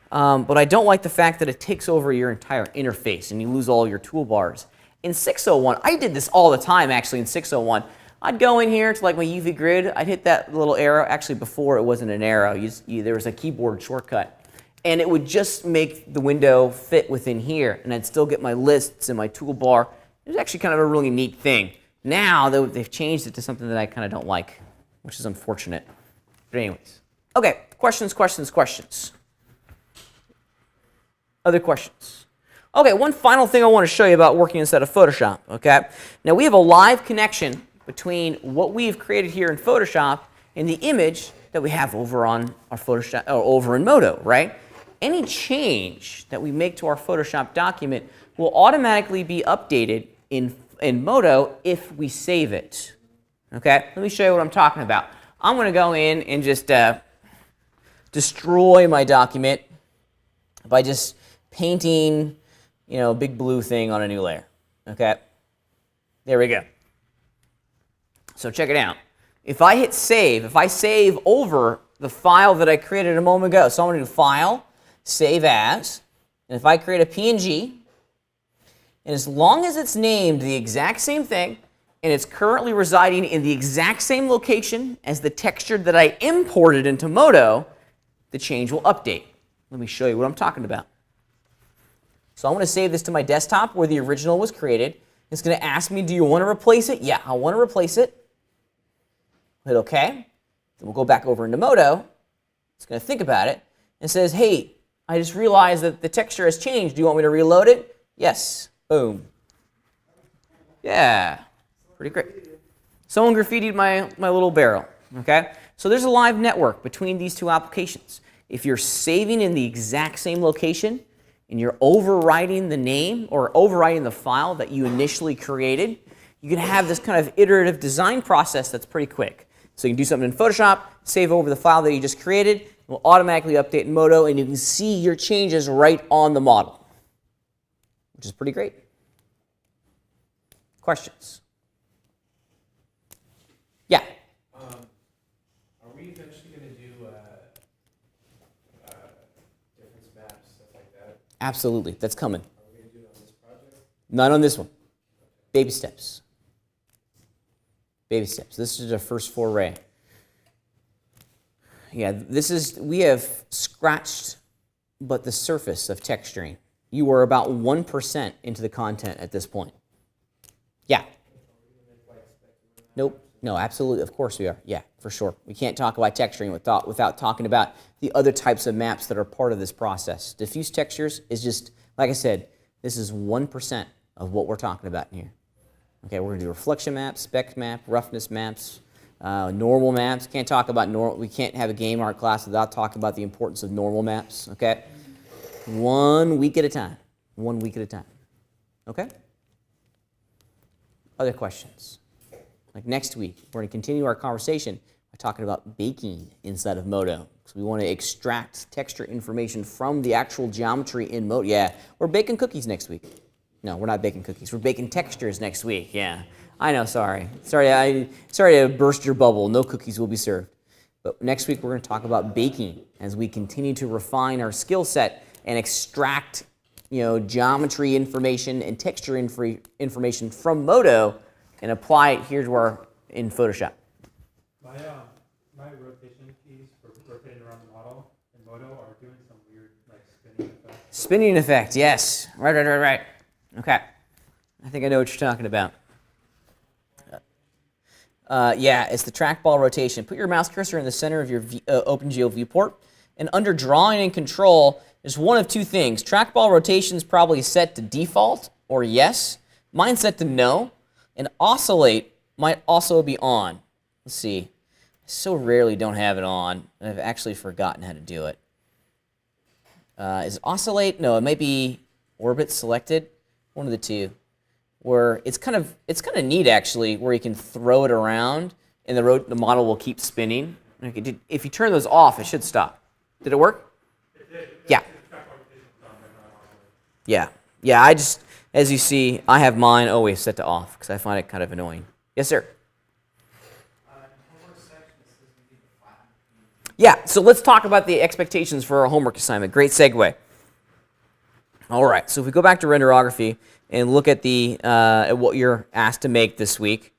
[SPEAKER 1] But I don't like the fact that it takes over your entire interface and you lose all your toolbars. In 601, I did this all the time actually in 601. I'd go in here to like my UV grid, I'd hit that little arrow. Actually, before it wasn't an arrow, there was a keyboard shortcut. And it would just make the window fit within here, and I'd still get my lists and my toolbar. It was actually kind of a really neat thing. Now they've changed it to something that I kind of don't like, which is unfortunate. But anyways. Okay, questions. Other questions? Okay, one final thing I want to show you about working inside of Photoshop, okay? Now we have a live connection between what we've created here in Photoshop and the image that we have over on our Photoshop, or over in Moto, right? Any change that we make to our Photoshop document will automatically be updated in Moto if we save it. Okay, let me show you what I'm talking about. I'm going to go in and just destroy my document by just painting, a big blue thing on a new layer. Okay, there we go. So check it out. If I hit save, if I save over the file that I created a moment ago, so I'm going to do File, Save As, and if I create a PNG, and as long as it's named the exact same thing, and it's currently residing in the exact same location as the texture that I imported into Moto, the change will update. Let me show you what I'm talking about. So I'm going to save this to my desktop where the original was created. It's going to ask me, do you want to replace it? Yeah, I want to replace it. Hit OK. Then we'll go back over into Moto. It's going to think about it and says, hey, I just realized that the texture has changed. Do you want me to reload it? Yes. Boom. Yeah. Pretty great. Someone graffitied my little barrel. Okay? So there's a live network between these two applications. If you're saving in the exact same location and you're overwriting the name or overwriting the file that you initially created, you can have this kind of iterative design process that's pretty quick. So you can do something in Photoshop, save over the file that you just created, it will automatically update in Moto, and you can see your changes right on the model, which is pretty great. Questions? Yeah?
[SPEAKER 3] Are we eventually going to do difference maps, stuff like that?
[SPEAKER 1] Absolutely. That's coming.
[SPEAKER 3] Are we going to do it on this project?
[SPEAKER 1] Not on this one. Baby steps. Baby steps. This is our first foray. Yeah, we have scratched but the surface of texturing. You are about 1% into the content at this point. Yeah. Nope. No, absolutely. Of course we are. Yeah, for sure. We can't talk about texturing without talking about the other types of maps that are part of this process. Diffuse textures is just, like I said, this is 1% of what we're talking about in here. Okay, we're going to do reflection maps, spec map, roughness maps, Normal maps, can't talk about we can't have a game art class without talking about the importance of normal maps, okay? 1 week at a time. 1 week at a time. Okay? Other questions? Like next week, we're going to continue our conversation by talking about baking inside of Modo. So we want to extract texture information from the actual geometry in Modo. Yeah, we're baking cookies next week. No, we're not baking cookies. We're baking textures next week. Yeah, I know. Sorry to burst your bubble. No cookies will be served. But next week we're going to talk about baking as we continue to refine our skill set and extract, geometry information and texture information from Modo and apply it here in Photoshop.
[SPEAKER 4] My rotation keys for rotating around the model in Modo are doing some weird spinning effect.
[SPEAKER 1] Spinning effect, yes. Right. Okay. I think I know what you're talking about. Yeah, it's the trackball rotation. Put your mouse cursor in the center of your OpenGL viewport, and under drawing and control, there's one of two things. Trackball rotation is probably set to default or yes. Mine's set to no, and oscillate might also be on. Let's see. I so rarely don't have it on, and I've actually forgotten how to do it. Is oscillate? No, it might be orbit selected. One of the two. Where it's kind of neat actually, where you can throw it around and the model will keep spinning. Okay, if you turn those off, it should stop. Did it work?
[SPEAKER 4] It did.
[SPEAKER 1] Yeah. Yeah. I just, as you see, I have mine always set to off because I find it kind of annoying. Yes, sir. Yeah. So let's talk about the expectations for our homework assignment. Great segue. All right. So if we go back to renderography and look at at what you're asked to make this week.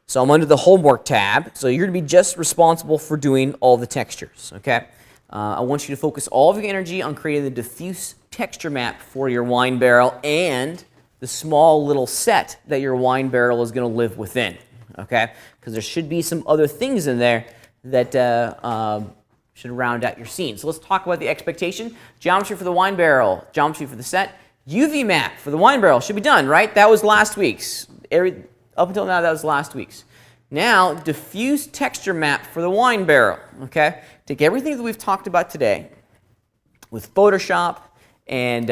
[SPEAKER 1] So I'm under the homework tab. So you're going to be just responsible for doing all the textures, okay? I want you to focus all of your energy on creating the diffuse texture map for your wine barrel and the small little set that your wine barrel is going to live within, okay? Because there should be some other things in there that should round out your scene. So let's talk about the expectation. Geometry for the wine barrel, geometry for the set. UV map for the wine barrel should be done, right? That was last week's. Up until now, that was last week's. Now, diffuse texture map for the wine barrel, okay? Take everything that we've talked about today with Photoshop and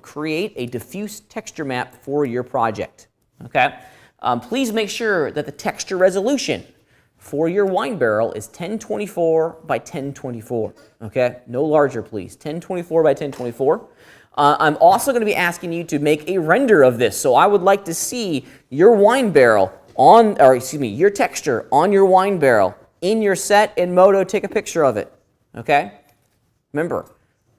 [SPEAKER 1] create a diffuse texture map for your project, okay? Please make sure that the texture resolution for your wine barrel is 1024 by 1024, okay? No larger, please. 1024 by 1024. I'm also going to be asking you to make a render of this. So I would like to see your wine barrel your texture on your wine barrel in your set in Modo. Take a picture of it, okay? Remember,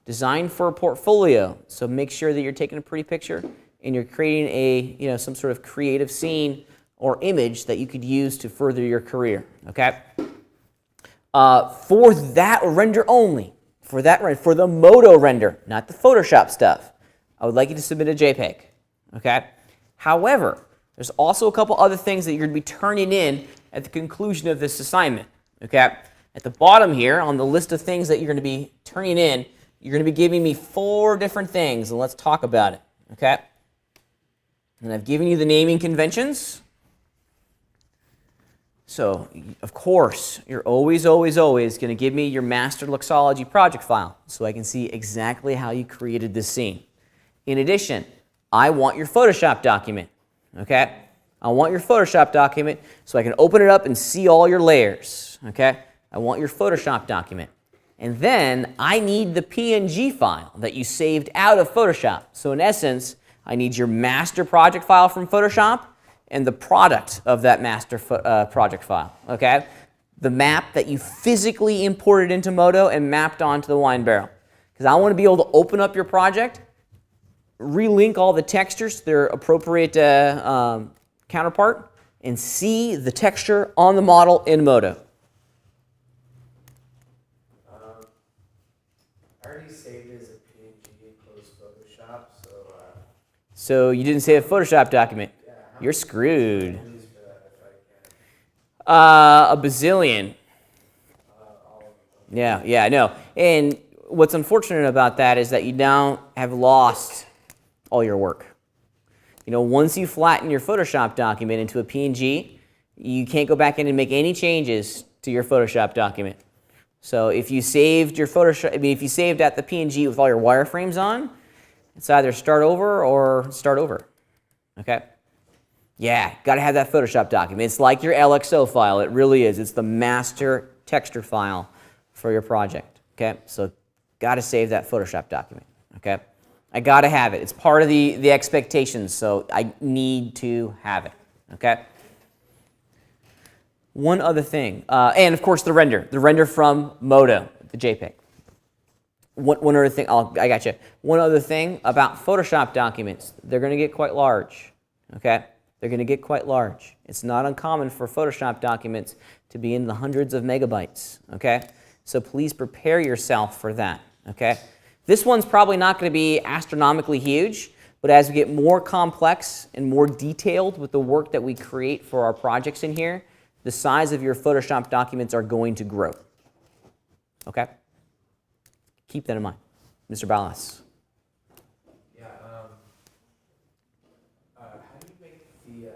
[SPEAKER 1] design for a portfolio. So make sure that you're taking a pretty picture and you're creating some sort of creative scene or image that you could use to further your career, okay? For that render only, for the Modo render, not the Photoshop stuff, I would like you to submit a JPEG, okay? However, there's also a couple other things that you're going to be turning in at the conclusion of this assignment, okay? At the bottom here, on the list of things that you're going to be turning in, you're going to be giving me 4 different things, and let's talk about it, okay? And I've given you the naming conventions. So, of course, you're always going to give me your master Luxology project file so I can see exactly how you created this scene. In addition, I want your Photoshop document, okay? I want your Photoshop document so I can open it up and see all your layers, okay? I want your Photoshop document. And then I need the PNG file that you saved out of Photoshop. So in essence, I need your master project file from Photoshop and the product of that master project file, okay? The map that you physically imported into Modo and mapped onto the wine barrel. Because I want to be able to open up your project, relink all the textures to their appropriate counterpart, and see the texture on the model in Modo.
[SPEAKER 3] I already saved it as a PNG close Photoshop,
[SPEAKER 1] So you didn't save a Photoshop document. You're screwed. A bazillion. Yeah, I know. And what's unfortunate about that is that you now have lost all your work. Once you flatten your Photoshop document into a PNG You can't go back in and make any changes to your Photoshop document. So if you saved your Photoshop, if you saved at the PNG with all your wireframes on, it's either start over or start over. Okay? Yeah, got to have that Photoshop document. It's like your LXO file. It really is. It's the master texture file for your project. Okay? So got to save that Photoshop document. Okay? I got to have it. It's part of the expectations, so I need to have it. Okay? One other thing, and of course the render from Modo, the JPEG. One other thing, I got you. One other thing about Photoshop documents, they're going to get quite large, okay? They're going to get quite large. It's not uncommon for Photoshop documents to be in the hundreds of megabytes, okay? So please prepare yourself for that, okay? This one's probably not going to be astronomically huge, but as we get more complex and more detailed with the work that we create for our projects in here, the size of your Photoshop documents are going to grow. Okay? Keep that in mind. Mr. Ballas.
[SPEAKER 3] Yeah, how do you make the,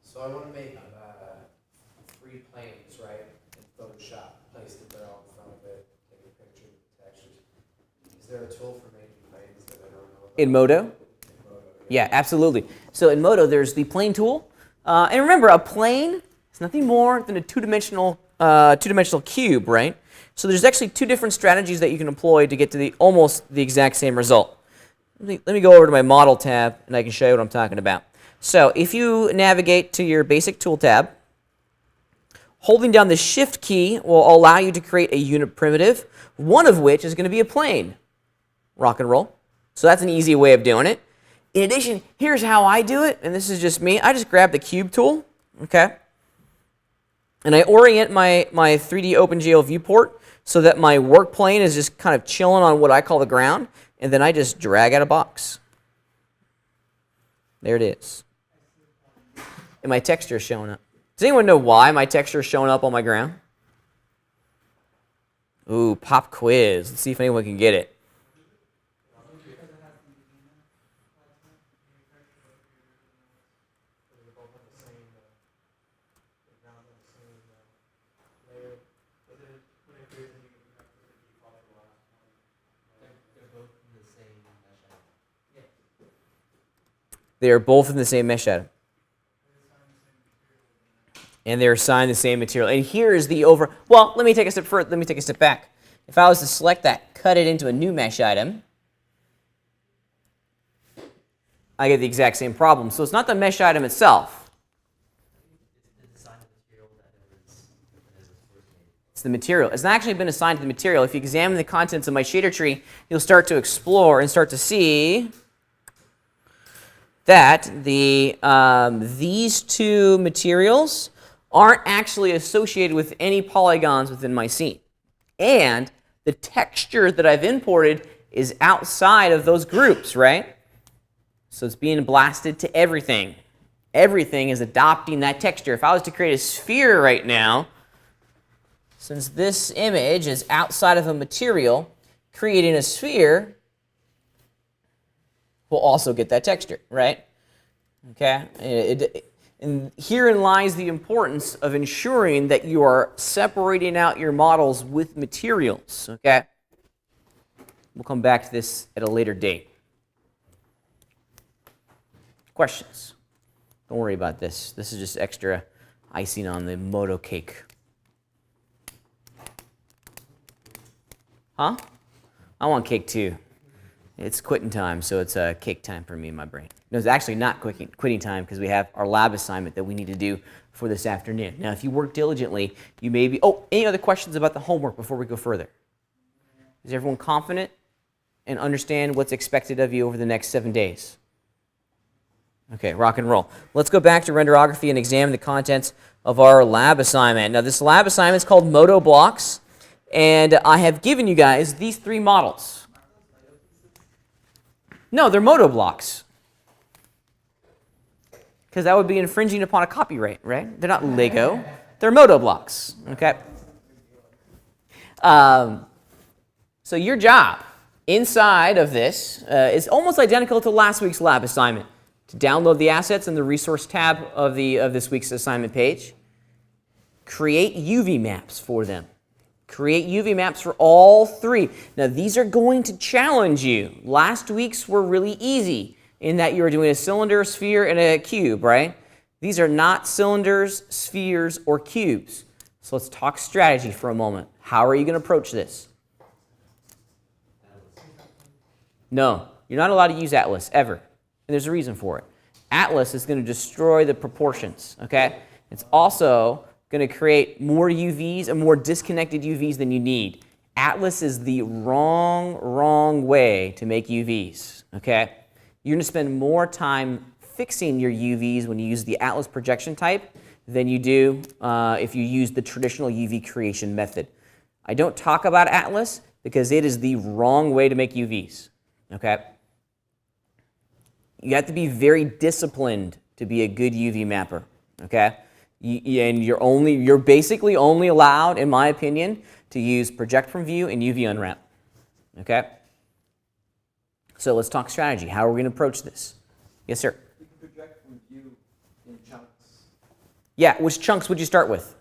[SPEAKER 3] so I want to make 3 planes, right, in Photoshop, place the barrel in front of it, take a picture of the textures. Is there a tool for making planes that I don't know about?
[SPEAKER 1] In Modo?
[SPEAKER 3] In Modo,
[SPEAKER 1] Yeah, absolutely. So in Modo, there's the plane tool. And remember, a plane is nothing more than a two-dimensional cube, right? So there's actually 2 different strategies that you can employ to get to almost the exact same result. Let me go over to my Model tab, and I can show you what I'm talking about. So if you navigate to your Basic Tool tab, holding down the Shift key will allow you to create a unit primitive, one of which is going to be a plane. Rock and roll. So that's an easy way of doing it. In addition, here's how I do it, and this is just me. I just grab the cube tool, okay? And I orient my 3D OpenGL viewport so that my work plane is just kind of chilling on what I call the ground, and then I just drag out a box. There it is. And my texture is showing up. Does anyone know why my texture is showing up on my ground? Ooh, pop quiz. Let's see if anyone can get it. They are both in the same mesh item. And they're assigned the same material. And here is the well, let me take a step further. Let me take a step back. If I was to select that, cut it into a new mesh item, I get the exact same problem. So it's not the mesh item itself. It's the material. It's not actually been assigned to the material. If you examine the contents of my shader tree, you'll start to explore and start to see that these 2 materials aren't actually associated with any polygons within my scene. And the texture that I've imported is outside of those groups, right? So it's being blasted to everything. Everything is adopting that texture. If I was to create a sphere right now, since this image is outside of a material, creating a sphere will also get that texture, right? Okay? And herein lies the importance of ensuring that you are separating out your models with materials, okay? We'll come back to this at a later date. Questions? Don't worry about this. This is just extra icing on the Modo cake. Huh? I want cake too. It's quitting time, so it's cake time for me in my brain. No, it's actually not quitting time because we have our lab assignment that we need to do for this afternoon. Now, if you work diligently, you may be... Oh, any other questions about the homework before we go further? Is everyone confident and understand what's expected of you over the next 7 days? Okay, rock and roll. Let's go back to renderography and examine the contents of our lab assignment. Now, this lab assignment is called Modo Blocks, and I have given you guys these 3 models. No, they're Modo blocks. Because that would be infringing upon a copyright, right? They're not Lego. They're Modo blocks, okay? So your job inside of this is almost identical to last week's lab assignment. to download the assets in the resource tab of this week's assignment page. Create UV maps for them. Create UV maps for all three. Now, these are going to challenge you. Last week's were really easy in that you were doing a cylinder, a sphere, and a cube, right? These are not cylinders, spheres, or cubes. So let's talk strategy for a moment. How are you going to approach this? No, you're not allowed to use Atlas, ever. And there's a reason for it. Atlas is going to destroy the proportions, okay? It's also going to create more UVs and more disconnected UVs than you need. Atlas is the wrong way to make UVs, okay? You're going to spend more time fixing your UVs when you use the Atlas projection type than you do if you use the traditional UV creation method. I don't talk about Atlas because it is the wrong way to make UVs, okay? You have to be very disciplined to be a good UV mapper, okay? And you're basically only allowed, in my opinion, to use project from view and UV unwrap, okay? So let's talk strategy. How are we going to approach this? Yes, sir?
[SPEAKER 3] You can project from view in chunks,
[SPEAKER 1] Yeah, which chunks would you start with?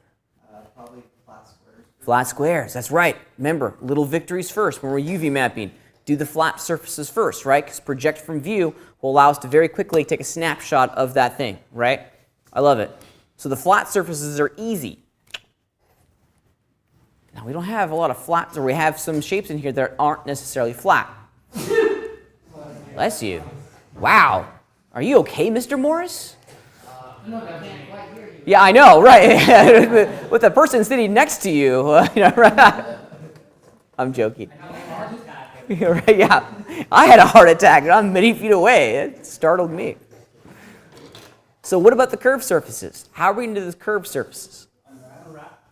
[SPEAKER 3] probably flat squares.
[SPEAKER 1] Flat squares, that's right. Remember, little victories first when we're UV mapping. Do the flat surfaces first, right? Because project from view will allow us to very quickly take a snapshot of that thing, right? I love it. So the flat surfaces are easy. Now, we don't have a lot of flats, or we have some shapes in here that aren't necessarily flat. Bless you. Wow. Are you okay, Mr. Morris? Yeah, I know, right. With the person sitting next to you. Right? I'm joking. Right, yeah. I had a heart attack, and I'm many feet away. It startled me. So what about the curved surfaces? How are we going to do the curved surfaces?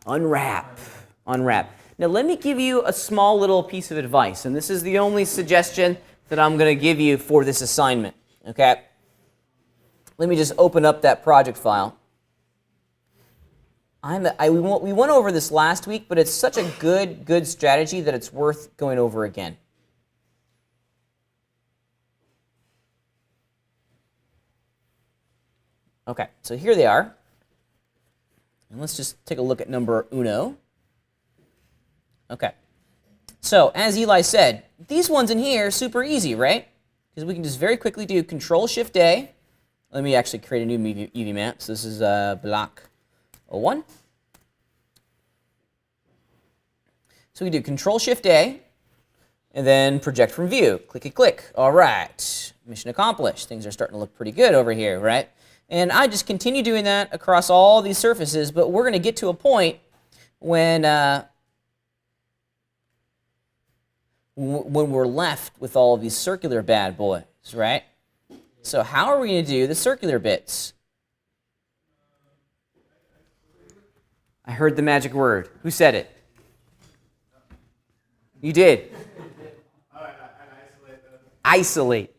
[SPEAKER 1] Unwrap. Unwrap. Now let me give you a small little piece of advice, and this is the only suggestion that I'm going to give you for this assignment. Okay? Let me just open up that project file. We went over this last week, but it's such a good strategy that it's worth going over again. Okay, so here they are. And let's just take a look at number uno. Okay. So, as Eli said, these ones in here are super easy, right? Because we can just very quickly do Control-Shift-A. Let me actually create a new UV map. So this is block 01. So we do Control-Shift-A, and then project from view. Click. All right. Mission accomplished. Things are starting to look pretty good over here, right? And I just continue doing that across all these surfaces, but we're going to get to a point when we're left with all of these circular bad boys, right? So how are we going to do the circular bits? I heard the magic word. Who said it? You did. Isolate,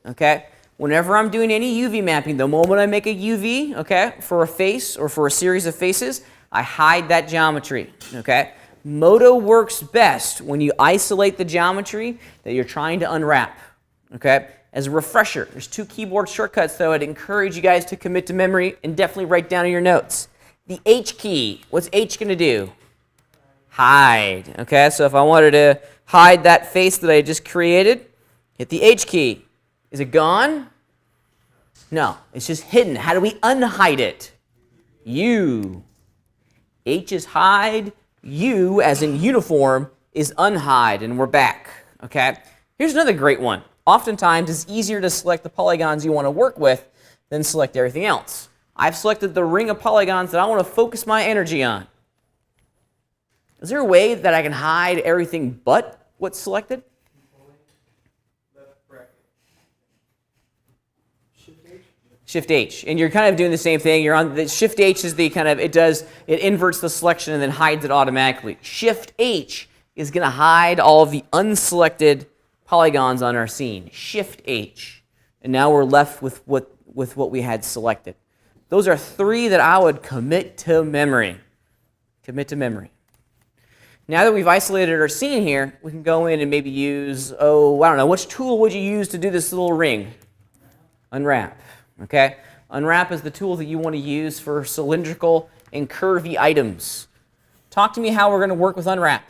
[SPEAKER 1] okay? Whenever I'm doing any UV mapping, the moment I make a UV, okay, for a face or for a series of faces, I hide that geometry, okay? Modo works best when you isolate the geometry that you're trying to unwrap, okay? As a refresher, there's 2 keyboard shortcuts, though, I'd encourage you guys to commit to memory and definitely write down in your notes. The H key, what's H going to do? Hide, okay? So if I wanted to hide that face that I just created, hit the H key. Is it gone? No, it's just hidden. How do we unhide it? U. H is hide. U, as in uniform, is unhide, and we're back. Okay? Here's another great one. Oftentimes, it's easier to select the polygons you want to work with than select everything else. I've selected the ring of polygons that I want to focus my energy on. Is there a way that I can hide everything but what's selected? Shift H, and you're kind of doing the same thing. You're on the Shift H is the kind of it inverts the selection and then hides it automatically. Shift H is going to hide all of the unselected polygons on our scene. Shift H, and now we're left with what we had selected. Those are 3 that I would commit to memory. Commit to memory. Now that we've isolated our scene here, we can go in and maybe use I don't know, which tool would you use to do this little ring? Unwrap, okay? Unwrap is the tool that you want to use for cylindrical and curvy items. Talk to me how we're going to work with unwrap.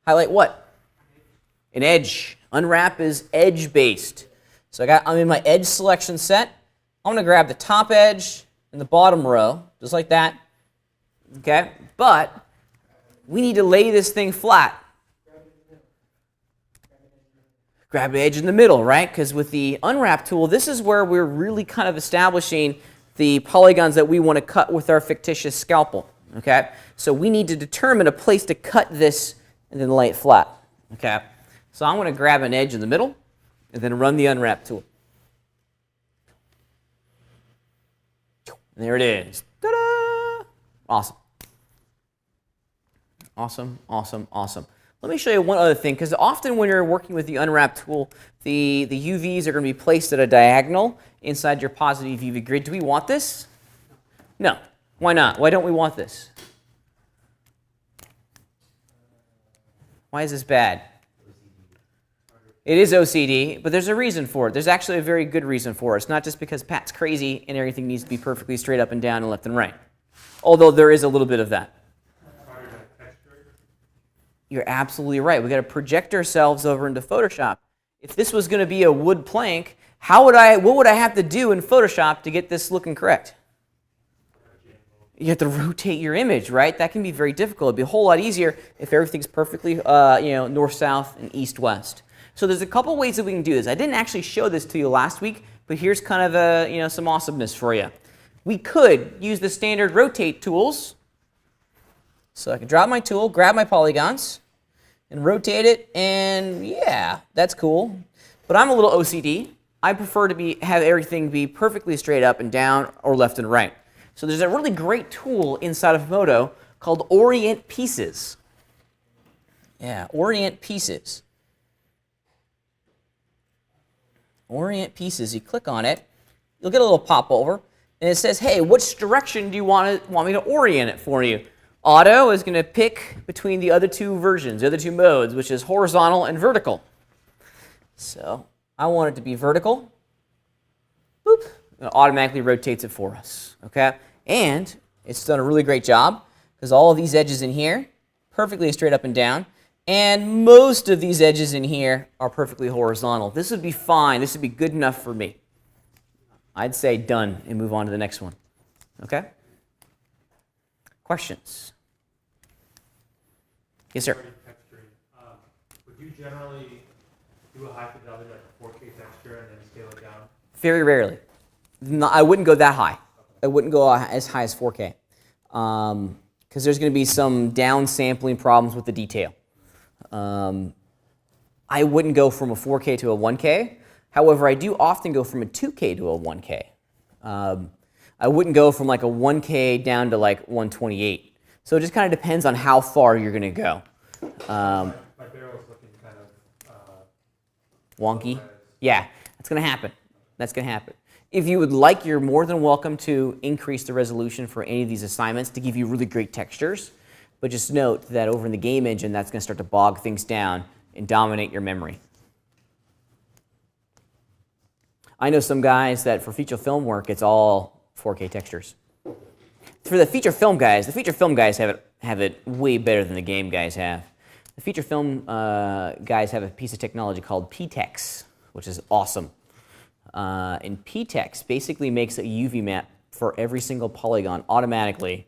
[SPEAKER 1] Highlight what? An edge. Unwrap is edge-based. So I'm in my edge selection set. I'm going to grab the top edge and the bottom row, just like that. Okay? But we need to lay this thing flat. Grab the edge in the middle, right? Because with the unwrap tool, this is where we're really kind of establishing the polygons that we want to cut with our fictitious scalpel. Okay? So we need to determine a place to cut this and then lay it flat. Okay? So I'm going to grab an edge in the middle and then run the unwrap tool. And there it is. Ta-da! Awesome. Awesome, awesome, awesome. Let me show you one other thing, because often when you're working with the unwrap tool, the UVs are going to be placed at a diagonal inside your positive UV grid. Do we want this? No. Why not? Why don't we want this? Why is this bad? It is OCD, but there's a reason for it. There's actually a very good reason for it. It's not just because Pat's crazy and everything needs to be perfectly straight up and down and left and right. Although there is a little bit of that. You're absolutely right. We've got to project ourselves over into Photoshop. If this was going to be a wood plank, what would I have to do in Photoshop to get this looking correct? You have to rotate your image, right? That can be very difficult. It'd be a whole lot easier if everything's perfectly north-south and east-west. So there's a couple ways that we can do this. I didn't actually show this to you last week, but here's kind of some awesomeness for you. We could use the standard rotate tools. So I can drop my tool, grab my polygons, and rotate it, and yeah, that's cool. But I'm a little OCD. I prefer to have everything be perfectly straight up and down or left and right. So there's a really great tool inside of Modo called Orient Pieces. Yeah, Orient Pieces. Orient Pieces. You click on it, you'll get a little pop over, and it says, hey, which direction do you want me to orient it for you? Auto is going to pick between the other two versions, the other two modes, which is horizontal and vertical. So I want it to be vertical. Boop. It automatically rotates it for us. Okay? And it's done a really great job because all of these edges in here, perfectly straight up and down. And most of these edges in here are perfectly horizontal. This would be fine. This would be good enough for me. I'd say done and move on to the next one. Okay? Questions? Yes, sir.
[SPEAKER 4] Would you generally do a high fidelity, like a 4K texture, and then scale it down?
[SPEAKER 1] Very rarely. I wouldn't go that high. I wouldn't go as high as 4K because there's going to be some downsampling problems with the detail. I wouldn't go from a 4K to a 1K. However, I do often go from a 2K to a 1K. I wouldn't go from like a 1K down to like 128. So it just kind of depends on how far you're going to go.
[SPEAKER 4] My barrel's looking kind of
[SPEAKER 1] wonky. Yeah, that's going to happen. That's going to happen. If you would like, you're more than welcome to increase the resolution for any of these assignments to give you really great textures. But just note that over in the game engine, that's going to start to bog things down and dominate your memory. I know some guys that for feature film work, it's all 4K textures. For the feature film guys have it way better than the game guys have. The feature film guys have a piece of technology called PTEX, which is awesome. And PTEX basically makes a UV map for every single polygon automatically.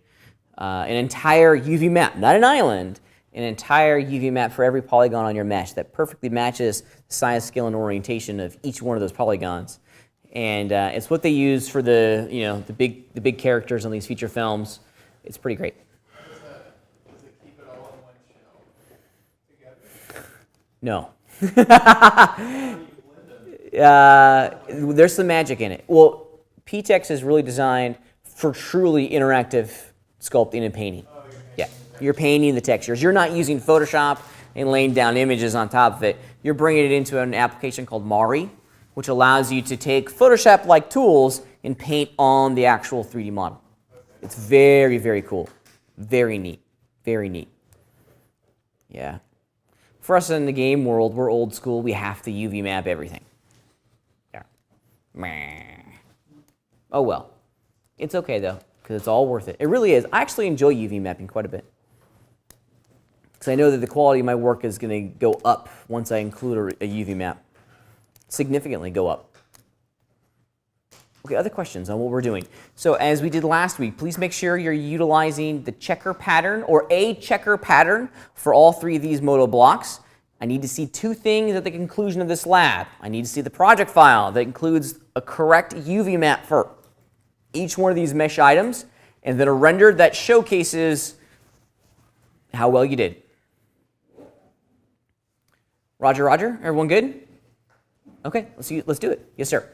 [SPEAKER 1] An entire UV map, not an island, an entire UV map for every polygon on your mesh that perfectly matches the size, scale, and orientation of each one of those polygons. And it's what they use for the big characters on these feature films. It's pretty great.
[SPEAKER 6] Does it keep it all in one shell together?
[SPEAKER 1] No. There's some magic in it. Well, PTEX is really designed for truly interactive sculpting and painting. Yeah, you're painting the textures. You're not using Photoshop and laying down images on top of it. You're bringing it into an application called Mari, which allows you to take Photoshop-like tools and paint on the actual 3D model. It's very, very cool. Very neat. Very neat. Yeah. For us in the game world, we're old school. We have to UV map everything. Yeah. Meh. Oh well. It's okay though, because it's all worth it. It really is. I actually enjoy UV mapping quite a bit. Because I know that the quality of my work is going to go up once I include a UV map. Significantly go up. Okay, other questions on what we're doing? So as we did last week, please make sure you're utilizing the checker pattern or a checker pattern for all three of these moto blocks. I need to see two things at the conclusion of this lab. I need to see the project file that includes a correct UV map for each one of these mesh items, and then a render that showcases how well you did. Roger, Roger? Everyone good? Okay, let's do it. Yes, sir.